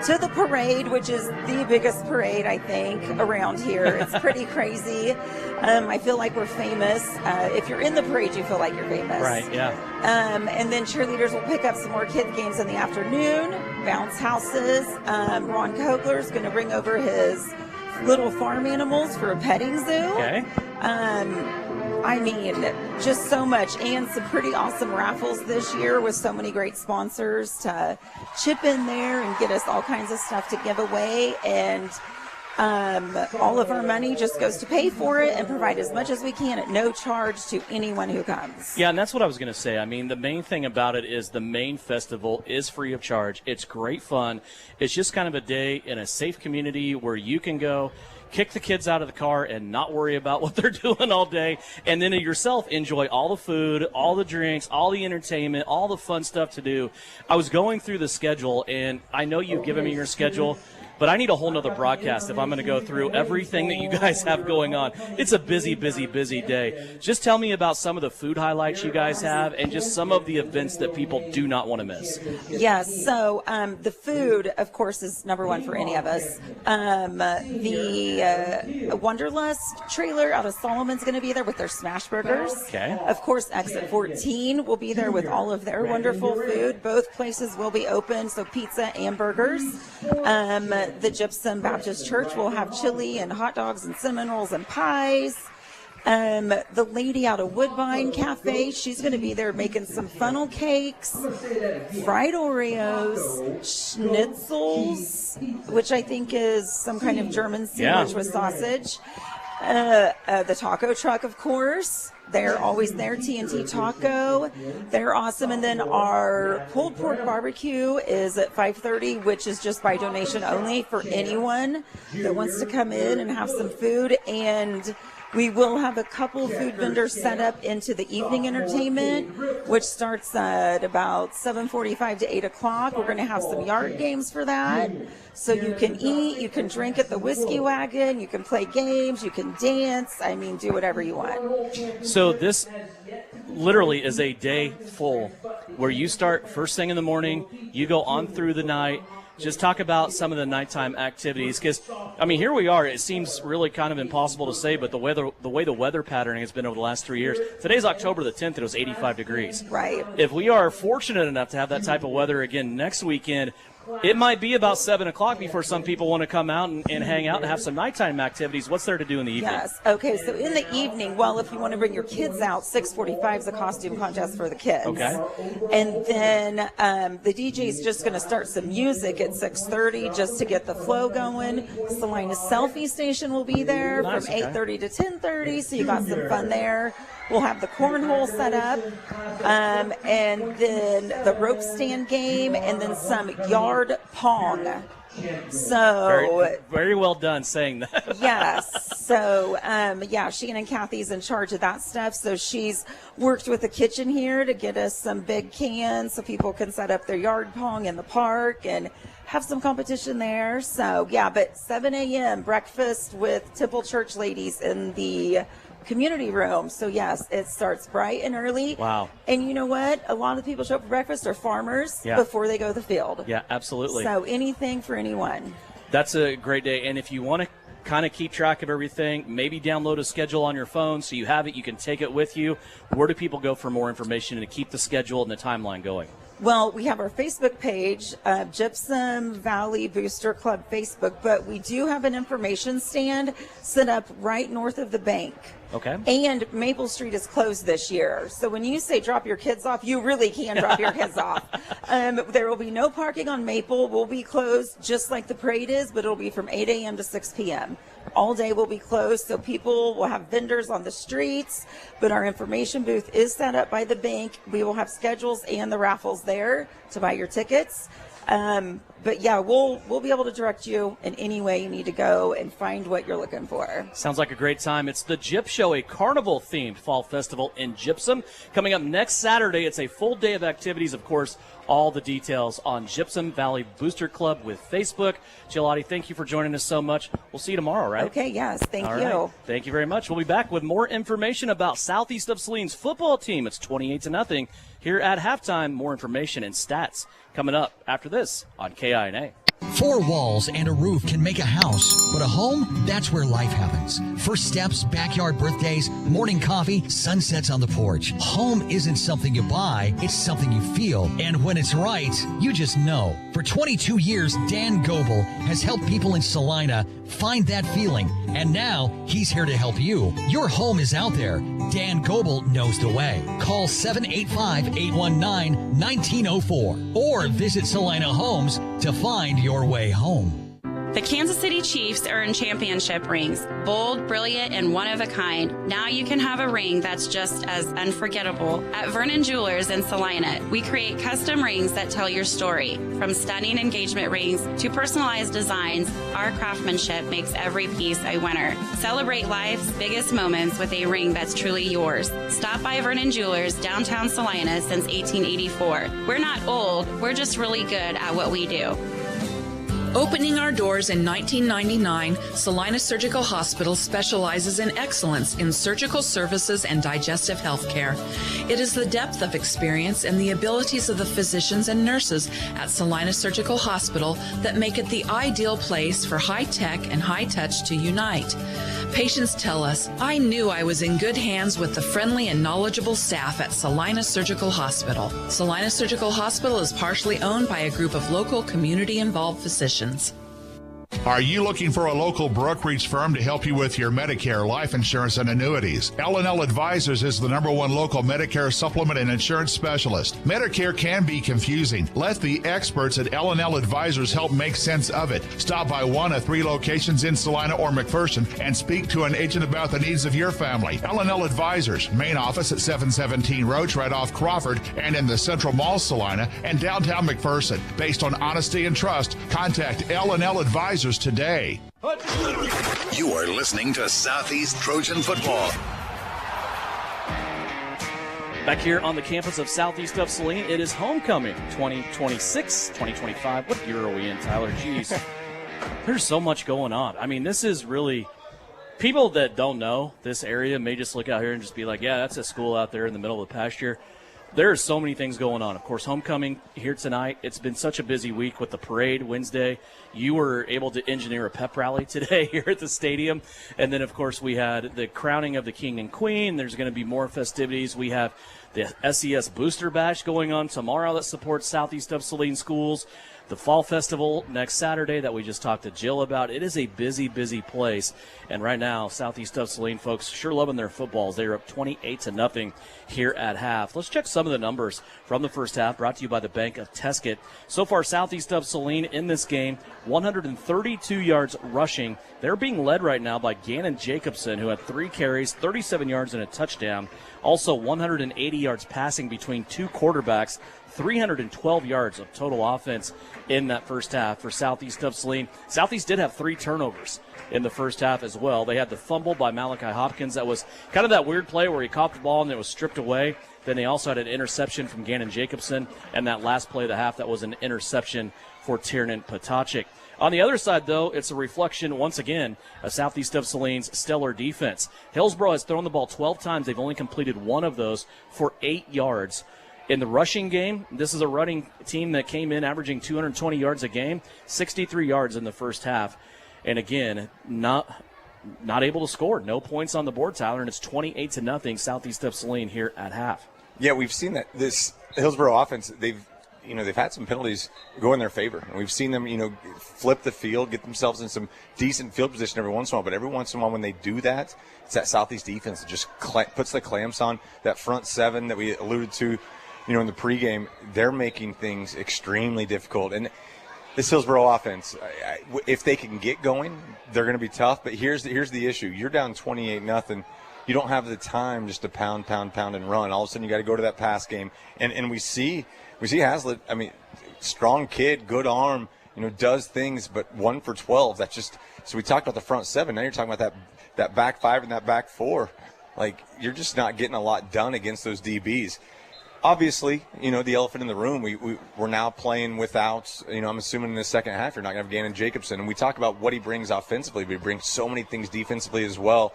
to the parade, which is the biggest parade, I think, around here. It's pretty crazy. I feel like we're famous. If you're in the parade, you feel like you're famous. Right, yeah. And then cheerleaders will pick up some more kid games in the afternoon, bounce houses. Ron Kogler's going to bring over his little farm animals for a petting zoo. Okay. I mean, just so much, and some pretty awesome raffles this year with so many great sponsors to chip in there and get us all kinds of stuff to give away. And all of our money just goes to pay for it and provide as much as we can at no charge to anyone who comes. Yeah, and that's what I was going to say. I mean, the main thing about it is the main festival is free of charge. It's great fun. It's just kind of a day in a safe community where you can go, kick the kids out of the car and not worry about what they're doing all day, and then yourself enjoy all the food, all the drinks, all the entertainment, all the fun stuff to do. I was going through the schedule, and I know you've given me your schedule, but I need a whole nother broadcast if I'm going to go through everything that you guys have going on. It's a busy, busy, busy day. Just tell me about some of the food highlights you guys have and just some of the events that people do not want to miss. Yes, so the food, of course, is number one for any of us. The Wanderlust trailer out of Solomon's going to be there with their smash burgers. Okay. Of course, Exit 14 will be there with all of their wonderful food. Both places will be open, so pizza and burgers. The Gypsum Baptist Church will have chili and hot dogs and cinnamon rolls and pies. The lady out of Woodbine Cafe, she's going to be there making some funnel cakes, fried Oreos, schnitzels, which I think is some kind of German sandwich with sausage. The taco truck, of course. They're always there. TNT Taco. They're awesome. And then our pulled pork barbecue is at 5:30, which is just by donation only for anyone that wants to come in and have some food. And we will have a couple food vendors set up into the evening entertainment, which starts at about 7:45 to 8 o'clock. We're going to have some yard games for that. So you can eat, you can drink at the Whiskey Wagon, you can play games, you can dance. I mean, do whatever you want. So this literally is a day full where you start first thing in the morning, you go on through the night. Just talk about some of the nighttime activities, because, I mean, here we are. It seems really kind of impossible to say, but the way the weather pattern has been over the last 3 years. Today's October the 10th. It was 85 degrees. Right. If we are fortunate enough to have that type of weather again next weekend, it might be about 7 o'clock before some people want to come out and hang out and have some nighttime activities. What's there to do in the evening? Yes. Okay, so in the evening, well, if you want to bring your kids out, 6:45 is a costume contest for the kids. Okay. And then the DJ's just going to start some music at 6:30 just to get the flow going. Salina's Selfie Station will be there from 8:30 to 10:30, so you got some fun there. We'll have the cornhole set up, and then the rope stand game, and then some yard pong. So very well done saying that. Yes. So Shannon Cathy's in charge of that stuff. So she's worked with the kitchen here to get us some big cans so people can set up their yard pong in the park and have some competition there. So but 7 a.m. breakfast with Temple Church ladies in the community room. So yes, it starts bright and early. Wow. And you know what? A lot of the people show up for breakfast are farmers before they go to the field. Yeah, absolutely. So anything for anyone. That's a great day. And if you want to kind of keep track of everything, maybe download a schedule on your phone so you have it, you can take it with you. Where do people go for more information and to keep the schedule and the timeline going? Well, we have our Facebook page, Gypsum Valley Booster Club Facebook, but we do have an information stand set up right north of the bank. Okay. And Maple Street is closed this year. So when you say drop your kids off, you really can drop your kids off. There will be no parking on Maple. We'll be closed just like the parade is, but it'll be from 8 a.m. to 6 p.m. All day will be closed, so people will have vendors on the streets, but our information booth is set up by the bank. We will have schedules and the raffles there to buy your tickets. But yeah, we'll be able to direct you in any way you need to go and find what you're looking for. Sounds like a great time. It's the Gyp Show, a carnival-themed fall festival in Gypsum. Coming up next Saturday, it's a full day of activities. Of course, all the details on Gypsum Valley Booster Club with Facebook. Gelati, thank you for joining us so much. We'll see you tomorrow, right? Okay, yes. Thank you. Right. Thank you very much. We'll be back with more information about Southeast of Saline's football team. It's 28-0 here at halftime. More information and stats coming up after this on KINA. 4 walls and a roof can make a house, but a home, that's where life happens. First steps, backyard birthdays, morning coffee, sunsets on the porch. Home isn't something you buy, it's something you feel. And when it's right, you just know. For 22 years, Dan Goebel has helped people in Salina find that feeling. And now he's here to help you. Your home is out there. Dan Goebel knows the way. Call 785-819-1904 or visit Salina Homes to find your way home. The Kansas City Chiefs earn championship rings, bold, brilliant, and one of a kind. Now you can have a ring that's just as unforgettable. At Vernon Jewelers in Salina, we create custom rings that tell your story. From stunning engagement rings to personalized designs, our craftsmanship makes every piece a winner. Celebrate life's biggest moments with a ring that's truly yours. Stop by Vernon Jewelers, downtown Salina since 1884. We're not old, we're just really good at what we do. Opening our doors in 1999, Salina Surgical Hospital specializes in excellence in surgical services and digestive health care. It is the depth of experience and the abilities of the physicians and nurses at Salina Surgical Hospital that make it the ideal place for high-tech and high-touch to unite. Patients tell us, I knew I was in good hands with the friendly and knowledgeable staff at Salina Surgical Hospital. Salina Surgical Hospital is partially owned by a group of local community-involved physicians. Are you looking for a local brokerage firm to help you with your Medicare, life insurance, and annuities? L&L Advisors is the #1 local Medicare supplement and insurance specialist. Medicare can be confusing. Let the experts at L&L Advisors help make sense of it. Stop by one of 3 locations in Salina or McPherson and speak to an agent about the needs of your family. L&L Advisors, main office at 717 Roach, right off Crawford, and in the Central Mall, Salina, and downtown McPherson. Based on honesty and trust, contact L&L Advisors today. You are listening to Southeast Trojan Football. Back here on the campus of Southeast of Saline, it is homecoming 2026, 2025. What year are we in, Tyler? Jeez. There's so much going on. I mean, this is really, people that don't know this area may just look out here and just be like, yeah, that's a school out there in the middle of the pasture. There are so many things going on. Of course, homecoming here tonight. It's been such a busy week with the parade Wednesday. You were able to engineer a pep rally today here at the stadium. And then, of course, we had the crowning of the king and queen. There's going to be more festivities. We have the SES Booster Bash going on tomorrow that supports Southeast of Saline schools. The Fall Festival next Saturday that we just talked to Jill about. It is a busy, busy place. And right now, Southeast of Saline folks sure loving their footballs. They're up 28-0 here at half. Let's check some of the numbers from the first half, brought to you by the Bank of Tesket. So far, Southeast of Saline in this game, 132 yards rushing. They're being led right now by Gannon Jacobson, who had 3 carries, 37 yards, and a touchdown. Also, 180 yards passing between 2 quarterbacks, 312 yards of total offense in that first half for Southeast of Saline. Southeast did have 3 turnovers in the first half as well. They had the fumble by Malachi Hopkins. That was kind of that weird play where he caught the ball and it was stripped away. Then they also had an interception from Gannon Jacobson, and that last play of the half, that was an interception for Tiernan Potacek. On the other side, though, it's a reflection, once again, of Southeast of Saline's stellar defense. Hillsboro has thrown the ball 12 times. They've only completed 1 of those for 8 yards. In the rushing game, this is a running team that came in averaging 220 yards a game, 63 yards in the first half. And again, not able to score. No points on the board, Tyler, and it's 28-0 Southeast of Saline here at half. Yeah, we've seen that this Hillsboro offense, they've had some penalties go in their favor. And we've seen them, flip the field, get themselves in some decent field position every once in a while. But every once in a while when they do that, it's that Southeast defense that just puts the clamps on. That front 7 that we alluded to, in the pregame, they're making things extremely difficult. And this Hillsboro offense, if they can get going, they're going to be tough. But here's the issue. You're down 28-0. You don't have the time just to pound, and run. All of a sudden, you got to go to that pass game. And we see Haslett, strong kid, good arm, does things, but 1 for 12. That's just – so we talked about the front 7. Now you're talking about that back 5 and that back 4. Like, you're just not getting a lot done against those DBs. Obviously, the elephant in the room, we're now playing without, I'm assuming in the second half you're not going to have Gannon Jacobson. And we talk about what he brings offensively, but he brings so many things defensively as well.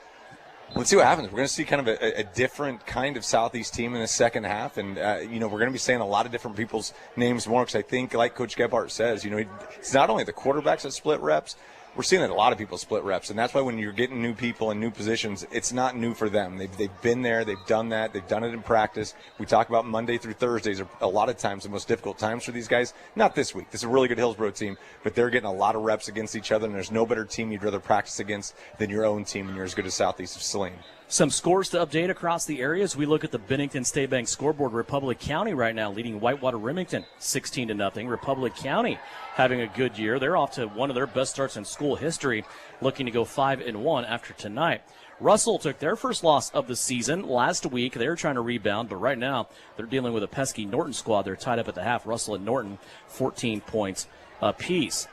Let's see what happens. We're going to see kind of a different kind of Southeast team in the second half. And, we're going to be saying a lot of different people's names more because I think, like Coach Gebhardt says, it's not only the quarterbacks that split reps. We're seeing that a lot of people split reps, and that's why when you're getting new people in new positions, it's not new for them. They've been there. They've done that. They've done it in practice. We talk about Monday through Thursdays are a lot of times the most difficult times for these guys. Not this week. This is a really good Hillsboro team, but they're getting a lot of reps against each other, and there's no better team you'd rather practice against than your own team, and you're as good as Southeast of Saline. Some scores to update across the areas. We look at the Bennington State Bank scoreboard. Republic County right now leading Whitewater Remington 16-0. Republic County having a good year. They're off to one of their best starts in school history, looking to go 5-1 after tonight. Russell took their first loss of the season last week. They're trying to rebound, but right now they're dealing with a pesky Norton squad. They're tied up at the half. Russell and Norton 14 points apiece.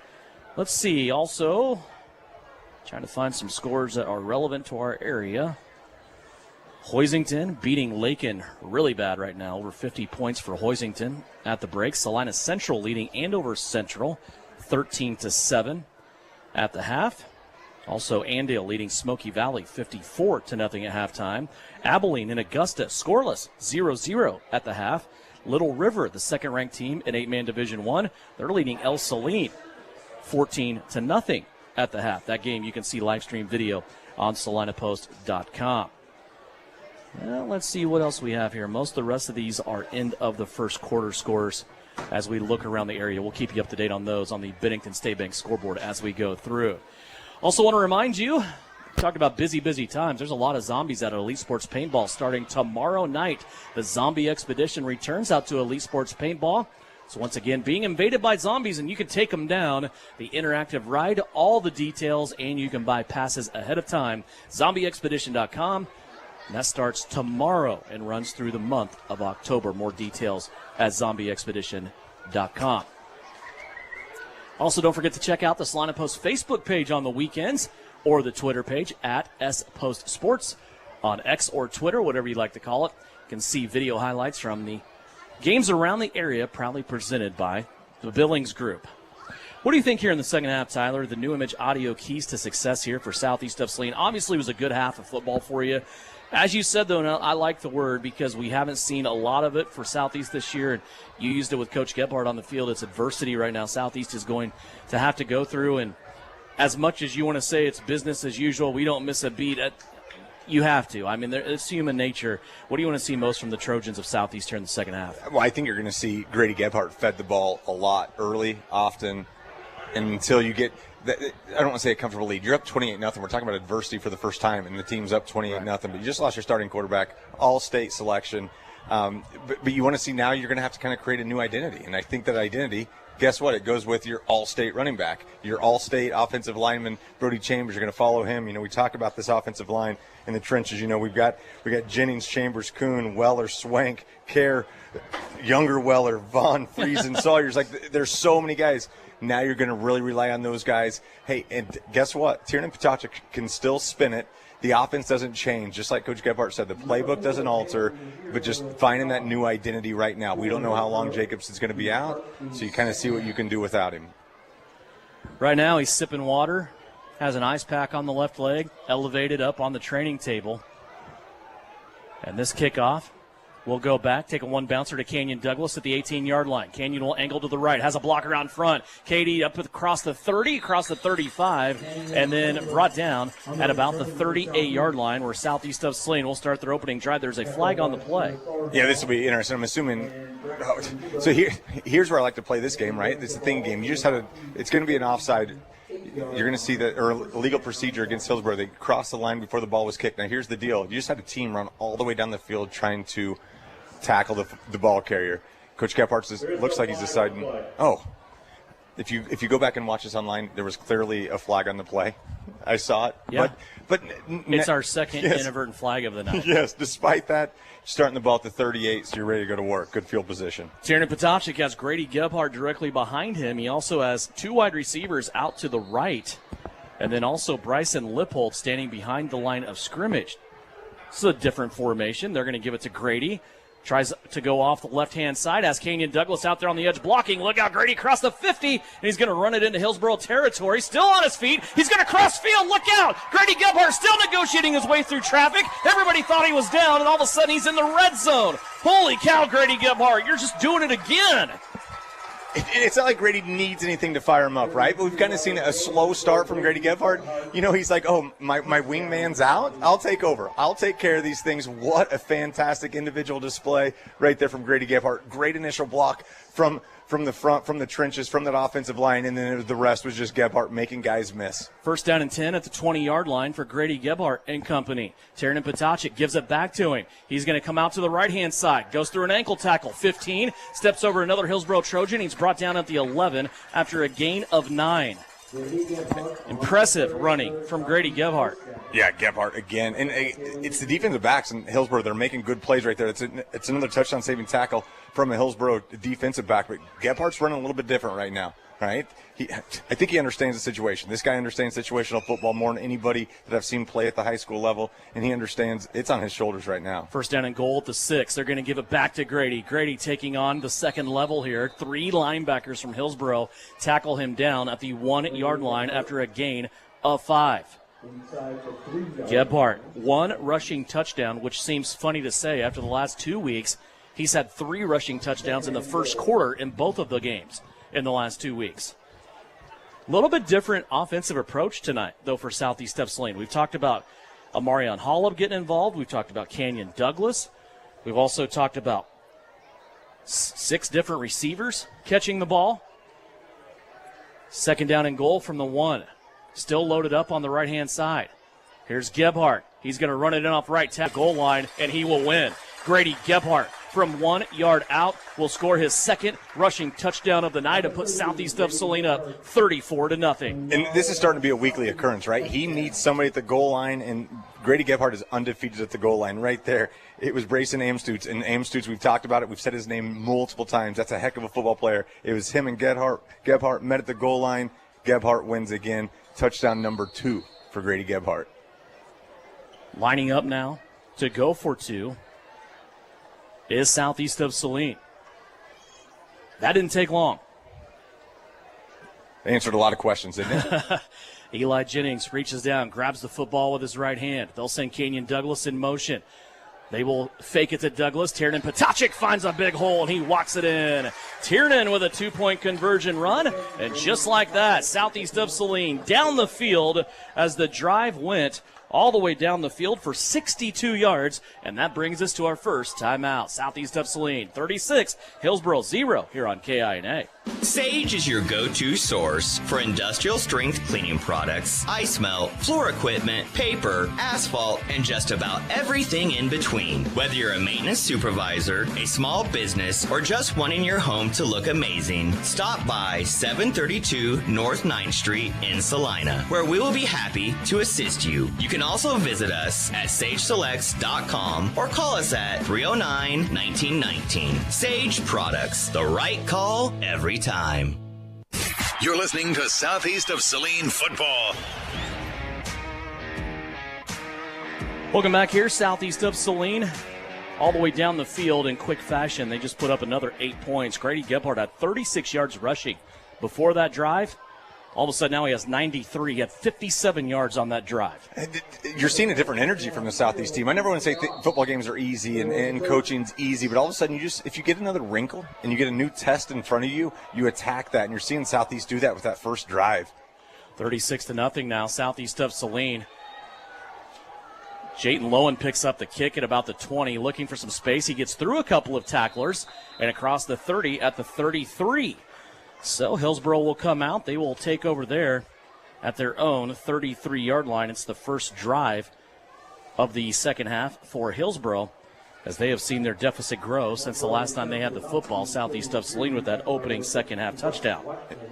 Let's see. Also, trying to find some scores that are relevant to our area. Hoisington beating Lakin really bad right now. Over 50 points for Hoisington at the break. Salina Central leading Andover Central 13-7 at the half. Also, Andale leading Smoky Valley 54-0 at halftime. Abilene and Augusta scoreless 0-0 at the half. Little River, the second-ranked team in 8-man Division I, they're leading El Saline 14-0 at the half. That game you can see live stream video on salinapost.com. Well, let's see what else we have here. Most of the rest of these are end of the first quarter scores as we look around the area. We'll keep you up to date on those on the Bennington State Bank scoreboard as we go through. Also want to remind you, talk about busy times. There's a lot of zombies out at Elite Sports Paintball starting tomorrow night. The Zombie Expedition returns out to Elite Sports Paintball. So once again, being invaded by zombies, and you can take them down. The interactive ride, all the details, and you can buy passes ahead of time. ZombieExpedition.com. And that starts tomorrow and runs through the month of October. More details at ZombieExpedition.com. Also, don't forget to check out the Salina Post Facebook page on the weekends, or the Twitter page at SPostSports on X or Twitter, whatever you like to call it. You can see video highlights from the games around the area, proudly presented by the Billings Group. What do you think here in the second half, Tyler? The New Image audio keys to success here for Southeast of Saline. Obviously, it was a good half of football for you. As you said, though, and I like the word because we haven't seen a lot of it for Southeast this year, and you used it with Coach Gebhardt on the field. It's adversity right now Southeast is going to have to go through, and as much as you want to say it's business as usual, we don't miss a beat, you have to. I mean, it's human nature. What do you want to see most from the Trojans of Southeast here in the second half? Well, I think you're going to see Grady Gebhardt fed the ball a lot early, often, and until you get – I don't want to say a comfortable lead. You're up 28-0. We're talking about adversity for the first time, and the team's up 28-0. But you just lost your starting quarterback, all-state selection. But you want to see now you're going to have to kind of create a new identity. And I think that identity, guess what? It goes with your all-state running back, your all-state offensive lineman, Brody Chambers. You're going to follow him. You know, we talk about this offensive line in the trenches. You know, we got Jennings, Chambers, Kuhn, Weller, Swank, Kerr, younger Weller, Vaughn, Friesen, Sawyers. Like, there's so many guys. Now you're going to really rely on those guys. Hey, and guess what? Tiernan Patocha can still spin it. The offense doesn't change. Just like Coach Gebhardt said, the playbook doesn't alter, but just finding that new identity right now. We don't know how long Jacobson's going to be out, so you kind of see what you can do without him. Right now he's sipping water, has an ice pack on the left leg, elevated up on the training table. And this kickoff will go back, take a one-bouncer to Canyon Douglas at the 18-yard line. Canyon will angle to the right, has a blocker out front. Katie up across the 30, across the 35, and then brought down at about the 38-yard line where Southeast of Saline will start their opening drive. There's a flag on the play. Yeah, this will be interesting. I'm assuming. So here's where I like to play this game, right? It's a thing game. You just had it's going to be an offside. You're going to see that, or illegal procedure against Hillsboro. They crossed the line before the ball was kicked. Now, here's the deal. You just had a team run all the way down the field trying to tackle the ball carrier. Coach Gebhardt looks like he's deciding, if you go back and watch this online, there was clearly a flag on the play. I saw it. Yeah. But it's our second inadvertent flag of the night. Yes, despite that, starting the ball at the 38, so you're ready to go to work. Good field position. Tiernan Patocha has Grady Gebhardt directly behind him. He also has two wide receivers out to the right, and then also Bryson Lippold standing behind the line of scrimmage. This is a different formation. They're going to give it to Grady. Tries to go off the left-hand side. Has Canyon Douglas out there on the edge blocking. Look out, Grady across the 50, and he's going to run it into Hillsboro territory. Still on his feet. He's going to cross field. Look out. Grady Gebhardt still negotiating his way through traffic. Everybody thought he was down, and all of a sudden he's in the red zone. Holy cow, Grady Gebhardt, you're just doing it again. It's not like Grady needs anything to fire him up, right? But we've kind of seen a slow start from Grady Gebhardt. You know, he's like, my wingman's out. I'll take over. I'll take care of these things. What a fantastic individual display right there from Grady Gebhardt. Great initial block from the front, from the trenches, from that offensive line, and then the rest was just Gebhardt making guys miss. First down and 10 at the 20-yard line for Grady Gebhardt and company. Tiernan Patocha gives it back to him. He's going to come out to the right-hand side, goes through an ankle tackle, 15, steps over another Hillsboro Trojan. He's brought down at the 11 after a gain of 9. Impressive running from Grady Gebhardt. Yeah, Gebhardt again. And it's the defensive backs in Hillsboro. They're making good plays right there. It's another touchdown-saving tackle from a Hillsboro defensive back. But Gebhardt's running a little bit different right now, right? I think he understands the situation. This guy understands situational football more than anybody that I've seen play at the high school level, and he understands it's on his shoulders right now. First down and goal at the 6. They're going to give it back to Grady. Grady taking on the second level here. 3 linebackers from Hillsboro tackle him down at the 1-yard line after a gain of 5. Gebhardt, 1 rushing touchdown, which seems funny to say after the last 2 weeks. He's had 3 rushing touchdowns in the first quarter in both of the games in the last 2 weeks. A little bit different offensive approach tonight, though, for Southeast of Saline. We've talked about Amarion Hollop getting involved. We've talked about Canyon Douglas. We've also talked about 6 different receivers catching the ball. Second down and goal from the 1. Still loaded up on the right-hand side. Here's Gebhardt. He's going to run it in off right tackle goal line, and he will win. Grady Gebhardt from 1 yard out will score his second rushing touchdown of the night and put Southeast of Salina up 34-0. And this is starting to be a weekly occurrence, right? He needs somebody at the goal line, and Grady Gebhardt is undefeated at the goal line right there. It was Brayson Amstutz, and Amstutz, we've talked about it. We've said his name multiple times. That's a heck of a football player. It was him and Gebhardt met at the goal line. Gebhardt wins again. Touchdown number 2 for Grady Gebhardt. Lining up now to go for 2 is Southeast of Saline. That didn't take long. They answered a lot of questions, didn't it? Eli Jennings reaches down, grabs the football with his right hand. They'll send Kenyon Douglas in motion. They will fake it to Douglas. Tiernan Potacek finds a big hole, and he walks it in. Tiernan with a 2-point conversion run. And just like that, Southeast of Saline down the field as the drive went all the way down the field for 62 yards. And that brings us to our first timeout. Southeast of Saline, 36, Hillsboro 0 here on KINA. Sage is your go-to source for industrial strength cleaning products, ice melt, floor equipment, paper, asphalt, and just about everything in between. Whether you're a maintenance supervisor, a small business, or just wanting your home to look amazing, stop by 732 North 9th Street in Salina, where we will be happy to assist you. You can also visit us at sageselects.com or call us at 309-1919. Sage Products, the right call every time. You're listening to Southeast of Saline football. Welcome back here, Southeast of Saline. All the way down the field in quick fashion. They just put up another 8 points. Grady Gebhardt had 36 yards rushing before that drive. All of a sudden now he has 93. He had 57 yards on that drive. You're seeing a different energy from the Southeast team. I never want to say football games are easy and coaching's easy, but all of a sudden if you get another wrinkle and you get a new test in front of you, you attack that, and you're seeing Southeast do that with that first drive. 36-0 now, Southeast of Saline. Jayton Lowen picks up the kick at about the 20, looking for some space. He gets through a couple of tacklers and across the 30 at the 33. So Hillsboro will come out. They will take over there at their own 33-yard line. It's the first drive of the second half for Hillsboro, as they have seen their deficit grow since the last time they had the football, Southeast of Saline, with that opening second-half touchdown.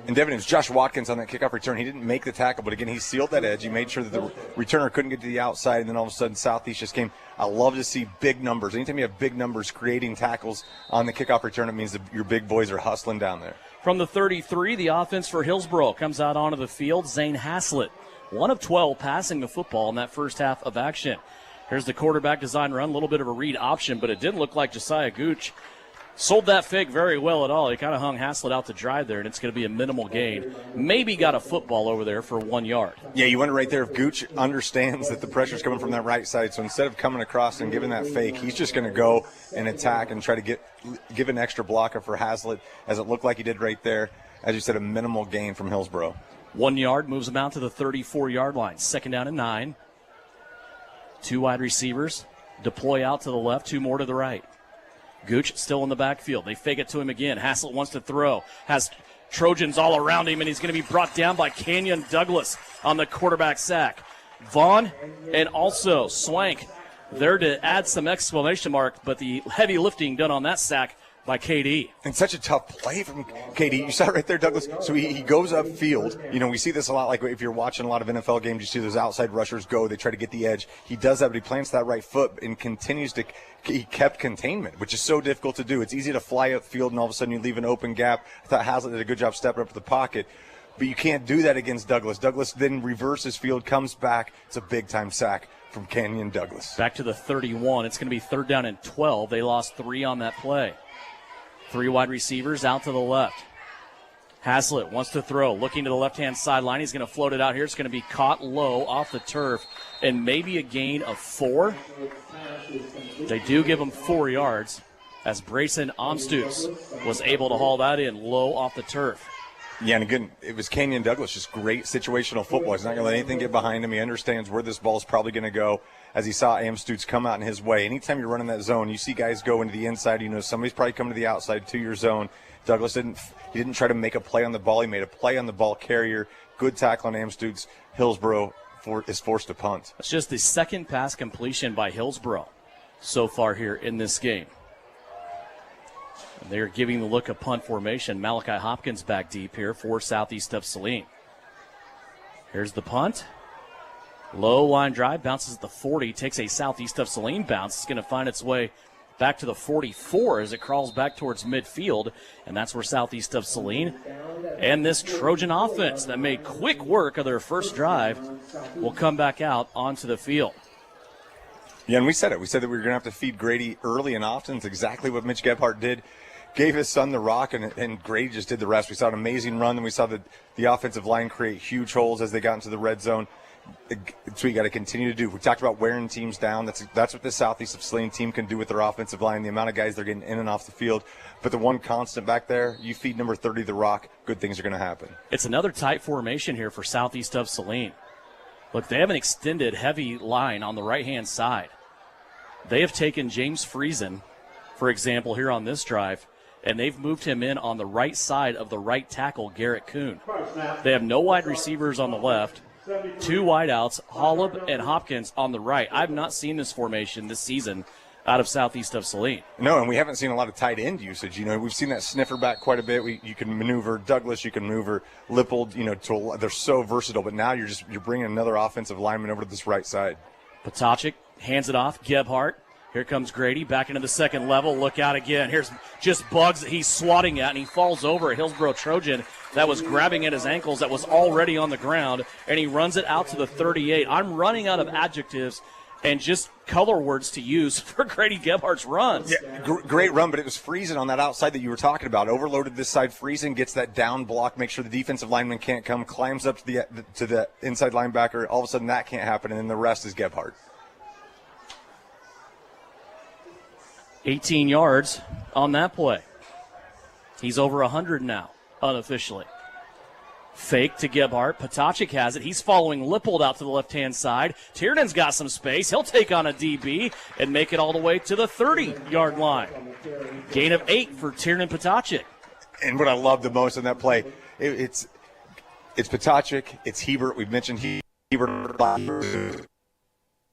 And, Devin, it was Josh Watkins on that kickoff return. He didn't make the tackle, but, again, he sealed that edge. He made sure that the returner couldn't get to the outside, and then all of a sudden Southeast just came. I love to see big numbers. Anytime you have big numbers creating tackles on the kickoff return, it means that your big boys are hustling down there. From the 33, the offense for Hillsboro comes out onto the field. Zane Haslett, 1 of 12 passing the football in that first half of action. Here's the quarterback design run, a little bit of a read option, but it didn't look like Josiah Gooch sold that fake very well at all. He kind of hung Haslett out to dry there, and it's going to be a minimal gain. Maybe got a football over there for 1 yard. Yeah, you wonder right there if Gooch understands that the pressure's coming from that right side, so instead of coming across and giving that fake, he's just going to go and attack and try to give an extra blocker for Haslett, as it looked like he did right there. As you said, a minimal gain from Hillsboro. 1 yard moves him out to the 34-yard line. Second down and 9. 2 wide receivers deploy out to the left, 2 more to the right. Gooch still in the backfield. They fake it to him again. Haslett wants to throw. Has Trojans all around him, and he's going to be brought down by Kenyon Douglas on the quarterback sack. Vaughn and also Swank there to add some exclamation mark, but the heavy lifting done on that sack by KD. And such a tough play from KD. You saw it right there, Douglas. So he goes upfield. You know, we see this a lot, like if you're watching a lot of NFL games, you see those outside rushers go. They try to get the edge. He does that, but he plants that right foot and continues to – he kept containment, which is so difficult to do. It's easy to fly upfield, and all of a sudden you leave an open gap. I thought Haslett did a good job stepping up to the pocket. But you can't do that against Douglas. Douglas then reverses field, comes back. It's a big-time sack from Kenyon Douglas. Back to the 31. It's going to be 3rd down and 12. They lost 3 on that play. 3 wide receivers out to the left. Haslett wants to throw, looking to the left-hand sideline. He's going to float it out here. It's going to be caught low off the turf, and maybe a gain of 4. They do give him 4 yards, as Brayson Amstutz was able to haul that in low off the turf. Yeah, and again, it was Kenyon Douglas, just great situational football. He's not going to let anything get behind him. He understands where this ball's probably going to go. as he saw Amstutz come out in his way. Anytime you're running that zone, you see guys go into the inside. Somebody's probably coming to the outside to your zone. Douglas didn't try to make a play on the ball. He made a play on the ball carrier. Good tackle on Amstutz. Hillsboro is forced to punt. It's just the second pass completion by Hillsboro so far here in this game. And they're giving the look of punt formation. Malachi Hopkins back deep here for Southeast of Saline. Here's the punt. Low line drive, bounces at the 40, takes a Southeast of Saline bounce. It's going to find its way back to the 44 as it crawls back towards midfield, and that's where Southeast of Saline and this Trojan offense that made quick work of their first drive will come back out onto the field. Yeah, and we said it. We said that we were going to have to feed Grady early and often. It's exactly what Mitch Gebhardt did. Gave his son the rock, and Grady just did the rest. We saw an amazing run, and we saw the offensive line create huge holes as they got into the red zone. It's what you got to continue to do. We talked about wearing teams down. That's what the Southeast of Saline team can do with their offensive line, the amount of guys they're getting in and off the field. But the one constant back there, you feed number 30 the rock, good things are going to happen. It's another tight formation here for Southeast of Saline. Look, they have an extended heavy line on the right-hand side. They have taken James Friesen, for example, here on this drive, and they've moved him in on the right side of the right tackle, Garrett Kuhn. They have no wide receivers on the left, two wideouts, Holub and Hopkins on the right. I've not seen this formation this season out of Southeast of Saline. No, and we haven't seen a lot of tight end usage. We've seen that sniffer back quite a bit. You can maneuver Douglas, you can maneuver Lippold. They're so versatile. But now you're bringing another offensive lineman over to this right side. Potocik hands it off. Gebhardt. Here comes Grady back into the second level. Look out again. Here's just bugs that he's swatting at, and he falls over a Hillsboro Trojan that was grabbing at his ankles that was already on the ground, and he runs it out to the 38. I'm running out of adjectives and just color words to use for Grady Gebhardt's runs. Yeah, great run, but it was Friesen on that outside that you were talking about. Overloaded this side. Friesen gets that down block, make sure the defensive lineman can't come, climbs up to the inside linebacker. All of a sudden that can't happen, and then the rest is Gebhardt. 18 yards on that play. He's over 100 now, unofficially. Fake to Gebhardt. Potocik has it. He's following Lippold out to the left-hand side. Tiernan's got some space. He'll take on a DB and make it all the way to the 30-yard line. Gain of 8 for Tiernan Potocik. And what I love the most in that play, it's Potocik, it's Hebert. We've mentioned Hebert.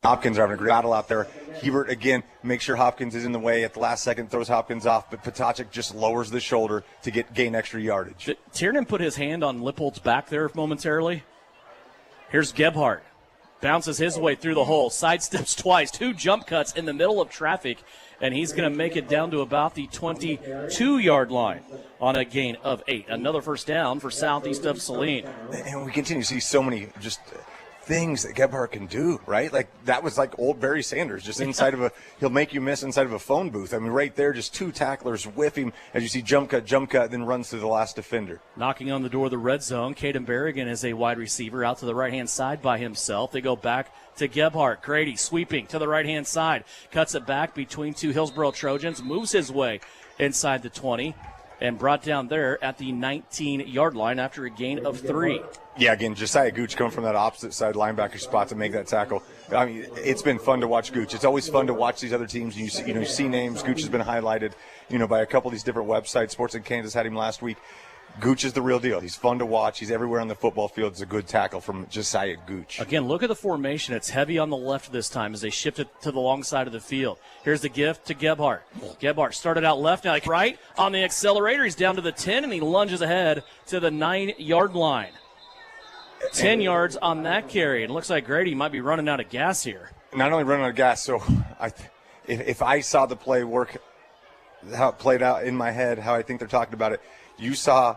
Hopkins are having a great battle out there. Hebert, again, makes sure Hopkins is in the way at the last second, throws Hopkins off, but Potocik just lowers the shoulder to gain extra yardage. Tiernan put his hand on Lippold's back there momentarily. Here's Gebhardt. Bounces his way through the hole, sidesteps twice, 2 jump cuts in the middle of traffic, and he's going to make it down to about the 22-yard line on a gain of 8. Another first down for Southeast of Saline. And we continue to see so many just things that Gebhardt can do, right? Like that was like old Barry Sanders, just inside of he'll make you miss inside of a phone booth. I mean, right there, just 2 tacklers whiff him as you see jump cut, then runs through the last defender. Knocking on the door of the red zone, Caden Berrigan is a wide receiver out to the right-hand side by himself. They go back to Gebhardt. Grady sweeping to the right-hand side, cuts it back between 2 Hillsboro Trojans, moves his way inside the 20, and brought down there at the 19-yard line after a gain of 3. Yeah, again, Josiah Gooch coming from that opposite side linebacker spot to make that tackle. I mean, it's been fun to watch Gooch. It's always fun to watch these other teams. You see names. Gooch has been highlighted, by a couple of these different websites. Sports in Kansas had him last week. Gooch is the real deal. He's fun to watch. He's everywhere on the football field. It's a good tackle from Josiah Gooch. Again, look at the formation. It's heavy on the left this time as they shift it to the long side of the field. Here's the gift to Gebhardt. Gebhardt started out left, now right on the accelerator. He's down to the 10, and he lunges ahead to the 9-yard line. 10 yards on that carry. It looks like Grady might be running out of gas here. Not only running out of gas, so if I saw the play work, how it played out in my head, how I think they're talking about it, you saw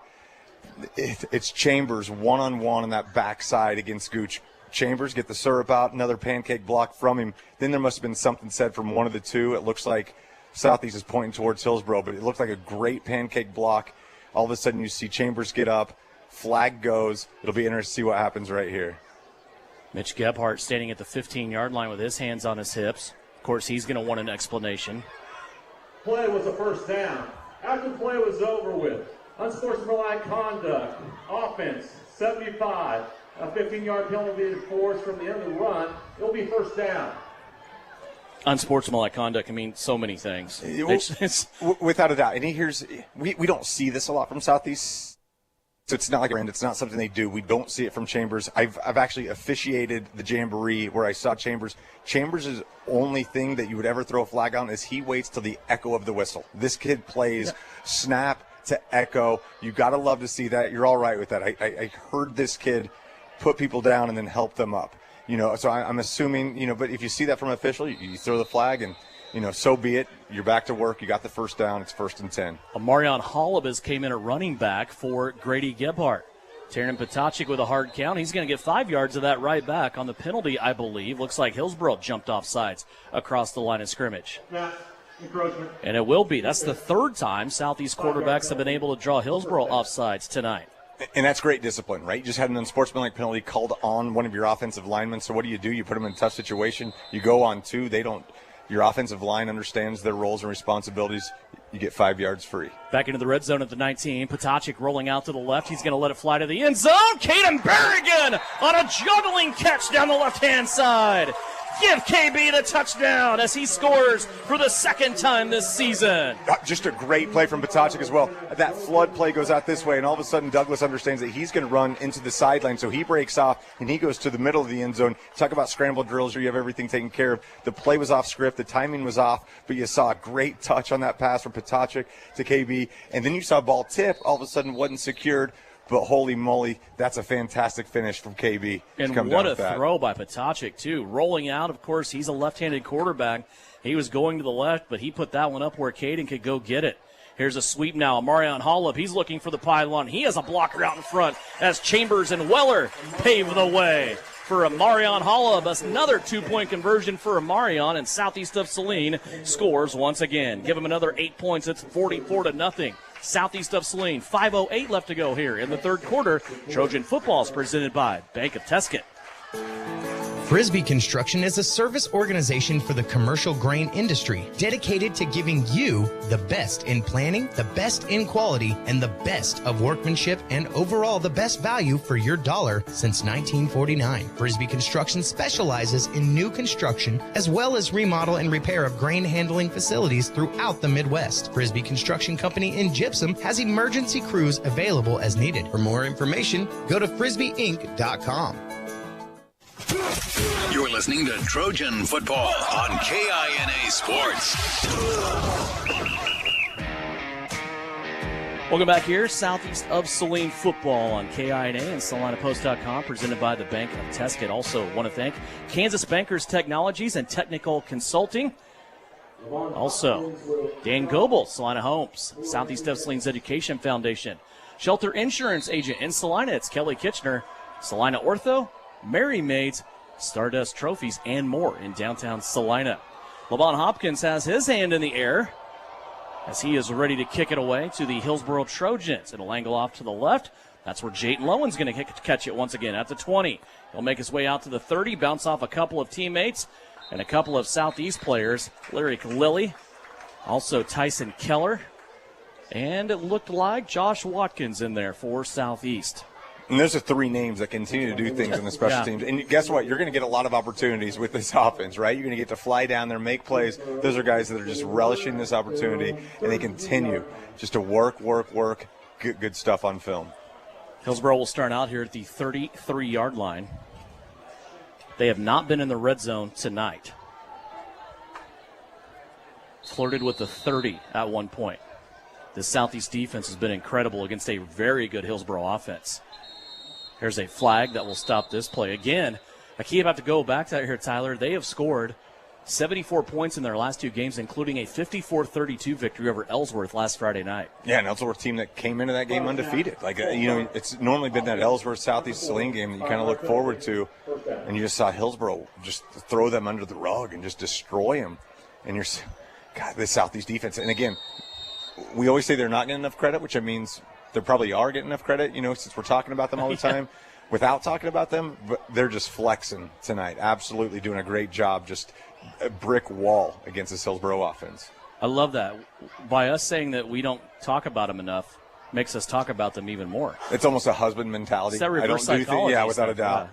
it's Chambers one-on-one on that backside against Gooch. Chambers get the syrup out, another pancake block from him. Then there must have been something said from one of the two. It looks like Southeast is pointing towards Hillsboro, but it looked like a great pancake block. All of a sudden you see Chambers get up, flag goes. It'll be interesting to see what happens right here. Mitch Gebhardt standing at the 15-yard line with his hands on his hips. Of course, he's going to want an explanation. Play was a first down. After the play was over with, unsportsmanlike conduct, offense, 75, a 15-yard penalty enforced from the end of the run. It'll be first down. Unsportsmanlike conduct can mean so many things. Without a doubt. And we don't see this a lot from Southeast. So it's not like it's not something they do. We don't see it from Chambers. I've actually officiated the Jamboree where I saw Chambers. Chambers' only thing that you would ever throw a flag on is he waits till the echo of the whistle. This kid plays snap to echo. You got to love to see that. You're all right with that. I heard this kid put people down and then help them up. So I'm assuming, but if you see that from an official, you throw the flag and, so be it. You're back to work. You got the first down. It's 1st and 10. Marion Holubas came in at running back for Grady Gebhardt. Taron Potacik with a hard count. He's going to get 5 yards of that right back on the penalty, I believe. Looks like Hillsboro jumped off sides across the line of scrimmage. And it will be. That's the 3rd time Southeast quarterbacks have been able to draw Hillsboro off sides tonight. And that's great discipline, right? You just had an unsportsmanlike penalty called on one of your offensive linemen. So what do? You put them in a tough situation. You go on 2. Your offensive line understands their roles and responsibilities. You get 5 yards free. Back into the red zone at the 19. Potacik rolling out to the left. He's going to let it fly to the end zone. Caden Berrigan on a juggling catch down the left-hand side. Give KB the touchdown as he scores for the 2nd time this season. Just a great play from Potacik as well. That flood play goes out this way, and all of a sudden Douglas understands that he's going to run into the sideline, so he breaks off, and he goes to the middle of the end zone. Talk about scramble drills where you have everything taken care of. The play was off script. The timing was off, but you saw a great touch on that pass from Potacik to KB, and then you saw a ball tip. All of a sudden wasn't secured. But holy moly, that's a fantastic finish from KB. And what a throw by Potacik, too. Rolling out, of course, he's a left-handed quarterback. He was going to the left, but he put that one up where Caden could go get it. Here's a sweep now. Marion Holub, he's looking for the pylon. He has a blocker out in front as Chambers and Weller pave the way for a Marion Holub. Another 2-point conversion for a Marion, and Southeast of Saline scores once again. Give him another 8 points. It's 44-0. Southeast of Saline, 5:08 left to go here in the 3rd quarter. Trojan football is presented by Bank of Tuscan. Frisbee Construction is a service organization for the commercial grain industry dedicated to giving you the best in planning, the best in quality, and the best of workmanship, and overall the best value for your dollar since 1949. Frisbee Construction specializes in new construction as well as remodel and repair of grain handling facilities throughout the Midwest. Frisbee Construction Company in Gypsum has emergency crews available as needed. For more information, go to frisbeeinc.com. You're listening to Trojan Football on KINA Sports. Welcome back here. Southeast of Saline football on KINA and SalinaPost.com, presented by the Bank of Tuscan. Also want to thank Kansas Bankers Technologies and Technical Consulting. Also, Dan Goebel, Salina Homes, Southeast of Saline's Education Foundation, Shelter Insurance Agent in Salina, it's Kelly Kitchener, Salina Ortho, Mary Maids, Stardust Trophies, and more in downtown Salina. LaVon Hopkins has his hand in the air as he is ready to kick it away to the Hillsboro Trojans. It'll angle off to the left. That's where Jayton Lowen's going to catch it once again at the 20. He'll make his way out to the 30, bounce off a couple of teammates and a couple of Southeast players, Lyric Lilly, also Tyson Keller, and it looked like Josh Watkins in there for Southeast. And those are 3 names that continue to do things in the special teams. And guess what? You're going to get a lot of opportunities with this offense, right? You're going to get to fly down there, make plays. Those are guys that are just relishing this opportunity, and they continue just to work. Good stuff on film. Hillsboro will start out here at the 33-yard line. They have not been in the red zone tonight. Flirted with the 30 at one point. The Southeast defense has been incredible against a very good Hillsboro offense. Here's a flag that will stop this play. Again, I keep have to go back to that here, Tyler. They have scored 74 points in their last 2 games, including a 54-32 victory over Ellsworth last Friday night. Yeah, an Ellsworth team that came into that game undefeated. It's normally been that Ellsworth Southeast Saline game that you kind of look forward to, and you just saw Hillsboro just throw them under the rug and just destroy them. And the Southeast defense. And again, we always say they're not getting enough credit, which means they probably are getting enough credit, since we're talking about them all the time. Without talking about them, but they're just flexing tonight. Absolutely doing a great job, just a brick wall against this Hillsboro offense. I love that. By us saying that we don't talk about them enough makes us talk about them even more. It's almost a husband mentality. It's that reverse psychology. Yeah, without a doubt.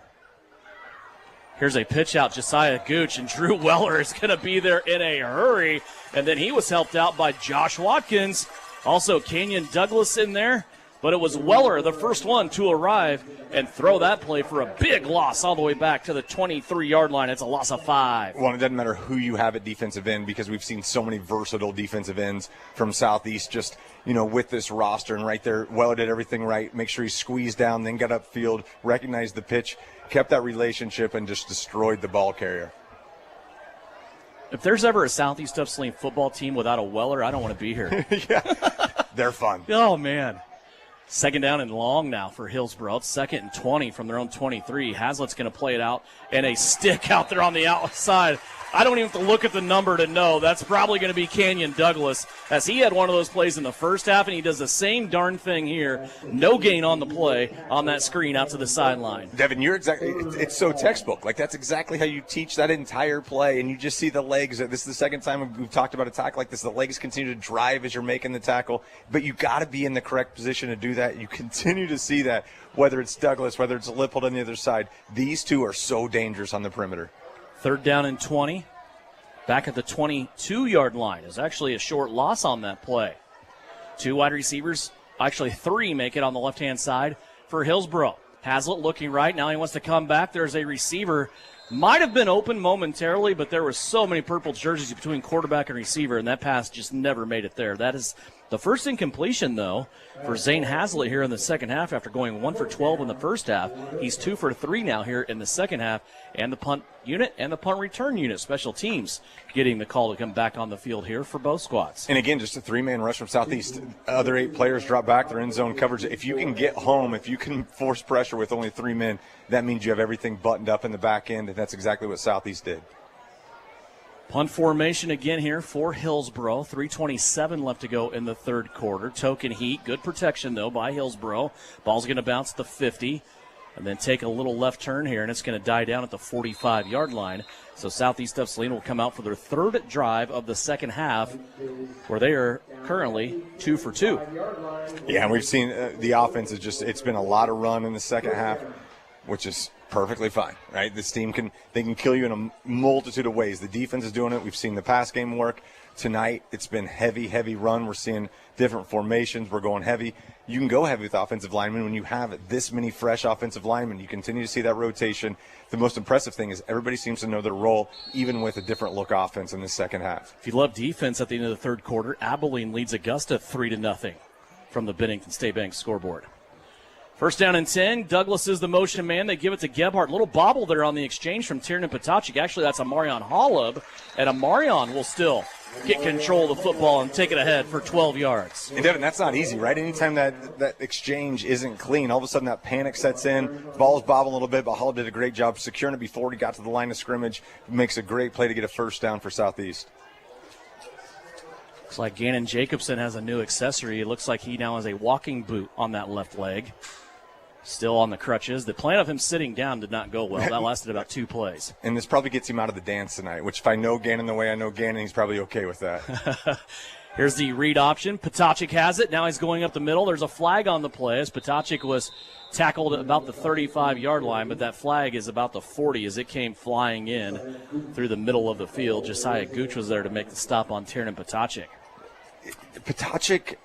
Here's a pitch out, Josiah Gooch, and Drew Weller is going to be there in a hurry. And then he was helped out by Josh Watkins. Also, Kenyon Douglas in there. But it was Weller, the first one to arrive and throw that play for a big loss all the way back to the 23-yard line. It's a loss of 5. Well, it doesn't matter who you have at defensive end because we've seen so many versatile defensive ends from Southeast just, with this roster. And right there, Weller did everything right. Make sure he squeezed down, then got upfield, recognized the pitch, kept that relationship, and just destroyed the ball carrier. If there's ever a Southeast of Saline football team without a Weller, I don't want to be here. Yeah, they're fun. Oh, man. Second down and long now for Hillsboro. It's 2nd and 20 from their own 23. Hazlett's going to play it out, and a stick out there on the outside. I don't even have to look at the number to know that's probably going to be Kenyon Douglas, as he had one of those plays in the first half, and he does the same darn thing here. No gain on the play on that screen out to the sideline. Devin, you're exactly. It's so textbook. Like, that's exactly how you teach that entire play, and you just see the legs. This is the second time we've talked about a tackle like this. The legs continue to drive as you're making the tackle, but you got to be in the correct position to do that. You continue to see that, whether it's Douglas, whether it's Lippold on the other side. These two are so dangerous on the perimeter. 3rd down and 20. Back at the 22-yard line. Is actually a short loss on that play. 2 wide receivers, actually 3 make it on the left-hand side for Hillsboro. Hazlett looking right. Now he wants to come back. There's a receiver. Might have been open momentarily, but there were so many purple jerseys between quarterback and receiver, and that pass just never made it there. That is the first incompletion, though, for Zane Hazlett here in the second half after going 1 for 12 in the first half. He's 2 for 3 now here in the second half, and the punt unit and the punt return unit, special teams, getting the call to come back on the field here for both squads. And again, just a 3-man rush from Southeast. Other 8 players drop back. They're in zone coverage. If you can get home, if you can force pressure with only 3 men, that means you have everything buttoned up in the back end, and that's exactly what Southeast did. Punt formation again here for Hillsboro. 3:27 left to go in the third quarter. Token heat. Good protection, though, by Hillsboro. Ball's going to bounce the 50 and then take a little left turn here, and it's going to die down at the 45-yard line. So Southeast of Salina will come out for their third drive of the second half, where they are currently 2 for 2. Yeah, and we've seen the offense is just, it's been a lot of run in the second half, which is perfectly fine, right? This team can kill you in a multitude of ways. The defense is doing it. We've seen the pass game work. Tonight, it's been heavy run. We're seeing different formations. We're going heavy. You can go heavy with offensive linemen when you have this many fresh offensive linemen. You continue to see that rotation. The most impressive thing is everybody seems to know their role, even with a different look offense in the second half. If you love defense at the end of the third quarter, Abilene leads Augusta 3-0 from the Bennington State Bank scoreboard. First down and 10. Douglas is the motion man. They give it to Gebhardt. Little bobble there on the exchange from Tiernan Potocik. Actually, that's Amarion Hollub. And Amarion will still get control of the football and take it ahead for 12 yards. And, Devin, that's not easy, right? Anytime that exchange isn't clean, all of a sudden that panic sets in. Ball's bobbling a little bit, but Hollub did a great job securing it before he got to the line of scrimmage. Makes a great play to get a first down for Southeast. Looks like Gannon Jacobson has a new accessory. It looks like he now has a walking boot on that left leg. Still on the crutches. The plan of him sitting down did not go well. That lasted about 2 plays. And this probably gets him out of the dance tonight, which if I know Gannon the way I know Gannon, he's probably okay with that. Here's the read option. Potocik has it. Now he's going up the middle. There's a flag on the play as Potocik was tackled at about the 35-yard line, but that flag is about the 40 as it came flying in through the middle of the field. Josiah Gooch was there to make the stop on Tiernan Potocik. Potocik,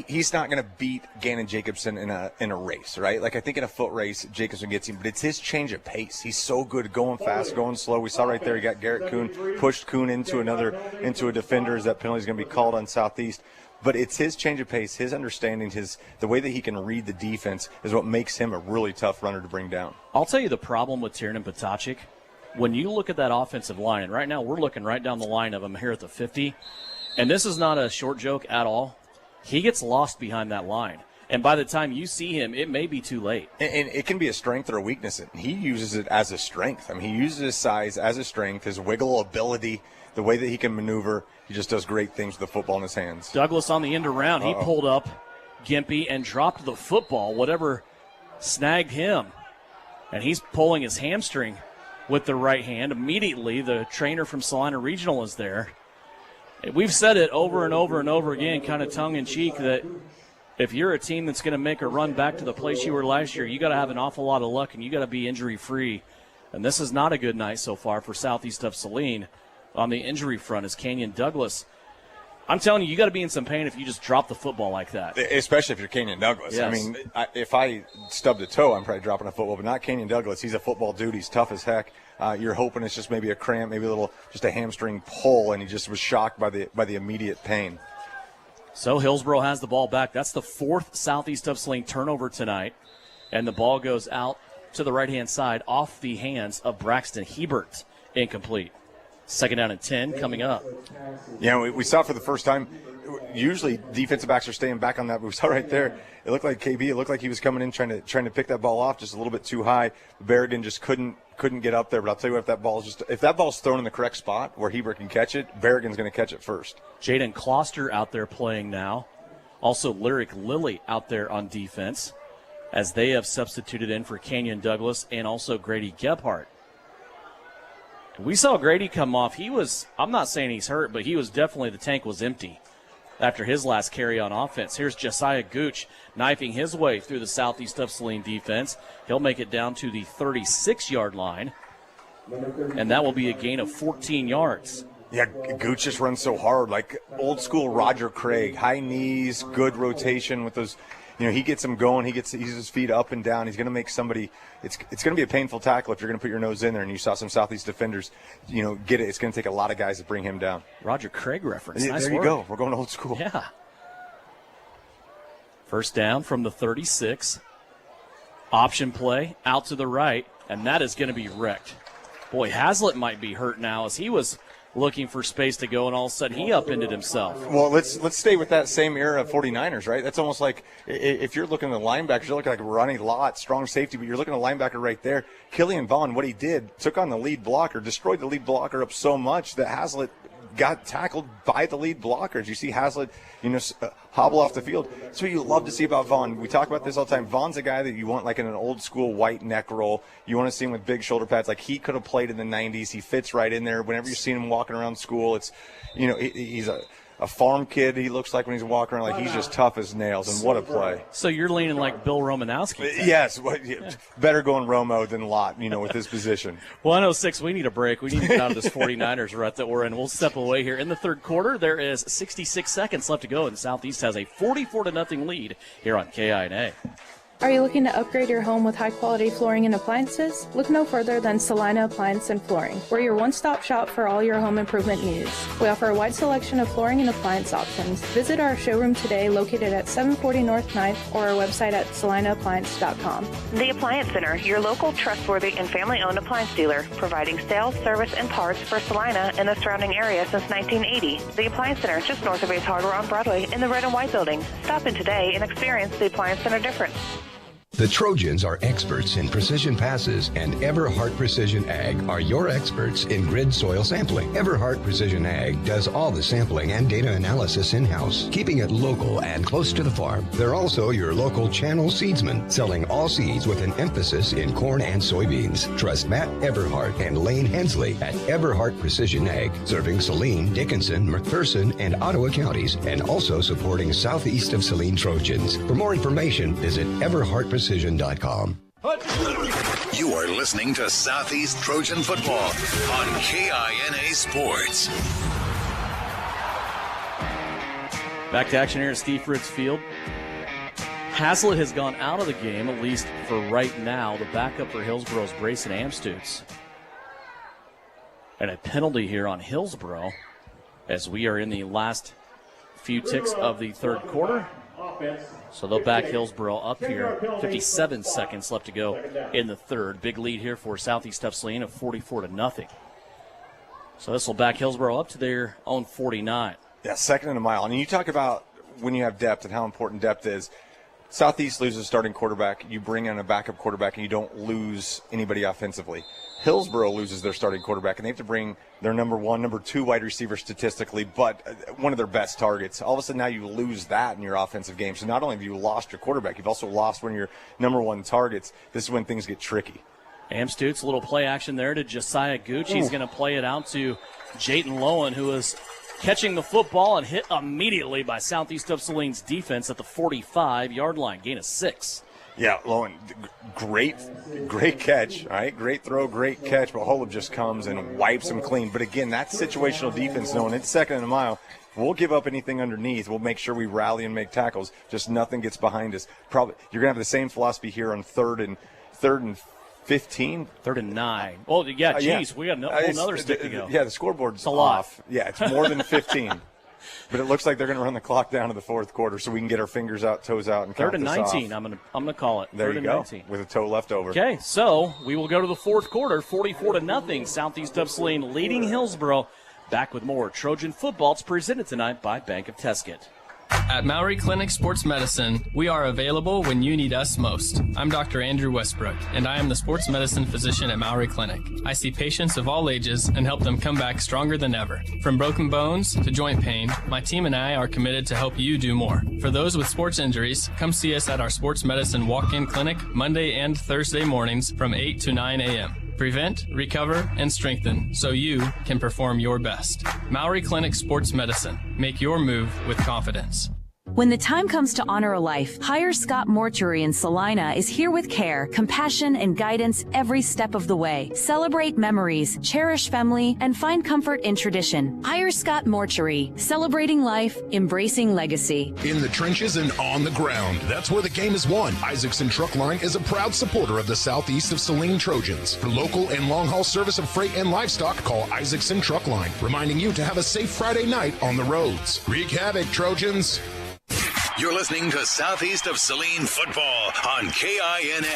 he's not going to beat Gannon Jacobson in a race, right? Like, I think in a foot race, Jacobson gets him, but it's his change of pace. He's so good going fast, going slow. We saw right there, he got Garrett Kuhn, pushed Kuhn into a defender as that penalty is going to be called on Southeast. But it's his change of pace, his understanding, the way that he can read the defense is what makes him a really tough runner to bring down. I'll tell you the problem with Tiernan Potocik. When you look at that offensive line, and right now we're looking right down the line of him here at the 50, and this is not a short joke at all. He gets lost behind that line. And by the time you see him, it may be too late. And it can be a strength or a weakness. He uses it as a strength. I mean, he uses his size as a strength, his wiggle ability, the way that he can maneuver. He just does great things with the football in his hands. Douglas on the end around. He pulled up Gimpy and dropped the football, whatever snagged him. And he's pulling his hamstring with the right hand. Immediately, the trainer from Salina Regional is there. We've said it over and over and over again, kind of tongue-in-cheek, that if you're a team that's going to make a run back to the place you were last year, you got to have an awful lot of luck and you got to be injury-free And this is not a good night so far for Southeast of Saline on the injury front as Kenyon Douglas. I'm telling you got to be in some pain if you just drop the football like that. Especially if you're Kenyon Douglas. Yes. I mean, if I stubbed a toe, I'm probably dropping a football, but not Kenyon Douglas. He's a football dude. He's tough as heck. You're hoping it's just maybe a cramp, maybe just a hamstring pull, and he just was shocked by the immediate pain. So Hillsboro has the ball back. That's the 4th Southeast of Saline turnover tonight. And the ball goes out to the right-hand side off the hands of Braxton Hebert. Incomplete. 2nd down and 10 coming up. Yeah, we saw for the first time. Usually defensive backs are staying back on that, but we saw right there. It looked like KB. It looked like he was coming in trying to pick that ball off just a little bit too high. Berrigan just couldn't get up there. But I'll tell you what, if that ball's thrown in the correct spot where Hebert can catch it, Berrigan's going to catch it first. Jaden Kloster out there playing now. Also Lyric Lilly out there on defense as they have substituted in for Kenyon Douglas and also Grady Gebhardt. We saw Grady come off. I'm not saying he's hurt, but the tank was empty after his last carry on offense. Here's Josiah Gooch knifing his way through the Southeast of Saline defense. He'll make it down to the 36-yard line, and that will be a gain of 14 yards. Yeah, Gooch just runs so hard, like old school Roger Craig. High knees, good rotation with those. He gets him going. He's his feet up and down. He's going to make somebody. It's going to be a painful tackle if you're going to put your nose in there. And you saw some Southeast defenders, get it. It's going to take a lot of guys to bring him down. Roger Craig reference. Nice there work. You go. We're going old school. Yeah. First down from the 36. Option play out to the right, and that is going to be wrecked. Boy, Hazlitt might be hurt now as he was looking for space to go, and all of a sudden he upended himself. Well, let's stay with that same era of 49ers, right? That's almost like if you're looking at the linebackers, you're looking like Ronnie Lott, strong safety, but you're looking at a linebacker right there. Killian Vaughn, what he did, took on the lead blocker, destroyed the lead blocker up so much that Hazlitt got tackled by the lead blockers. You see Hazlitt, hobble off the field. That's what you love to see about Vaughn. We talk about this all the time. Vaughn's a guy that you want like in an old school white neck roll. You want to see him with big shoulder pads. Like he could have played in the 90s. He fits right in there. Whenever you've seen him walking around school, it's, he's a farm kid. He looks like when he's walking around, like he's just tough as nails. And what a play. So you're leaning like Bill Romanowski. Yes. Better going Romo than Lott, with his position. 106, we need a break. We need to get out of this 49ers rut that we're in. We'll step away here. In the third quarter, there is 66 seconds left to go, and Southeast has a 44-0 lead here on KINA. Are you looking to upgrade your home with high-quality flooring and appliances? Look no further than Salina Appliance and Flooring. We're your one-stop shop for all your home improvement needs. We offer a wide selection of flooring and appliance options. Visit our showroom today located at 740 North 9th or our website at salinaappliance.com. The Appliance Center, your local, trustworthy, and family-owned appliance dealer, providing sales, service, and parts for Salina and the surrounding area since 1980. The Appliance Center, just north of Ace Hardware on Broadway in the red and white building. Stop in today and experience the Appliance Center difference. The Trojans are experts in precision passes, and Everhart Precision Ag are your experts in grid soil sampling. Everhart Precision Ag does all the sampling and data analysis in-house, keeping it local and close to the farm. They're also your local channel seedsman, selling all seeds with an emphasis in corn and soybeans. Trust Matt Everhart and Lane Hensley at Everhart Precision Ag, serving Saline, Dickinson, McPherson, and Ottawa counties, and also supporting Southeast of Saline Trojans. For more information, visit everhartprecision.com. You are listening to Southeast Trojan Football on KINA Sports. Back to action here at Steve Fritz Field. Hazlitt has gone out of the game, at least for right now. The backup for Hillsboro's Brayson Amstutz. And a penalty here on Hillsboro as we are in the last few ticks of the third quarter. So they'll back Hillsboro up here. 57 seconds left to go in the third. Big lead here for Southeast of Saline of 44-0. So this will back Hillsboro up to their own 49. Yeah, second and a mile. And you talk about when you have depth and how important depth is. Southeast loses a starting quarterback. You bring in a backup quarterback, and you don't lose anybody offensively. Hillsboro loses their starting quarterback, and they have to bring their number one, number two wide receiver statistically, but one of their best targets. All of a sudden now you lose that in your offensive game. So not only have you lost your quarterback, you've also lost one of your number one targets. This is when things get tricky. Amstutz, a little play action there to Josiah Gooch. He's going to play it out to Jayton Lowen, who is catching the football and hit immediately by Southeast of Saline's defense at the 45-yard line. Gain of 6. Yeah, Lowen, great catch, all right? Great throw, great catch, but Holub just comes and wipes him clean. But again, that's situational defense, knowing it's second and a mile. We'll give up anything underneath. We'll make sure we rally and make tackles. Just nothing gets behind us. Probably you're going to have the same philosophy here on third and 15. 3rd and 9. Well, yeah, geez, we got another stick to go. Yeah, the scoreboard's a lot. off. Yeah, it's more than 15. But it looks like they're going to run the clock down to the fourth quarter so we can get our fingers out, toes out, and count 3rd and this 19. off. I'm gonna call it. There 3rd you and go, 19. with a toe left over. Okay, so we will go to the fourth quarter, 44-0. Southeast of Saline leading Hillsboro. Back with more Trojan football. It's presented tonight by Bank of Tesket. At Maury Clinic Sports Medicine, we are available when you need us most. I'm Dr. Andrew Westbrook, and I am the sports medicine physician at Maury Clinic. I see patients of all ages and help them come back stronger than ever. From broken bones to joint pain, my team and I are committed to help you do more. For those with sports injuries, come see us at our sports medicine walk-in clinic Monday and Thursday mornings from 8 to 9 a.m. Prevent, recover, and strengthen so you can perform your best. Maury Clinic Sports Medicine. Make your move with confidence. When the time comes to honor a life, Hire Scott Mortuary in Salina is here with care, compassion, and guidance every step of the way. Celebrate memories, cherish family, and find comfort in tradition. Hire Scott Mortuary, celebrating life, embracing legacy. In the trenches and on the ground, that's where the game is won. Isaacson Truck Line is a proud supporter of the Southeast of Saline Trojans. For local and long-haul service of freight and livestock, call Isaacson Truck Line, reminding you to have a safe Friday night on the roads. Wreak havoc, Trojans. You're listening to Southeast of Saline football on KINA.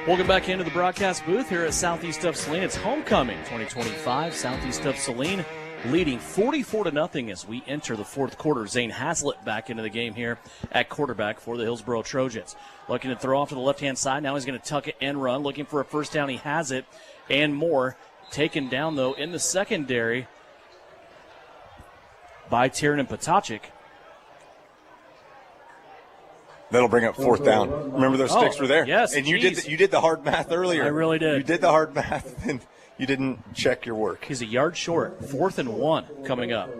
Welcome back into the broadcast booth here at Southeast of Saline. It's homecoming 2025. Southeast of Saline leading 44-0 as we enter the fourth quarter. Zane Haslett back into the game here at quarterback for the Hillsboro Trojans. Looking to throw off to the left-hand side. Now he's going to tuck it and run. Looking for a first down. He has it and more. Taken down, though, in the secondary by Tiernan Potacek. That'll bring up fourth down. Remember those sticks were there? Yes. And you did the hard math earlier. I really did. You did the hard math, and you didn't check your work. He's a yard short. 4th and 1 coming up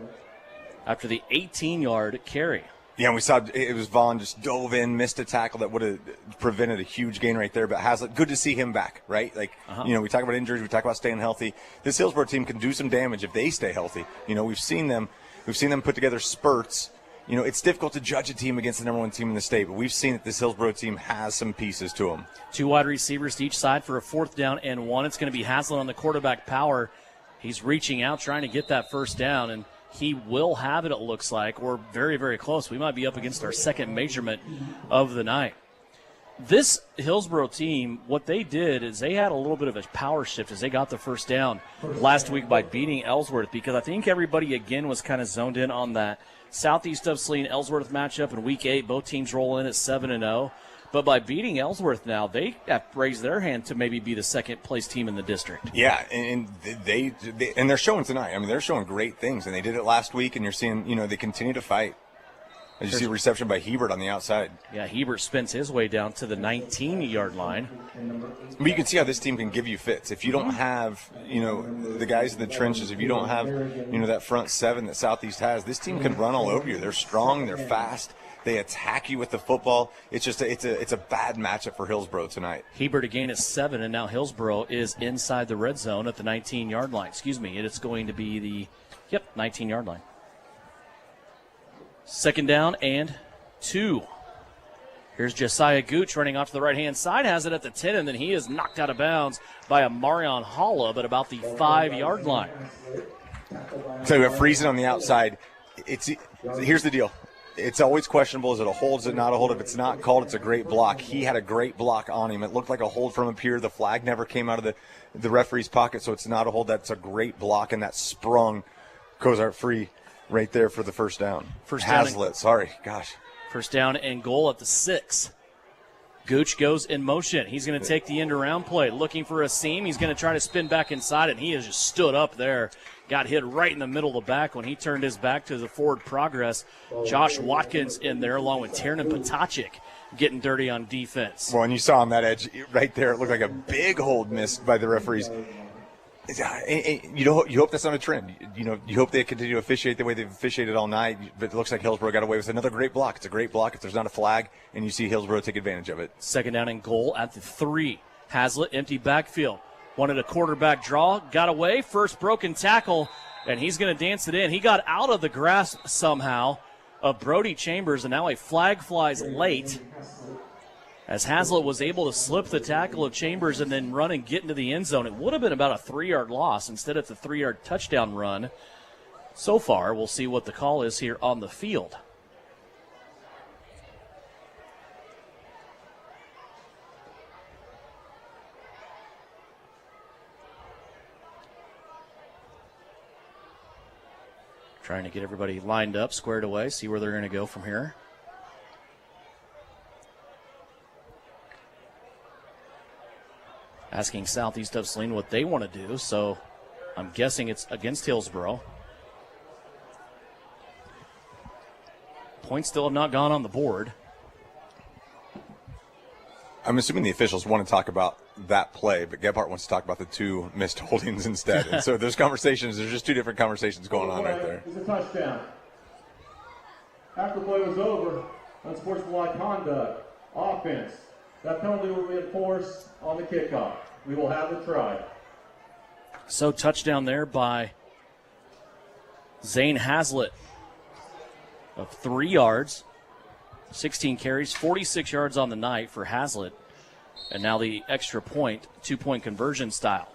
after the 18-yard carry. Yeah, and we saw it was Vaughn just dove in, missed a tackle that would have prevented a huge gain right there. But Haslett, good to see him back, right? Like, we talk about injuries, we talk about staying healthy. This Hillsboro team can do some damage if they stay healthy. We've seen them put together spurts. It's difficult to judge a team against the number one team in the state, but we've seen that this Hillsboro team has some pieces to them. 2 wide receivers to each side for a 4th down and 1. It's going to be Haslett on the quarterback power. He's reaching out, trying to get that first down, and he will have it looks like. We're very, very close. We might be up against our second measurement of the night. This Hillsboro team, what they did is they had a little bit of a power shift as they got the first down last week by beating Ellsworth, because I think everybody, again, was kind of zoned in on that Southeast of Saline-Ellsworth matchup in Week 8. Both teams roll in at 7-0. But by beating Ellsworth now, they have raised their hand to maybe be the second-place team in the district. Yeah, and they're showing tonight. I mean, they're showing great things, and they did it last week, and you're seeing, they continue to fight. As you see a reception by Hebert on the outside. Yeah, Hebert spins his way down to the 19-yard line. But you can see how this team can give you fits. If you don't have, the guys in the trenches, if you don't have, that front seven that Southeast has, this team can run all over you. They're strong, they're fast, they attack you with the football. It's just it's a bad matchup for Hillsboro tonight. Hebert again is 7, and now Hillsboro is inside the red zone at the 19-yard line. It's going to be the 19-yard line. 2nd down and 2. Here's Josiah Gooch running off to the right-hand side, has it at the 10, and then he is knocked out of bounds by a Marion Holla at about the 5-yard line. So we have freezing on the outside. Here's the deal. It's always questionable. Is it a hold? Is it not a hold? If it's not called, it's a great block. He had a great block on him. It looked like a hold from up here. The flag never came out of the referee's pocket, so it's not a hold. That's a great block, and that sprung Cozart free right there for the first down. Haslett, First down and goal at the 6. Gooch goes in motion. He's going to take the end-around play, looking for a seam. He's going to try to spin back inside, and he has just stood up there. Got hit right in the middle of the back when he turned his back to the forward progress. Josh Watkins in there along with Tiernan Potacek getting dirty on defense. Well, and you saw on that edge right there, it looked like a big hold missed by the referees. You hope that's not a trend. You hope they continue to officiate the way they've officiated all night. But it looks like Hillsboro got away with another great block. It's a great block if there's not a flag, and you see Hillsboro take advantage of it. Second down and goal at the 3. Hazlitt, empty backfield. Wanted a quarterback draw, got away. First broken tackle, and he's going to dance it in. He got out of the grasp somehow of Brody Chambers, and now a flag flies late, as Hazlitt was able to slip the tackle of Chambers and then run and get into the end zone. It would have been about a 3-yard loss. Instead, it's a 3-yard touchdown run. So far, we'll see what the call is here on the field. Trying to get everybody lined up, squared away, see where they're going to go from here. Asking Southeast of Saline what they want to do, so I'm guessing it's against Hillsboro. Points still have not gone on the board. I'm assuming the officials want to talk about that play, but Gebhardt wants to talk about the 2 missed holdings instead. And so there's just 2 different conversations going on right there. It's a touchdown. After the play was over, unsportsmanlike conduct, offense. That penalty will be enforced on the kickoff. We will have the try. So touchdown there by Zane Hazlitt of 3 yards, 16 carries, 46 yards on the night for Hazlitt. And now the extra point, 2-point conversion style.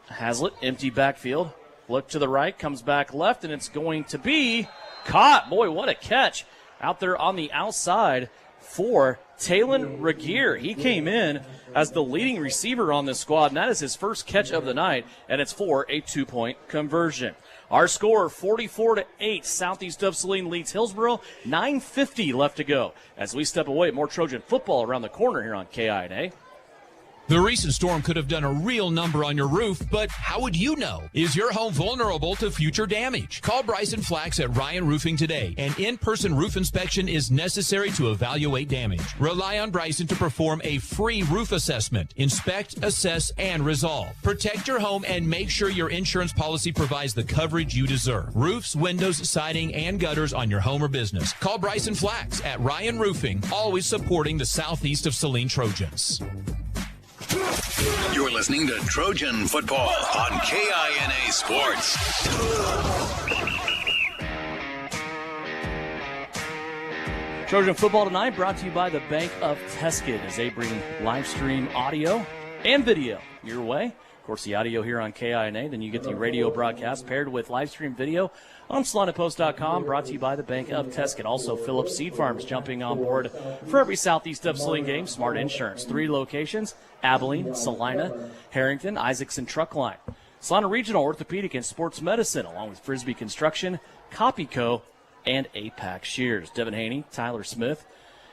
Hazlitt, empty backfield. Look to the right, comes back left, and it's going to be caught. Boy, what a catch out there on the outside for Talon Regier. He came in as the leading receiver on this squad, and that is his first catch of the night, and it's for a 2-point conversion. Our score, 44-8. Southeast of Saline leads Hillsboro. 9:50 left to go. As we step away, more Trojan football around the corner here on KINA. The recent storm could have done a real number on your roof, but how would you know? Is your home vulnerable to future damage? Call Bryson Flax at Ryan Roofing today. An in-person roof inspection is necessary to evaluate damage. Rely on Bryson to perform a free roof assessment. Inspect, assess, and resolve. Protect your home and make sure your insurance policy provides the coverage you deserve. Roofs, windows, siding, and gutters on your home or business. Call Bryson Flax at Ryan Roofing, always supporting the Southeast of Saline Trojans. You're listening to Trojan Football on KINA Sports. Trojan football tonight brought to you by the Bank of Teskin as they bring live stream audio and video your way. Of course, the audio here on KINA, then you get the radio broadcast paired with live stream video on SalinaPost.com, brought to you by the Bank of Teskin. Also, Phillips Seed Farms jumping on board for every Southeast of Saline game. Smart Insurance, 3 locations, Abilene, Salina, Harrington, Isaacson Truck Line. Salina Regional Orthopedic and Sports Medicine, along with Frisbee Construction, Copyco, and APAC Shears. Devin Haney, Tyler Smith,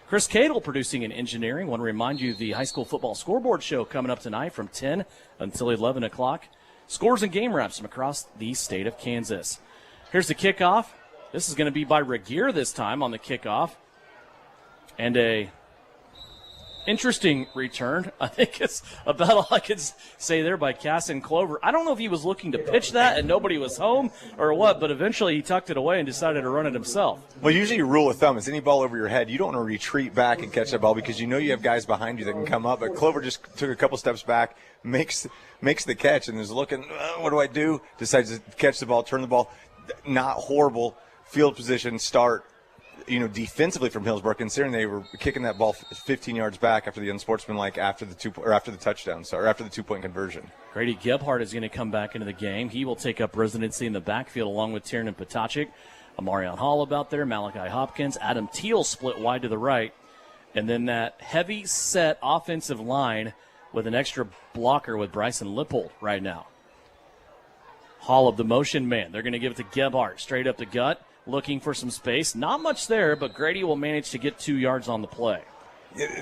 Chris Cadle producing and engineering. Want to remind you of the high school football scoreboard show coming up tonight from 10 until 11 o'clock. Scores and game wraps from across the state of Kansas. Here's the kickoff. This is going to be by Regier this time on the kickoff. And a interesting return. I think it's about all I can say there by Casson Clover. I don't know if he was looking to pitch that and nobody was home or what, but eventually he tucked it away and decided to run it himself. Well, usually your rule of thumb is any ball over your head, you don't want to retreat back and catch that ball because you know you have guys behind you that can come up. But Clover just took a couple steps back, makes the catch, and is looking, what do I do? Decides to catch the ball, turn the ball. Not horrible field position start, defensively from Hillsboro, considering they were kicking that ball 15 yards back after the unsportsmanlike after the touchdown, or after the 2-point conversion. Grady Gebhardt is going to come back into the game. He will take up residency in the backfield along with Tiernan Potacek. Amarion Hall about there, Malachi Hopkins, Adam Teal split wide to the right, and then that heavy set offensive line with an extra blocker with Bryson Lippold right now. Hall of the motion man. They're going to give it to Gebhardt straight up the gut, looking for some space. Not much there, but Grady will manage to get 2 yards on the play.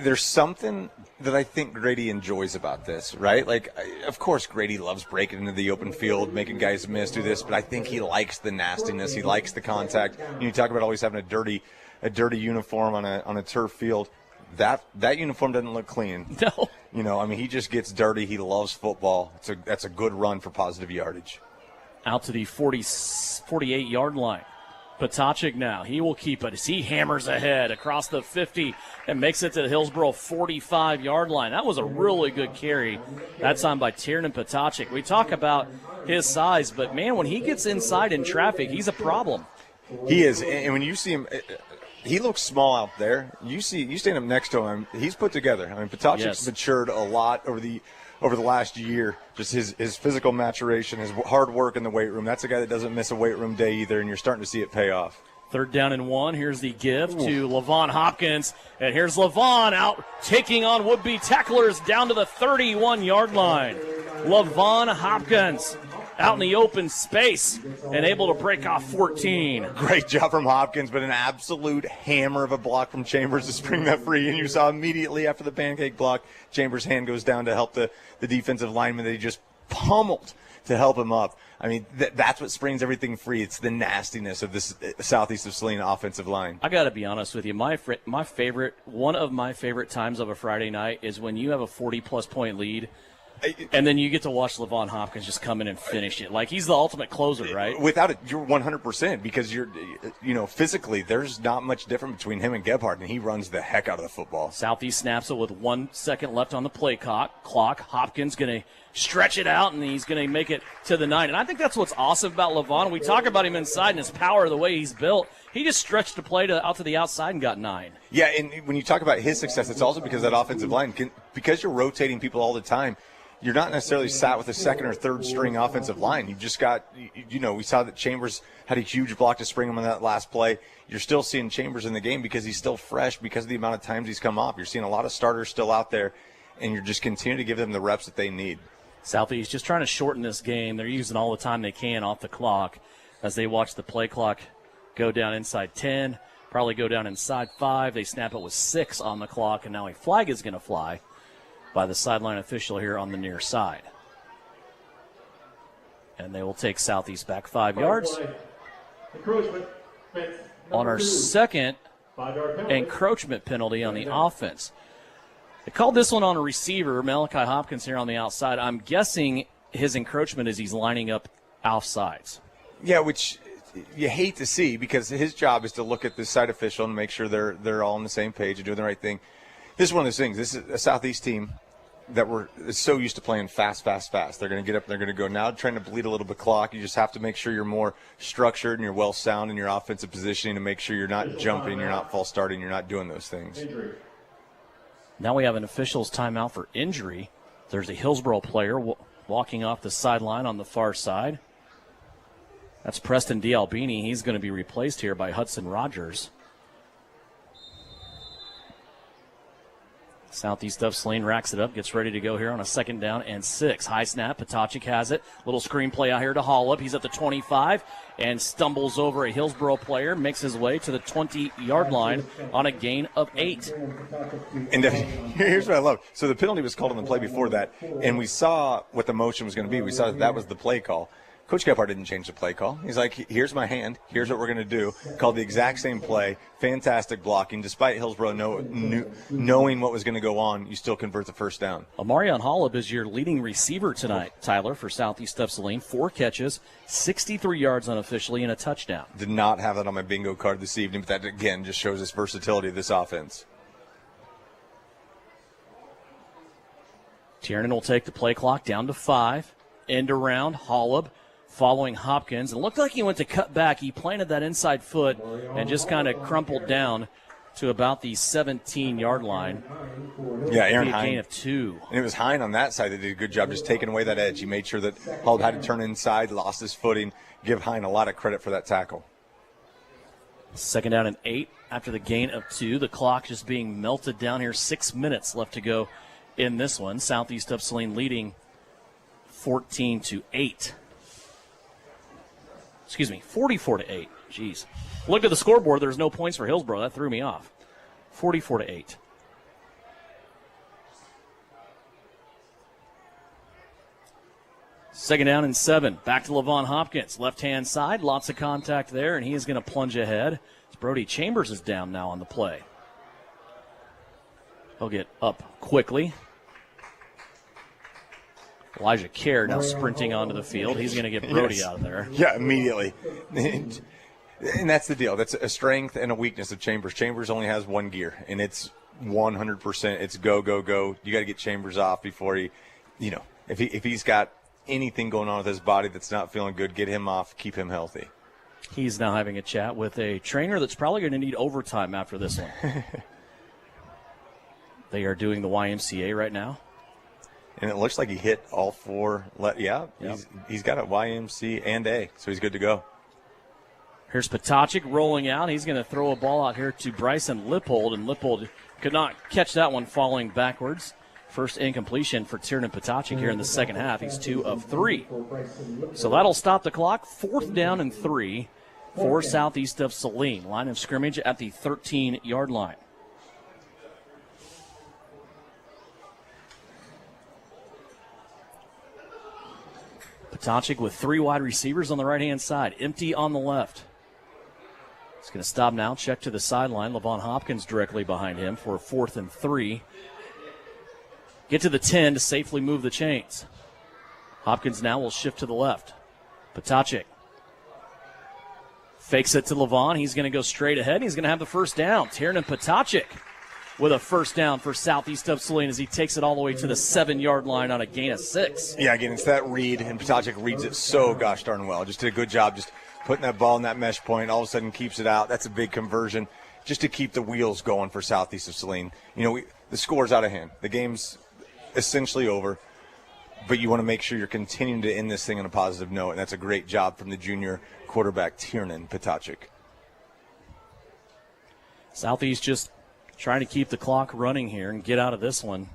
There's something that I think Grady enjoys about this, right? Like, of course, Grady loves breaking into the open field, making guys miss, do this, but I think he likes the nastiness. He likes the contact. You talk about always having a dirty uniform on a turf field. That uniform doesn't look clean. No. You know, I mean, he just gets dirty. He loves football. That's a good run for positive yardage. Out to the 48-yard line. Potacek now. He will keep it as he hammers ahead across the 50 and makes it to the Hillsboro 45-yard line. That was a really good carry. That time by Tiernan Potacek. We talk about his size, but, man, when he gets inside in traffic, he's a problem. He is. And when you see him, he looks small out there. You stand up next to him, he's put together. I mean, Potacek's matured a lot over the last year. Just his physical maturation, his hard work in the weight room. That's a guy that doesn't miss a weight room day either, and you're starting to see it pay off. 3rd down and 1. Here's the give to LaVon Hopkins. And here's LaVon out taking on would-be tacklers down to the 31-yard line. LaVon Hopkins out in the open space and able to break off 14. Great job from Hopkins, but an absolute hammer of a block from Chambers to spring that free. And you saw immediately after the pancake block, Chambers' hand goes down to help the defensive lineman that he just pummeled to help him up. I mean, that's what springs everything free. It's the nastiness of this Southeast of Salina offensive line. I got to be honest with you. One of my favorite times of a Friday night is when you have a 40-plus point lead, and then you get to watch LaVon Hopkins just come in and finish it. Like, he's the ultimate closer, right? Without it, you're 100% because physically there's not much different between him and Gebhardt, and he runs the heck out of the football. Southeast snaps it with 1 second left on the play clock. Hopkins going to stretch it out, and he's going to make it to the 9. And I think that's what's awesome about LaVon. We talk about him inside and his power, the way he's built. He just stretched the play out to the outside and got 9. Yeah, and when you talk about his success, it's also because that offensive line, because you're rotating people all the time, you're not necessarily sat with a 2nd or 3rd string offensive line. You've just got, we saw that Chambers had a huge block to spring him on that last play. You're still seeing Chambers in the game because he's still fresh because of the amount of times he's come off. You're seeing a lot of starters still out there, and you're just continuing to give them the reps that they need. Southeast just trying to shorten this game. They're using all the time they can off the clock as they watch the play clock go down inside 10, probably go down inside 5. They snap it with 6 on the clock, and now a flag is going to fly by the sideline official here on the near side. And they will take Southeast back 5 yards. On our second encroachment penalty on the offense. They called this one on a receiver, Malachi Hopkins here on the outside. I'm guessing his encroachment is he's lining up offsides. Yeah, which you hate to see because his job is to look at the side official and make sure they're all on the same page and doing the right thing. This is one of those things. This is a Southeast team that is so used to playing fast. They're going to get up, they're going to go now trying to bleed a little bit clock. You just have to make sure you're more structured and you're well sound in your offensive positioning to make sure you're not jumping, you're not false starting, you're not doing those things. Now we have an official's timeout for injury. There's a Hillsboro player walking off the sideline on the far side. That's Preston D'Albini. He's going to be replaced here by Hudson Rogers. Southeast of Saline racks it up, gets ready to go here on a 2nd down and 6. High snap, Potacek has it. Little screen play out here to Hollup. He's at the 25 and stumbles over a Hillsboro player, makes his way to the 20-yard line on a gain of 8. And here's what I love. So the penalty was called on the play before that, and we saw what the motion was going to be. We saw that was the play call. Coach Gebhardt didn't change the play call. He's like, here's my hand. Here's what we're going to do. Called the exact same play. Fantastic blocking. Despite Hillsboro knowing what was going to go on, you still convert the 1st down. Amarion Hollup is your leading receiver tonight, Tyler, for Southeast of Saline. 4 catches, 63 yards unofficially, and a touchdown. Did not have that on my bingo card this evening, but that, again, just shows this versatility of this offense. Tiernan will take the play clock down to 5. End around, Hollup following Hopkins. It looked like he went to cut back. He planted that inside foot and just kind of crumpled down to about the 17-yard line. Yeah, Aaron Hine. A gain Hine. of 2. And it was Hine on that side that did a good job just taking away that edge. He made sure that Hull had to turn inside, lost his footing. Give Hine a lot of credit for that tackle. 2nd down and 8 after the gain of 2. The clock just being melted down here. 6 minutes left to go in this one. Southeast of Saline leading 14-8. 44-8. Jeez. Looked at the scoreboard. There's no points for Hillsboro. That threw me off. 44-8. Second down and 7. Back to LaVon Hopkins. Left-hand side. Lots of contact there, and he is going to plunge ahead. Brody Chambers is down now on the play. He'll get up quickly. Elijah Kerr now sprinting onto the field. He's going to get Brody out of there. Yeah, immediately. And that's the deal. That's a strength and a weakness of Chambers. Chambers only has one gear, and it's 100%. It's go, go, go. You got to get Chambers off before he, if he's got anything going on with his body that's not feeling good, get him off, keep him healthy. He's now having a chat with a trainer that's probably going to need overtime after this one. They are doing the YMCA right now. And it looks like he hit all four. He's got a YMC and A, so he's good to go. Here's Potacik rolling out. He's going to throw a ball out here to Bryson Lippold, and Lippold could not catch that one falling backwards. First incompletion for Tiernan Potacik here in the second half. He's 2 of 3. So that'll stop the clock. 4th down and 3 for southeast of Saline. Line of scrimmage at the 13-yard line. Potacik with 3 wide receivers on the right-hand side. Empty on the left. He's going to stop now, check to the sideline. Levon Hopkins directly behind him for 4th and 3. Get to the 10 to safely move the chains. Hopkins now will shift to the left. Potacik fakes it to Levon. He's going to go straight ahead. He's going to have the first down. Tiernan Potacik with a first down for southeast of Saline as he takes it all the way to the 7-yard line on a gain of 6. Yeah, again, it's that read, and Potacik reads it so gosh darn well. Just did a good job just putting that ball in that mesh point. All of a sudden keeps it out. That's a big conversion just to keep the wheels going for southeast of Saline. The score's out of hand. The game's essentially over, but you want to make sure you're continuing to end this thing on a positive note, and that's a great job from the junior quarterback, Tiernan Potacik. Southeast just trying to keep the clock running here and get out of this one.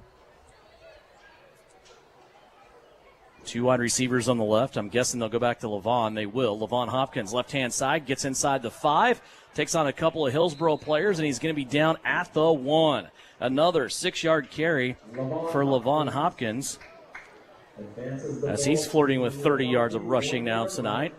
2 wide receivers on the left. I'm guessing they'll go back to Levon. They will. Levon Hopkins, left-hand side, gets inside the 5, takes on a couple of Hillsboro players, and he's going to be down at the 1. Another 6-yard carry for Levon Hopkins as he's flirting with 30 yards of rushing now tonight.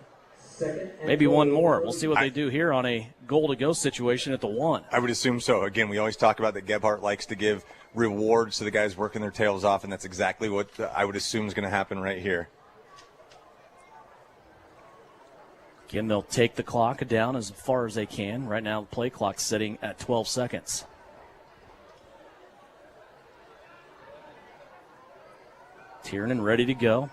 Maybe one more. We'll see what they do here on a goal-to-go situation at the 1. I would assume so. Again, we always talk about that Gebhardt likes to give rewards to the guys working their tails off, and that's exactly what I would assume is going to happen right here. Again, they'll take the clock down as far as they can. Right now, the play clock's sitting at 12 seconds. Tiernan ready to go.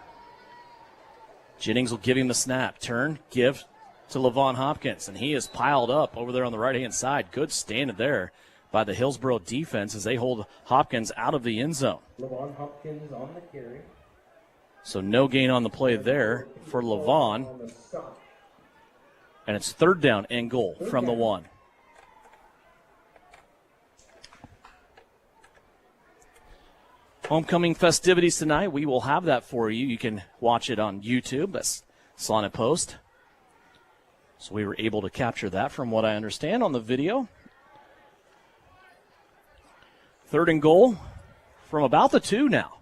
Jennings will give him the snap. Turn, give to Levon Hopkins, and he is piled up over there on the right-hand side. Good standing there by the Hillsboro defense as they hold Hopkins out of the end zone. Levon Hopkins on the carry. So no gain on the play there for Levon. And it's 3rd down and goal from the 1. Homecoming festivities tonight. We will have that for you. You can watch it on YouTube. That's Salina Post. So we were able to capture that from what I understand on the video. 3rd and goal from about the 2 now.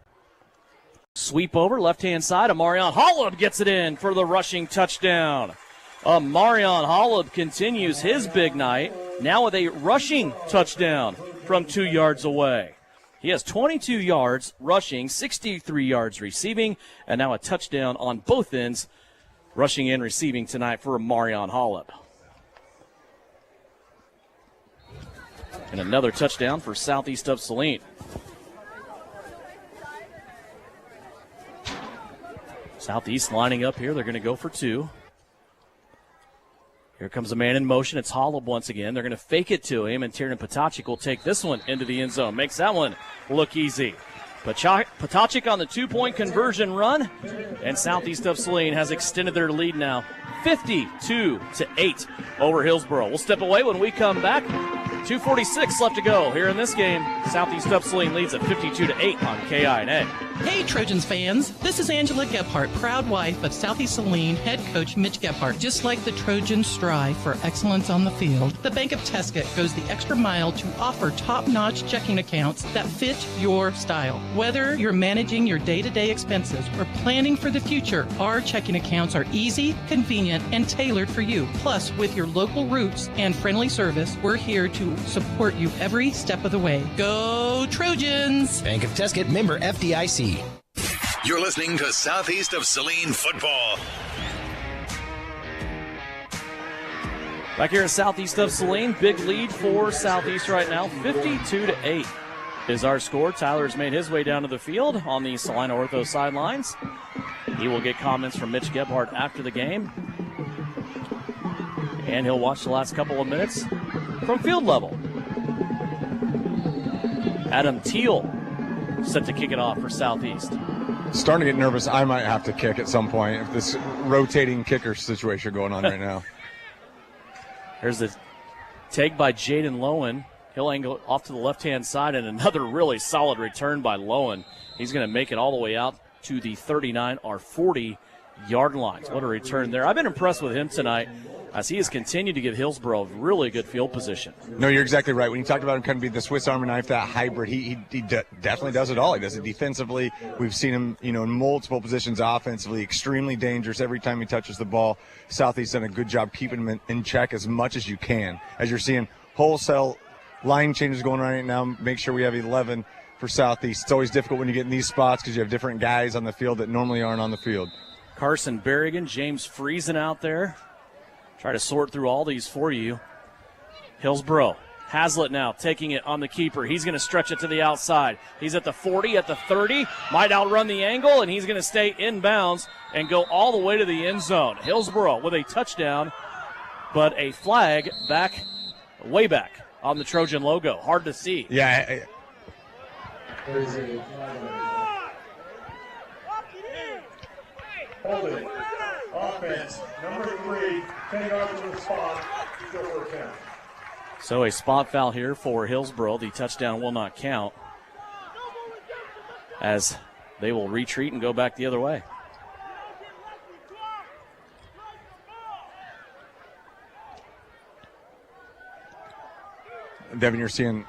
Sweep over, left-hand side. Amarion Holub gets it in for the rushing touchdown. Amarion Holub continues his big night, now with a rushing touchdown from 2 yards away. He has 22 yards rushing, 63 yards receiving, and now a touchdown on both ends, rushing and receiving tonight for Amarion Holub. And another touchdown for southeast of Saline. Southeast lining up here. They're going to go for 2. Here comes a man in motion. It's Holub once again. They're going to fake it to him, and Tiernan Potacik will take this one into the end zone. Makes that one look easy. Potacik on the 2-point conversion run, and southeast of Saline has extended their lead now 52-8 over Hillsboro. We'll step away when we come back. 2:46 left to go here in this game. Southeast of Saline leads at 52-8 on KINA. Hey, Trojans fans. This is Angela Gebhardt, proud wife of Southeast Saline head coach Mitch Gebhardt. Just like the Trojans strive for excellence on the field, the Bank of Tesket goes the extra mile to offer top-notch checking accounts that fit your style. Whether you're managing your day-to-day expenses or planning for the future, our checking accounts are easy, convenient, and tailored for you. Plus, with your local roots and friendly service, we're here to support you every step of the way. Go Trojans! Bank of Tesket, member FDIC. You're listening to Southeast of Saline football. Back here in Southeast of Saline, big lead for Southeast right now, 52-8 is our score. Tyler's made his way down to the field on the Salina Ortho sidelines. He will get comments from Mitch Gebhardt after the game. And he'll watch the last couple of minutes from field level. Adam Teal set to kick it off for Southeast. Starting to get nervous. I might have to kick at some point if this rotating kicker situation going on right now. There's the take by Jaden Lowen. He'll angle off to the left-hand side, and another really solid return by Lowen. He's going to make it all the way out to the 39 or 40-yard lines. What a return there. I've been impressed with him tonight as he has continued to give Hillsboro really good field position. No, you're exactly right. When you talked about him kind of being the Swiss Army knife, that hybrid, he definitely does it all. He does it defensively. We've seen him, in multiple positions offensively, extremely dangerous every time he touches the ball. Southeast done a good job keeping him in check as much as you can. As you're seeing wholesale line changes going on right now, make sure we have 11 for Southeast. It's always difficult when you get in these spots because you have different guys on the field that normally aren't on the field. Carson Berrigan, James Friesen out there. Try to sort through all these for you. Hillsboro. Hazlitt now taking it on the keeper. He's going to stretch it to the outside. He's at the 40, at the 30. Might outrun the angle, and he's going to stay inbounds and go all the way to the end zone. Hillsboro with a touchdown, but a flag way back on the Trojan logo. Hard to see. Yeah. Hold it. Offense, number 3, 10 yards from the spot, still for a count. So a spot foul here for Hillsboro. The touchdown will not count as they will retreat and go back the other way. Devin, you're seeing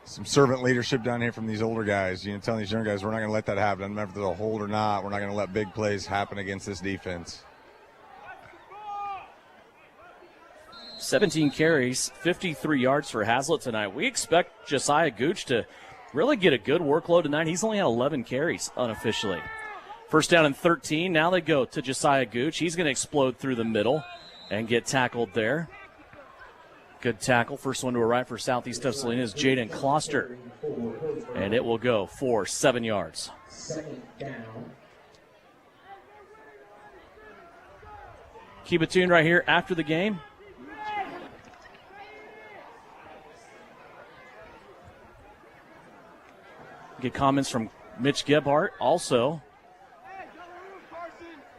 some servant leadership down here from these older guys. Telling these young guys, we're not going to let that happen. Doesn't matter if there's a hold or not. We're not going to let big plays happen against this defense. 17 carries, 53 yards for Hazlitt tonight. We expect Josiah Gooch to really get a good workload tonight. He's only had 11 carries unofficially. First down and 13. Now they go to Josiah Gooch. He's going to explode through the middle and get tackled there. Good tackle. First one to a right for Southeast of Salina is Jaden Kloster. And it will go for 7 yards. Second down. Keep it tuned right here after the game. Get comments from Mitch Gebhardt. Also,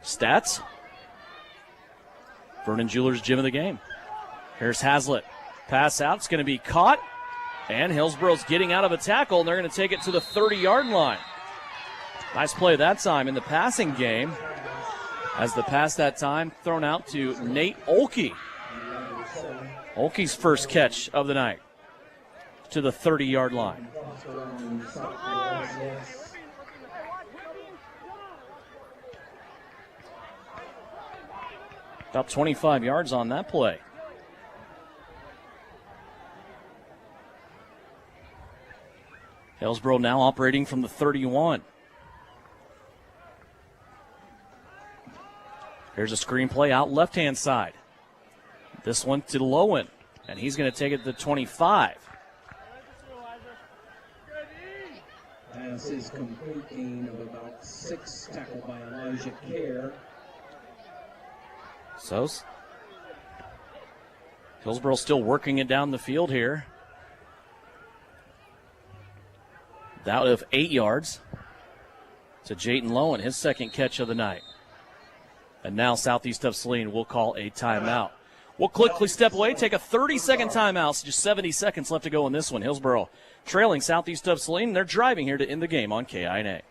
stats. Vernon Jewelers Gym of the game. Here's Hazlitt. Pass out. It's going to be caught. And Hillsboro's getting out of a tackle, and they're going to take it to the 30-yard line. Nice play that time in the passing game. As the pass that time thrown out to Nate Olkey. Olkey's first catch of the night to the 30-yard line. About 25 yards on that play. Hillsboro now operating from the 31. Here's a screen play out left-hand side. This one to Lowen, and he's going to take it to the 25. Pass is complete, gain of about 6, tackled by Elijah Kerr. So, Hillsboro still working it down the field here. Out of 8 yards to Jayden Lowen, his second catch of the night. And now Southeast of Saline will call a timeout. We'll quickly step away, take a 30-second timeout. So just 70 seconds left to go in this one. Hillsboro trailing Southeast of Saline. They're driving here to end the game on KINA.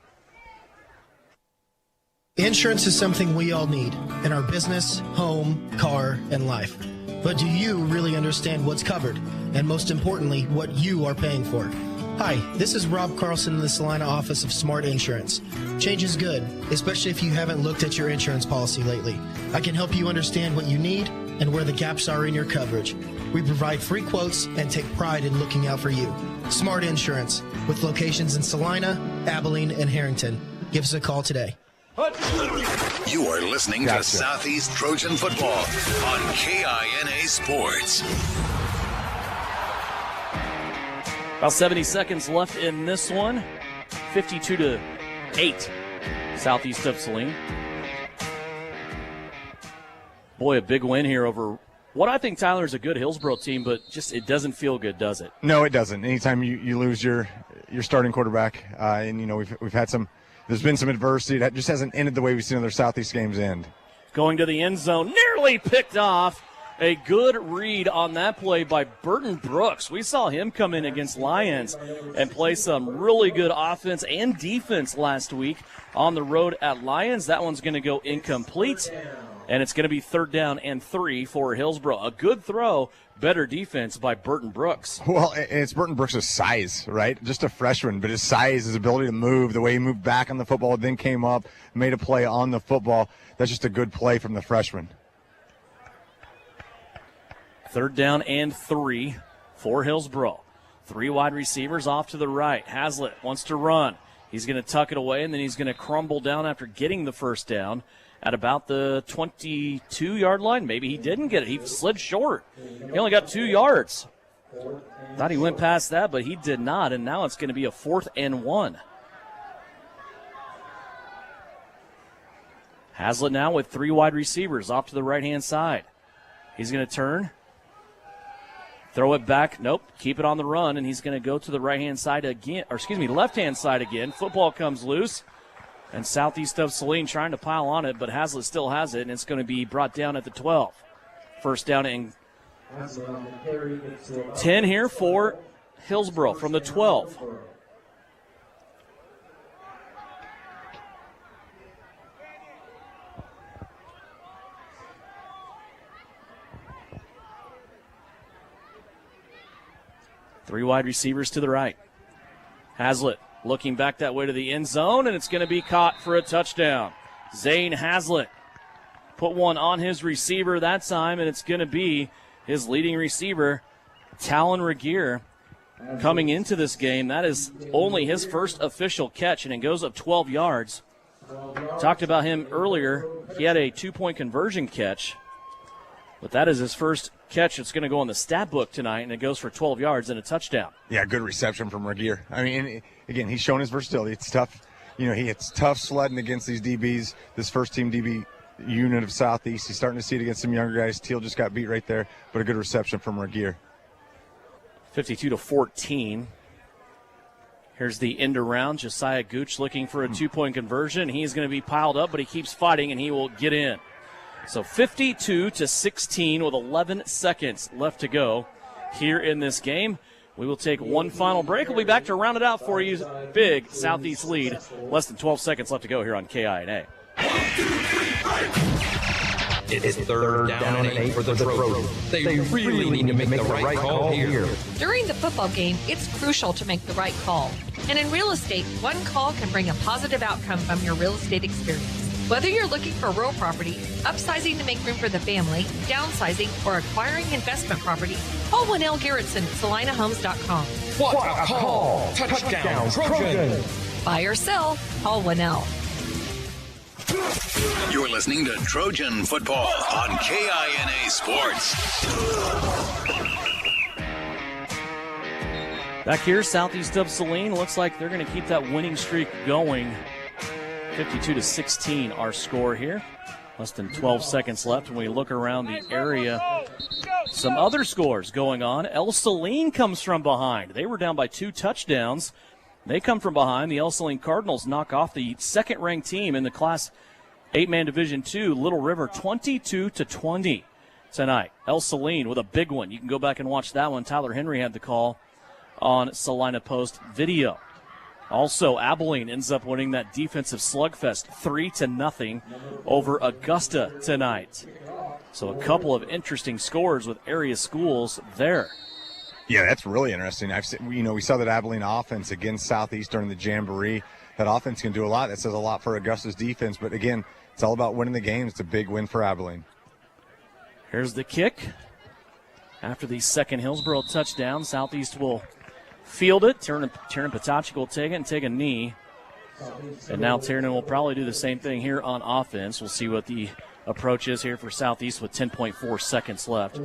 Insurance is something we all need in our business, home, car, and life. But do you really understand what's covered? And most importantly, what you are paying for? Hi, this is Rob Carlson in the Salina office of Smart Insurance. Change is good, especially if you haven't looked at your insurance policy lately. I can help you understand what you need and where the gaps are in your coverage. We provide free quotes and take pride in looking out for you. Smart Insurance, with locations in Salina, Abilene, and Harrington. Give us a call today. You are listening to Southeast Trojan Football on KINA Sports. About 70 seconds left in this one. 52-8, Southeast of Saline. Boy, a big win here over what I think, Tyler, is a good Hillsboro team, but just it doesn't feel good, does it? No, it doesn't. Anytime you lose your starting quarterback, and we've had there's been some adversity that just hasn't ended the way we've seen other Southeast games end. Going to the end zone, nearly picked off. A good read on that play by Burton Brooks. We saw him come in against Lions and play some really good offense and defense last week on the road at Lions. That one's going to go incomplete, and it's going to be 3rd down and 3 for Hillsboro. A good throw, better defense by Burton Brooks. Well, it's Burton Brooks' size, right? Just a freshman, but his size, his ability to move, the way he moved back on the football, then came up, made a play on the football. That's just a good play from the freshman. 3rd down and 3 for Hillsboro. 3 wide receivers off to the right. Haslett wants to run. He's going to tuck it away, and then he's going to crumble down after getting the first down at about the 22-yard line. Maybe he didn't get it. He slid short. He only got 2 yards. Thought he went past that, but he did not, and now it's going to be a 4th and 1. Haslett now with 3 wide receivers off to the right-hand side. He's going to turn. Throw it back. Nope. Keep it on the run, and he's going to go to the right-hand side again. Left-hand side again. Football comes loose, and Southeast of Saline trying to pile on it, but Haslett still has it, and it's going to be brought down at the 12. First down and 10 here for Hillsboro from the 12. Three wide receivers to the right. Haslett looking back that way to the end zone, and it's going to be caught for a touchdown. Zane Haslett put one on his receiver that time, and it's going to be his leading receiver, Talon Regier, coming into this game. That is only his first official catch, and it goes up 12 yards. Talked about him earlier. He had a 2-point conversion catch, but that is his first catch. It's going to go on the stat book tonight, and it goes for 12 yards and a touchdown. Yeah, good reception from Regier. I mean, again, he's shown his versatility. It's tough. It's tough sledding against these DBs, this first-team DB unit of Southeast. He's starting to see it against some younger guys. Teal just got beat right there, but a good reception from Regier. 52-14. Here's the end around. Josiah Gooch looking for a 2-point conversion. He's going to be piled up, but he keeps fighting, and he will get in. So 52-16 with 11 seconds left to go here in this game. We will take one final break. We'll be back to round it out for you. Big Southeast lead. Less than 12 seconds left to go here on KINA. It's 3rd down and 8 for the Trojans. They really need to make the right call here. During the football game, it's crucial to make the right call. And in real estate, one call can bring a positive outcome from your real estate experience. Whether you're looking for real property, upsizing to make room for the family, downsizing, or acquiring investment property, call Winnell Garrettson at SalinaHomes.com. What a call! Touchdown, Trojans! Buy or sell, call Winnell. You're listening to Trojan Football on KINA Sports. Back here, Southeast of Saline. Looks like they're going to keep that winning streak going. 52-16 our score here. Less than 12 seconds left when we look around the area. Some other scores going on. El Saline comes from behind. They were down by 2 touchdowns. They come from behind. The El Saline Cardinals knock off the second-ranked team in the Class 8-man Division II, Little River, 22-20 tonight. El Saline with a big one. You can go back and watch that one. Tyler Henry had the call on Salina Post video. Also, Abilene ends up winning that defensive slugfest 3-0 over Augusta tonight. So a couple of interesting scores with area schools there. Yeah, that's really interesting. We saw that Abilene offense against Southeast during the Jamboree. That offense can do a lot. That says a lot for Augusta's defense. But again, it's all about winning the games. It's a big win for Abilene. Here's the kick. After the second Hillsboro touchdown, Southeast will field it. Turner Patachi will take it and take a knee. And now Tiernan will probably do the same thing here on offense. We'll see what the approach is here for Southeast with 10.4 seconds left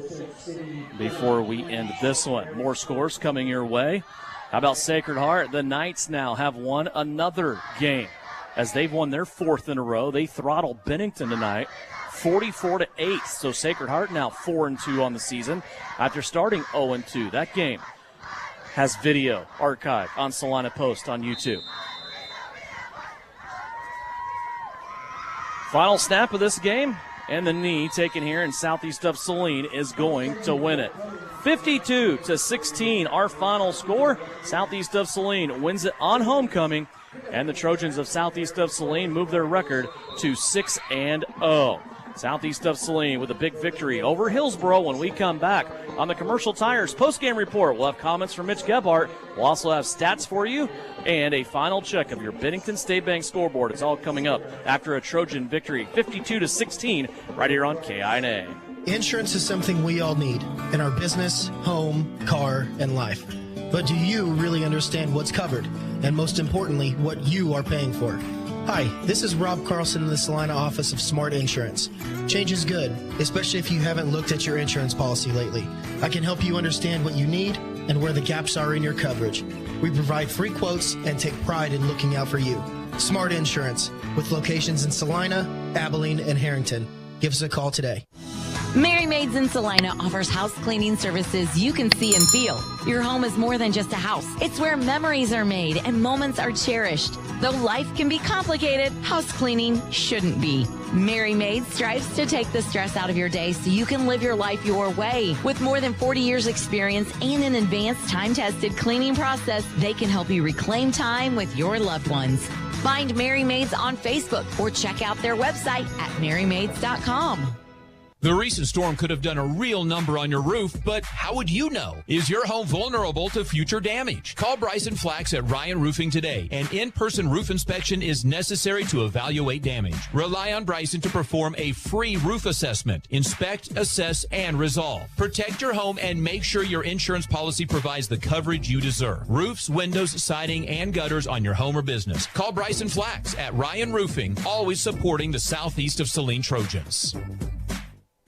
before we end this one. More scores coming your way. How about Sacred Heart? The Knights now have won another game as they've won their fourth in a row. They throttled Bennington tonight, 44-8. So Sacred Heart now 4-2 on the season after starting 0-2. That game has video archived on Salina Post on YouTube. Final snap of this game, and the knee taken here, and Southeast of Saline is going to win it. 52-16, our final score. Southeast of Saline wins it on homecoming, and the Trojans of Southeast of Saline move their record to 6-0. Southeast of Saline with a big victory over Hillsboro. When we come back on the Commercial Tires postgame report, we'll have comments from Mitch Gebhardt. We'll also have stats for you and a final check of your Bennington State Bank scoreboard. It's all coming up after a Trojan victory, 52-16, right here on KINA. Insurance is something we all need in our business, home, car, and life. But do you really understand what's covered? And most importantly, what you are paying for? Hi, this is Rob Carlson in the Salina office of Smart Insurance. Change is good, especially if you haven't looked at your insurance policy lately. I can help you understand what you need and where the gaps are in your coverage. We provide free quotes and take pride in looking out for you. Smart Insurance, with locations in Salina, Abilene, and Harrington. Give us a call today. Mary Maids in Salina offers house cleaning services you can see and feel. Your home is more than just a house. It's where memories are made and moments are cherished. Though life can be complicated, house cleaning shouldn't be. Mary Maids strives to take the stress out of your day so you can live your life your way. With more than 40 years experience and an advanced time-tested cleaning process, they can help you reclaim time with your loved ones. Find Mary Maids on Facebook or check out their website at marymaids.com. The recent storm could have done a real number on your roof, but how would you know? Is your home vulnerable to future damage? Call Bryson Flax at Ryan Roofing today. An in-person roof inspection is necessary to evaluate damage. Rely on Bryson to perform a free roof assessment. Inspect, assess, and resolve. Protect your home and make sure your insurance policy provides the coverage you deserve. Roofs, windows, siding, and gutters on your home or business. Call Bryson Flax at Ryan Roofing, always supporting the Southeast of Saline Trojans.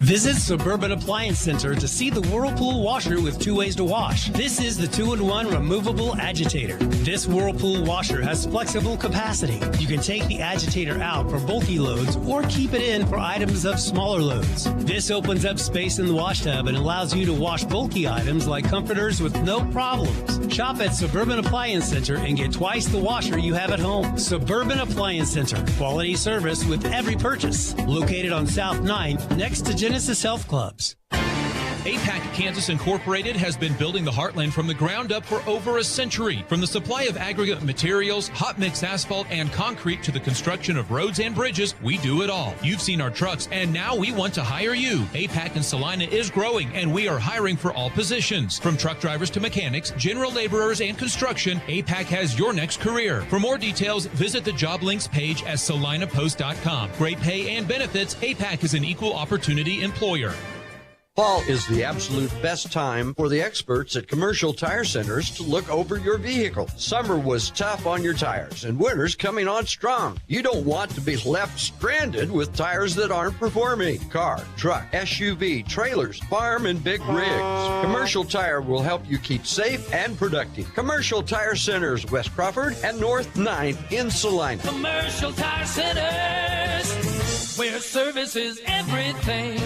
Visit Suburban Appliance Center to see the Whirlpool washer with 2 ways to wash. This is the 2-in-1 removable agitator. This Whirlpool washer has flexible capacity. You can take the agitator out for bulky loads or keep it in for items of smaller loads. This opens up space in the wash tub and allows you to wash bulky items like comforters with no problems. Shop at Suburban Appliance Center and get twice the washer you have at home. Suburban Appliance Center. Quality service with every purchase. Located on South 9th next to Genesis Health Clubs. APAC Kansas Incorporated has been building the Heartland from the ground up for over a century. From the supply of aggregate materials, hot mix asphalt, and concrete to the construction of roads and bridges, we do it all. You've seen our trucks, and now we want to hire you. APAC in Salina is growing, and we are hiring for all positions. From truck drivers to mechanics, general laborers, and construction, APAC has your next career. For more details, visit the job links page at salinapost.com. Great pay and benefits, APAC is an equal opportunity employer. Fall is the absolute best time for the experts at Commercial Tire Centers to look over your vehicle. Summer was tough on your tires, and winter's coming on strong. You don't want to be left stranded with tires that aren't performing. Car, truck, SUV, trailers, farm, and big rigs. Commercial Tire will help you keep safe and productive. Commercial Tire Centers, West Crawford and North 9th in Salina. Commercial Tire Centers, where service is everything.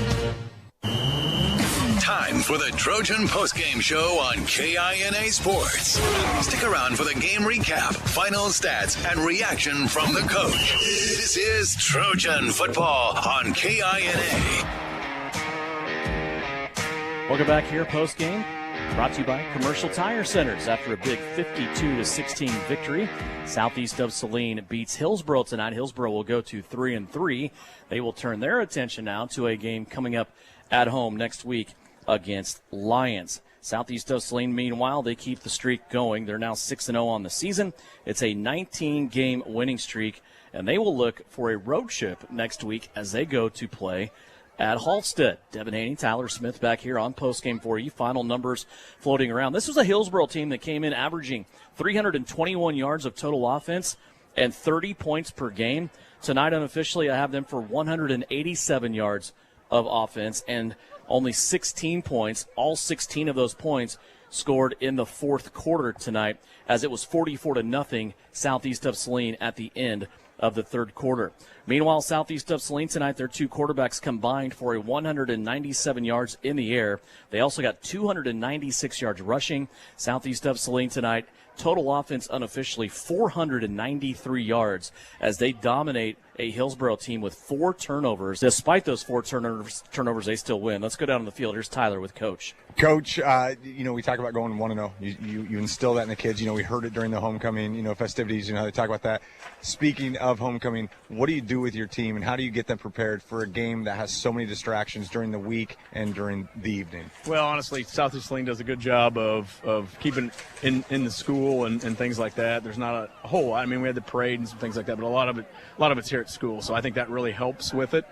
Time for the Trojan postgame show on KINA Sports. Stick around for the game recap, final stats, and reaction from the coach. This is Trojan football on KINA. Welcome back here, postgame. Brought to you by Commercial Tire Centers. After a big 52-16 victory, Southeast of Saline beats Hillsboro tonight. Hillsboro will go to 3-3. They will turn their attention now to a game coming up at home next week against Lions. Southeast of Saline, meanwhile, they keep the streak going. They're now 6-0 on the season. It's a 19-game winning streak, and they will look for a road trip next week as they go to play at Halstead. Devin Haney, Tyler Smith back here on postgame for you. Final numbers floating around. This was a Hillsboro team that came in averaging 321 yards of total offense and 30 points per game. Tonight, unofficially, I have them for 187 yards of offense and only 16 points. All 16 of those points scored in the fourth quarter tonight, as it was 44-0 Southeast of Saline at the end of the third quarter. Meanwhile, Southeast of Saline tonight, their two quarterbacks combined for a 197 yards in the air. They also got 296 yards rushing. Southeast of Saline tonight, total offense unofficially 493 yards as they dominate a Hillsboro team with 4 turnovers. Despite those 4 turnovers, they still win. Let's go down on the field. Here's Tyler with Coach. Coach, we talk about going 1-0. You instill that in the kids. We heard it during the homecoming, festivities. They talk about that. Speaking of homecoming, what do you do with your team, and how do you get them prepared for a game that has so many distractions during the week and during the evening? Well, honestly, Southeast Saline does a good job of keeping in the school and things like that. There's not a whole lot. I mean, we had the parade and some things like that, but a lot of it's here at school. So I think that really helps with it.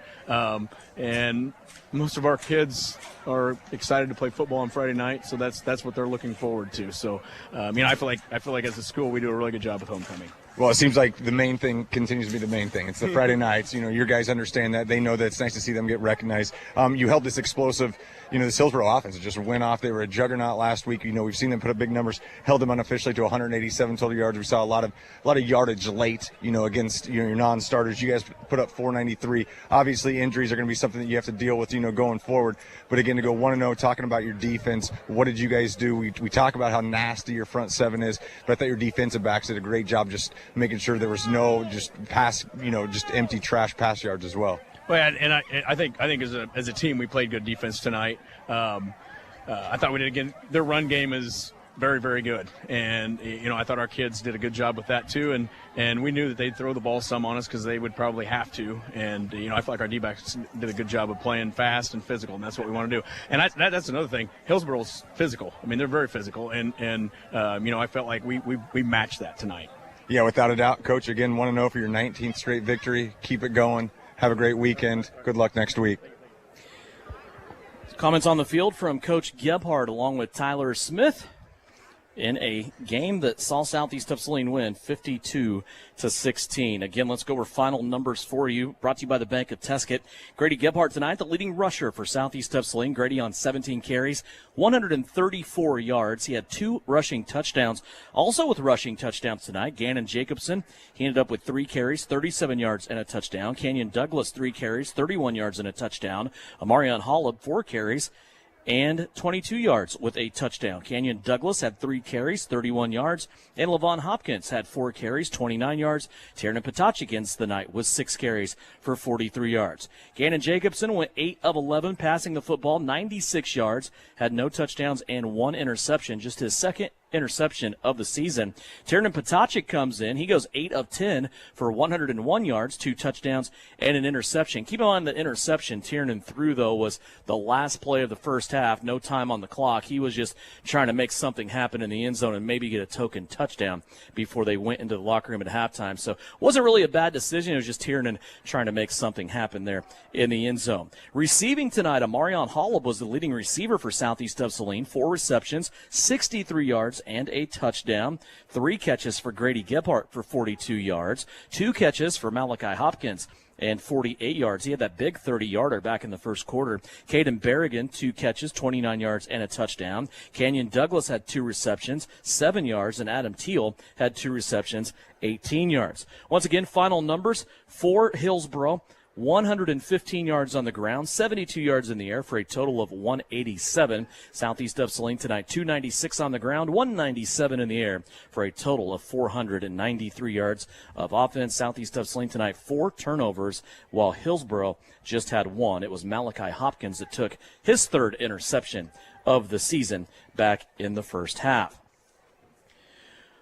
And most of our kids are excited to play football on Friday night, so that's what they're looking forward to. So, I feel like as a school we do a really good job with homecoming. Well, it seems like the main thing continues to be the main thing. It's the Friday nights. Your guys understand that. They know that it's nice to see them get recognized. You held this explosive, this Hillsboro offense. It just went off. They were a juggernaut last week. We've seen them put up big numbers, held them unofficially to 187 total yards. We saw a lot of yardage late, against your non-starters. You guys put up 493. Obviously, injuries are going to be something that you have to deal with, going forward. But again, to go 1-0, talking about your defense, what did you guys do? We talk about how nasty your front seven is, but I thought your defensive backs did a great job just making sure there was no just pass, just empty trash pass yards as well. Well, and I think as a team we played good defense tonight. I thought we did again. Their run game is very, very good, and I thought our kids did a good job with that too. And we knew that they'd throw the ball some on us because they would probably have to. And I feel like our D-backs did a good job of playing fast and physical, and that's what we want to do. And that's another thing. Hillsboro's physical. I mean, they're very physical, and I felt like we matched that tonight. Yeah, without a doubt. Coach, again, 1-0 for your 19th straight victory. Keep it going. Have a great weekend. Good luck next week. Comments on the field from Coach Gebhardt along with Tyler Smith in a game that saw Southeast of Saline win 52-16. Again, let's go over final numbers for you. Brought to you by the Bank of Tesket. Grady Gebhardt tonight, the leading rusher for Southeast of Saline. Grady on 17 carries, 134 yards. He had 2 rushing touchdowns. Also with rushing touchdowns tonight, Gannon Jacobson. He ended up with 3 carries, 37 yards and a touchdown. Kenyon Douglas, 3 carries, 31 yards and a touchdown. Amarion Hollab, 4 carries and 22 yards with a touchdown. Kenyon Douglas had 3 carries, 31 yards, and Levon Hopkins had 4 carries, 29 yards. Tiernan Potachik ends the night with 6 carries for 43 yards. Gannon Jacobson went 8 of 11 passing the football, 96 yards, had no touchdowns and 1 interception, just his second interception of the season. Tiernan Potachik comes in. He goes 8 of 10 for 101 yards, 2 touchdowns, and an interception. Keep in mind the interception Tiernan threw, though, was the last play of the first half. No time on the clock. He was just trying to make something happen in the end zone and maybe get a token touchdown before they went into the locker room at halftime. So it wasn't really a bad decision. It was just Tiernan trying to make something happen there in the end zone. Receiving tonight, Amarion Hollab was the leading receiver for Southeast of Saline. 4 receptions, 63 yards, and a touchdown. 3 catches for Grady Gebhardt for 42 yards. 2 catches for Malachi Hopkins and 48 yards. He had that big 30-yarder back in the first quarter. Caden Berrigan, 2 catches, 29 yards, and a touchdown. Kenyon Douglas had 2 receptions, 7 yards, and Adam Teal had 2 receptions, 18 yards. Once again, final numbers for Hillsboro. 115 yards on the ground, 72 yards in the air for a total of 187. Southeast of Saline tonight, 296 on the ground, 197 in the air for a total of 493 yards of offense. Southeast of Saline tonight, 4 turnovers, while Hillsboro just had 1. It was Malachi Hopkins that took his 3rd interception of the season back in the first half.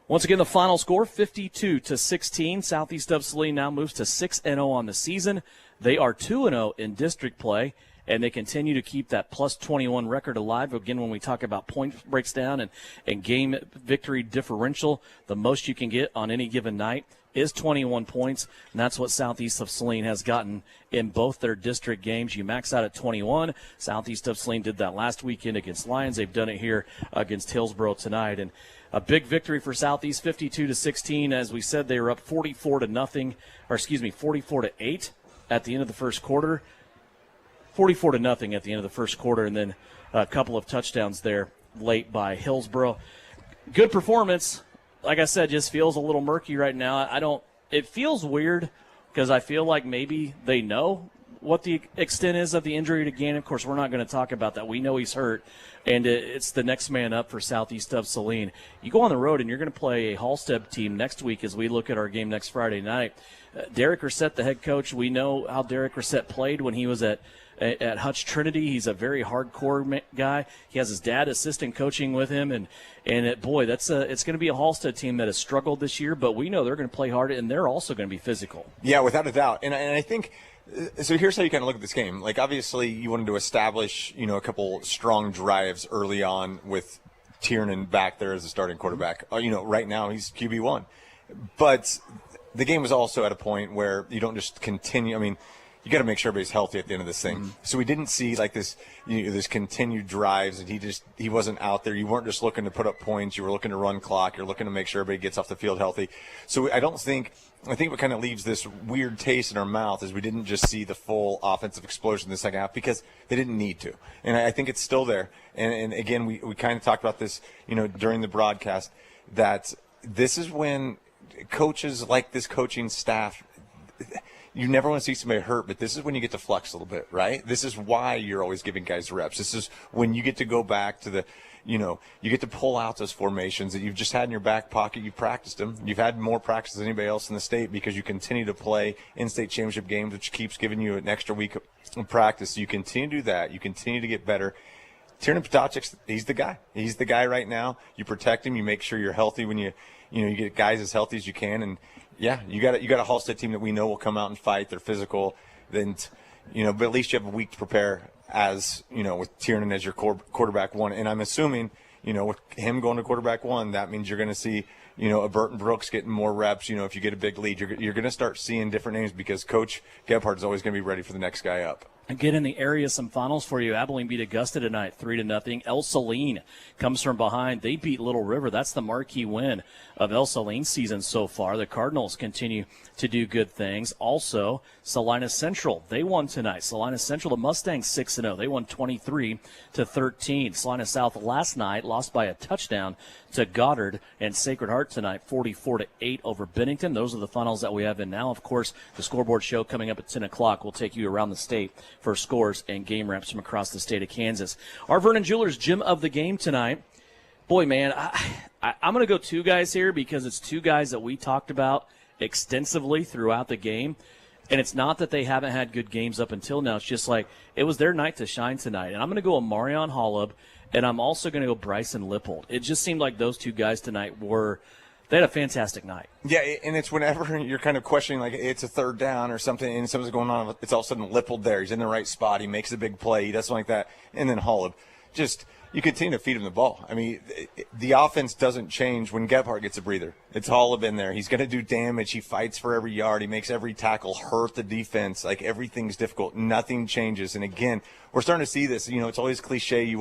Once again, the final score, 52-16. Southeast of Saline now moves to 6-0 on the season. They are 2-0 in district play, and they continue to keep that plus 21 record alive. Again, when we talk about point breaks down and game victory differential, the most you can get on any given night, is 21 points, and that's what Southeast of Saline has gotten in both their district games. You max out at 21. Southeast of Saline did that last weekend against Lions. They've done it here against Hillsboro tonight. And a big victory for Southeast, 52-16. As we said, they were up 44-8 at the end of the first quarter. 44-0 at the end of the first quarter, and then a couple of touchdowns there late by Hillsboro. Good performance. Like I said, just feels a little murky right now. It feels weird because I feel like maybe they know what the extent is of the injury to Gannon. Of course, we're not going to talk about that. We know he's hurt, and it's the next man up for Southeast of Saline. You go on the road, and you're going to play a Halstead team next week as we look at our game next Friday night. Derek Reset, the head coach, we know how Derek Reset played when he was at Hutch Trinity. He's a very hardcore guy. He has his dad assistant coaching with him, and it's going to be a Halstead team that has struggled this year, but we know they're going to play hard, and they're also going to be physical. Yeah, without a doubt. And I think so. Here's how you kind of look at this game. Like, obviously, you wanted to establish, a couple strong drives early on with Tiernan back there as a starting quarterback. Right now he's QB1, but the game was also at a point where you don't just continue. I mean, you got to make sure everybody's healthy at the end of this thing. Mm-hmm. So we didn't see like this, this continued drives, and he wasn't out there. You weren't just looking to put up points. You were looking to run clock. You're looking to make sure everybody gets off the field healthy. So I think what kind of leaves this weird taste in our mouth is we didn't just see the full offensive explosion in the second half because they didn't need to. And I think it's still there. And again, we kind of talked about this, during the broadcast, that this is when coaches like this coaching staff, you never want to see somebody hurt, but this is when you get to flex a little bit, right? This is why you're always giving guys reps. This is when you get to go back to the, you get to pull out those formations that you've just had in your back pocket. You've practiced them. You've had more practice than anybody else in the state because you continue to play in-state championship games, which keeps giving you an extra week of practice. So you continue to do that. You continue to get better. Tiernan Potocek, he's the guy. He's the guy right now. You protect him. You make sure you're healthy when you get guys as healthy as you can. And yeah, you got a Halstead team that we know will come out and fight. They're physical. Then, but at least you have a week to prepare as, with Tiernan as your quarterback one. And I'm assuming, with him going to quarterback one, that means you're going to see, a Burton Brooks getting more reps. If you get a big lead, you're going to start seeing different names because Coach Gebhardt is always going to be ready for the next guy up. Again, in the area, some finals for you. Abilene beat Augusta tonight, 3-0. El Saline comes from behind. They beat Little River. That's the marquee win of El Saline's season so far. The Cardinals continue to do good things. Also, Salina Central, they won tonight. Salina Central, the Mustangs, 6-0. They won 23-13. Salina South last night lost by a touchdown to Goddard, and Sacred Heart tonight, 44-8 over Bennington. Those are the finals that we have in now. Of course, the scoreboard show coming up at 10 o'clock will take you around the state for scores and game wraps from across the state of Kansas. Our Vernon Jewelers Gym of the Game tonight. Boy, man, I'm going to go two guys here because it's two guys that we talked about extensively throughout the game. And it's not that they haven't had good games up until now. It's just like it was their night to shine tonight. And I'm going to go Marion Hollub, and I'm also going to go Bryson Lippold. It just seemed like those two guys tonight they had a fantastic night. Yeah, and it's whenever you're kind of questioning, like it's a third down or something, and something's going on, it's all of a sudden Lippold there. He's in the right spot. He makes a big play. He does something like that. And then Hollub, you continue to feed him the ball. I mean, the offense doesn't change when Gebhardt gets a breather. It's Hollub in there. He's going to do damage. He fights for every yard. He makes every tackle hurt the defense. Like, everything's difficult. Nothing changes. And, again, we're starting to see this. It's always cliche.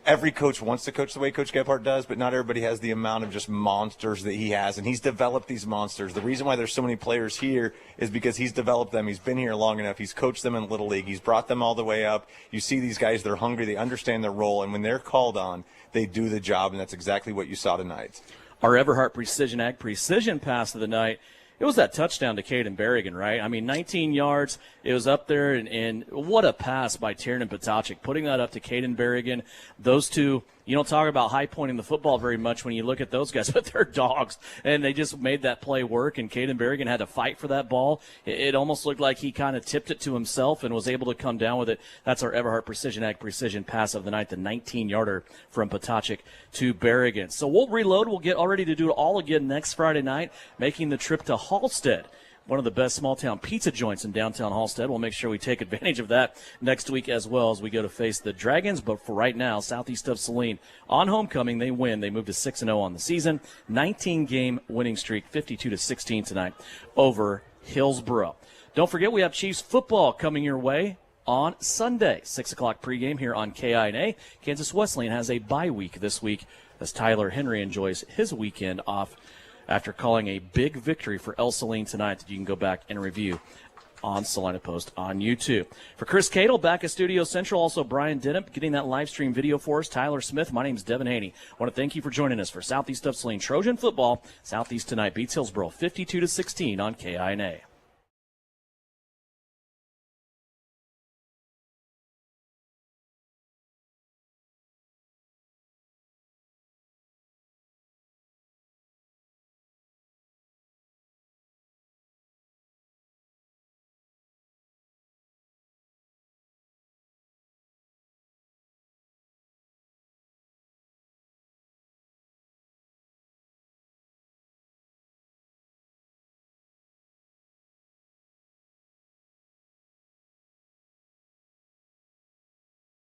Every coach wants to coach the way Coach Gebhardt does, but not everybody has the amount of just monsters that he has, and he's developed these monsters. The reason why there's so many players here is because he's developed them. He's been here long enough. He's coached them in Little League. He's brought them all the way up. You see these guys, they're hungry. They understand their role, and when they're called on, they do the job, and that's exactly what you saw tonight. Our Everhart Precision Ag Precision pass of the night. It was that touchdown to Caden Berrigan, right? I mean, 19 yards. It was up there, and what a pass by Tiernan Potocek, putting that up to Caden Berrigan. Those two, you don't talk about high-pointing the football very much when you look at those guys, but they're dogs, and they just made that play work, and Caden Berrigan had to fight for that ball. It almost looked like he kind of tipped it to himself and was able to come down with it. That's our Everhart Precision Ag Precision pass of the night, the 19-yarder from Potocek to Berrigan. So we'll reload. We'll get all ready to do it all again next Friday night, making the trip to Halstead. one of the best small-town pizza joints in downtown Hallstead. We'll make sure we take advantage of that next week as well as we go to face the Dragons. But for right now, Southeast of Saline on homecoming, they win. They move to 6-0 on the season. 19-game winning streak, 52-16 tonight over Hillsboro. Don't forget, we have Chiefs football coming your way on Sunday, 6 o'clock pregame here on KINA. Kansas Wesleyan has a bye week this week as Tyler Henry enjoys his weekend off after calling a big victory for El Saline tonight that you can go back and review on Salina Post on YouTube. For Chris Cadle, back at Studio Central, also Brian Denham getting that live stream video for us, Tyler Smith. My name is Devin Haney. I want to thank you for joining us for Southeast of Saline Trojan football. Southeast tonight beats Hillsboro 52-16 on KINA.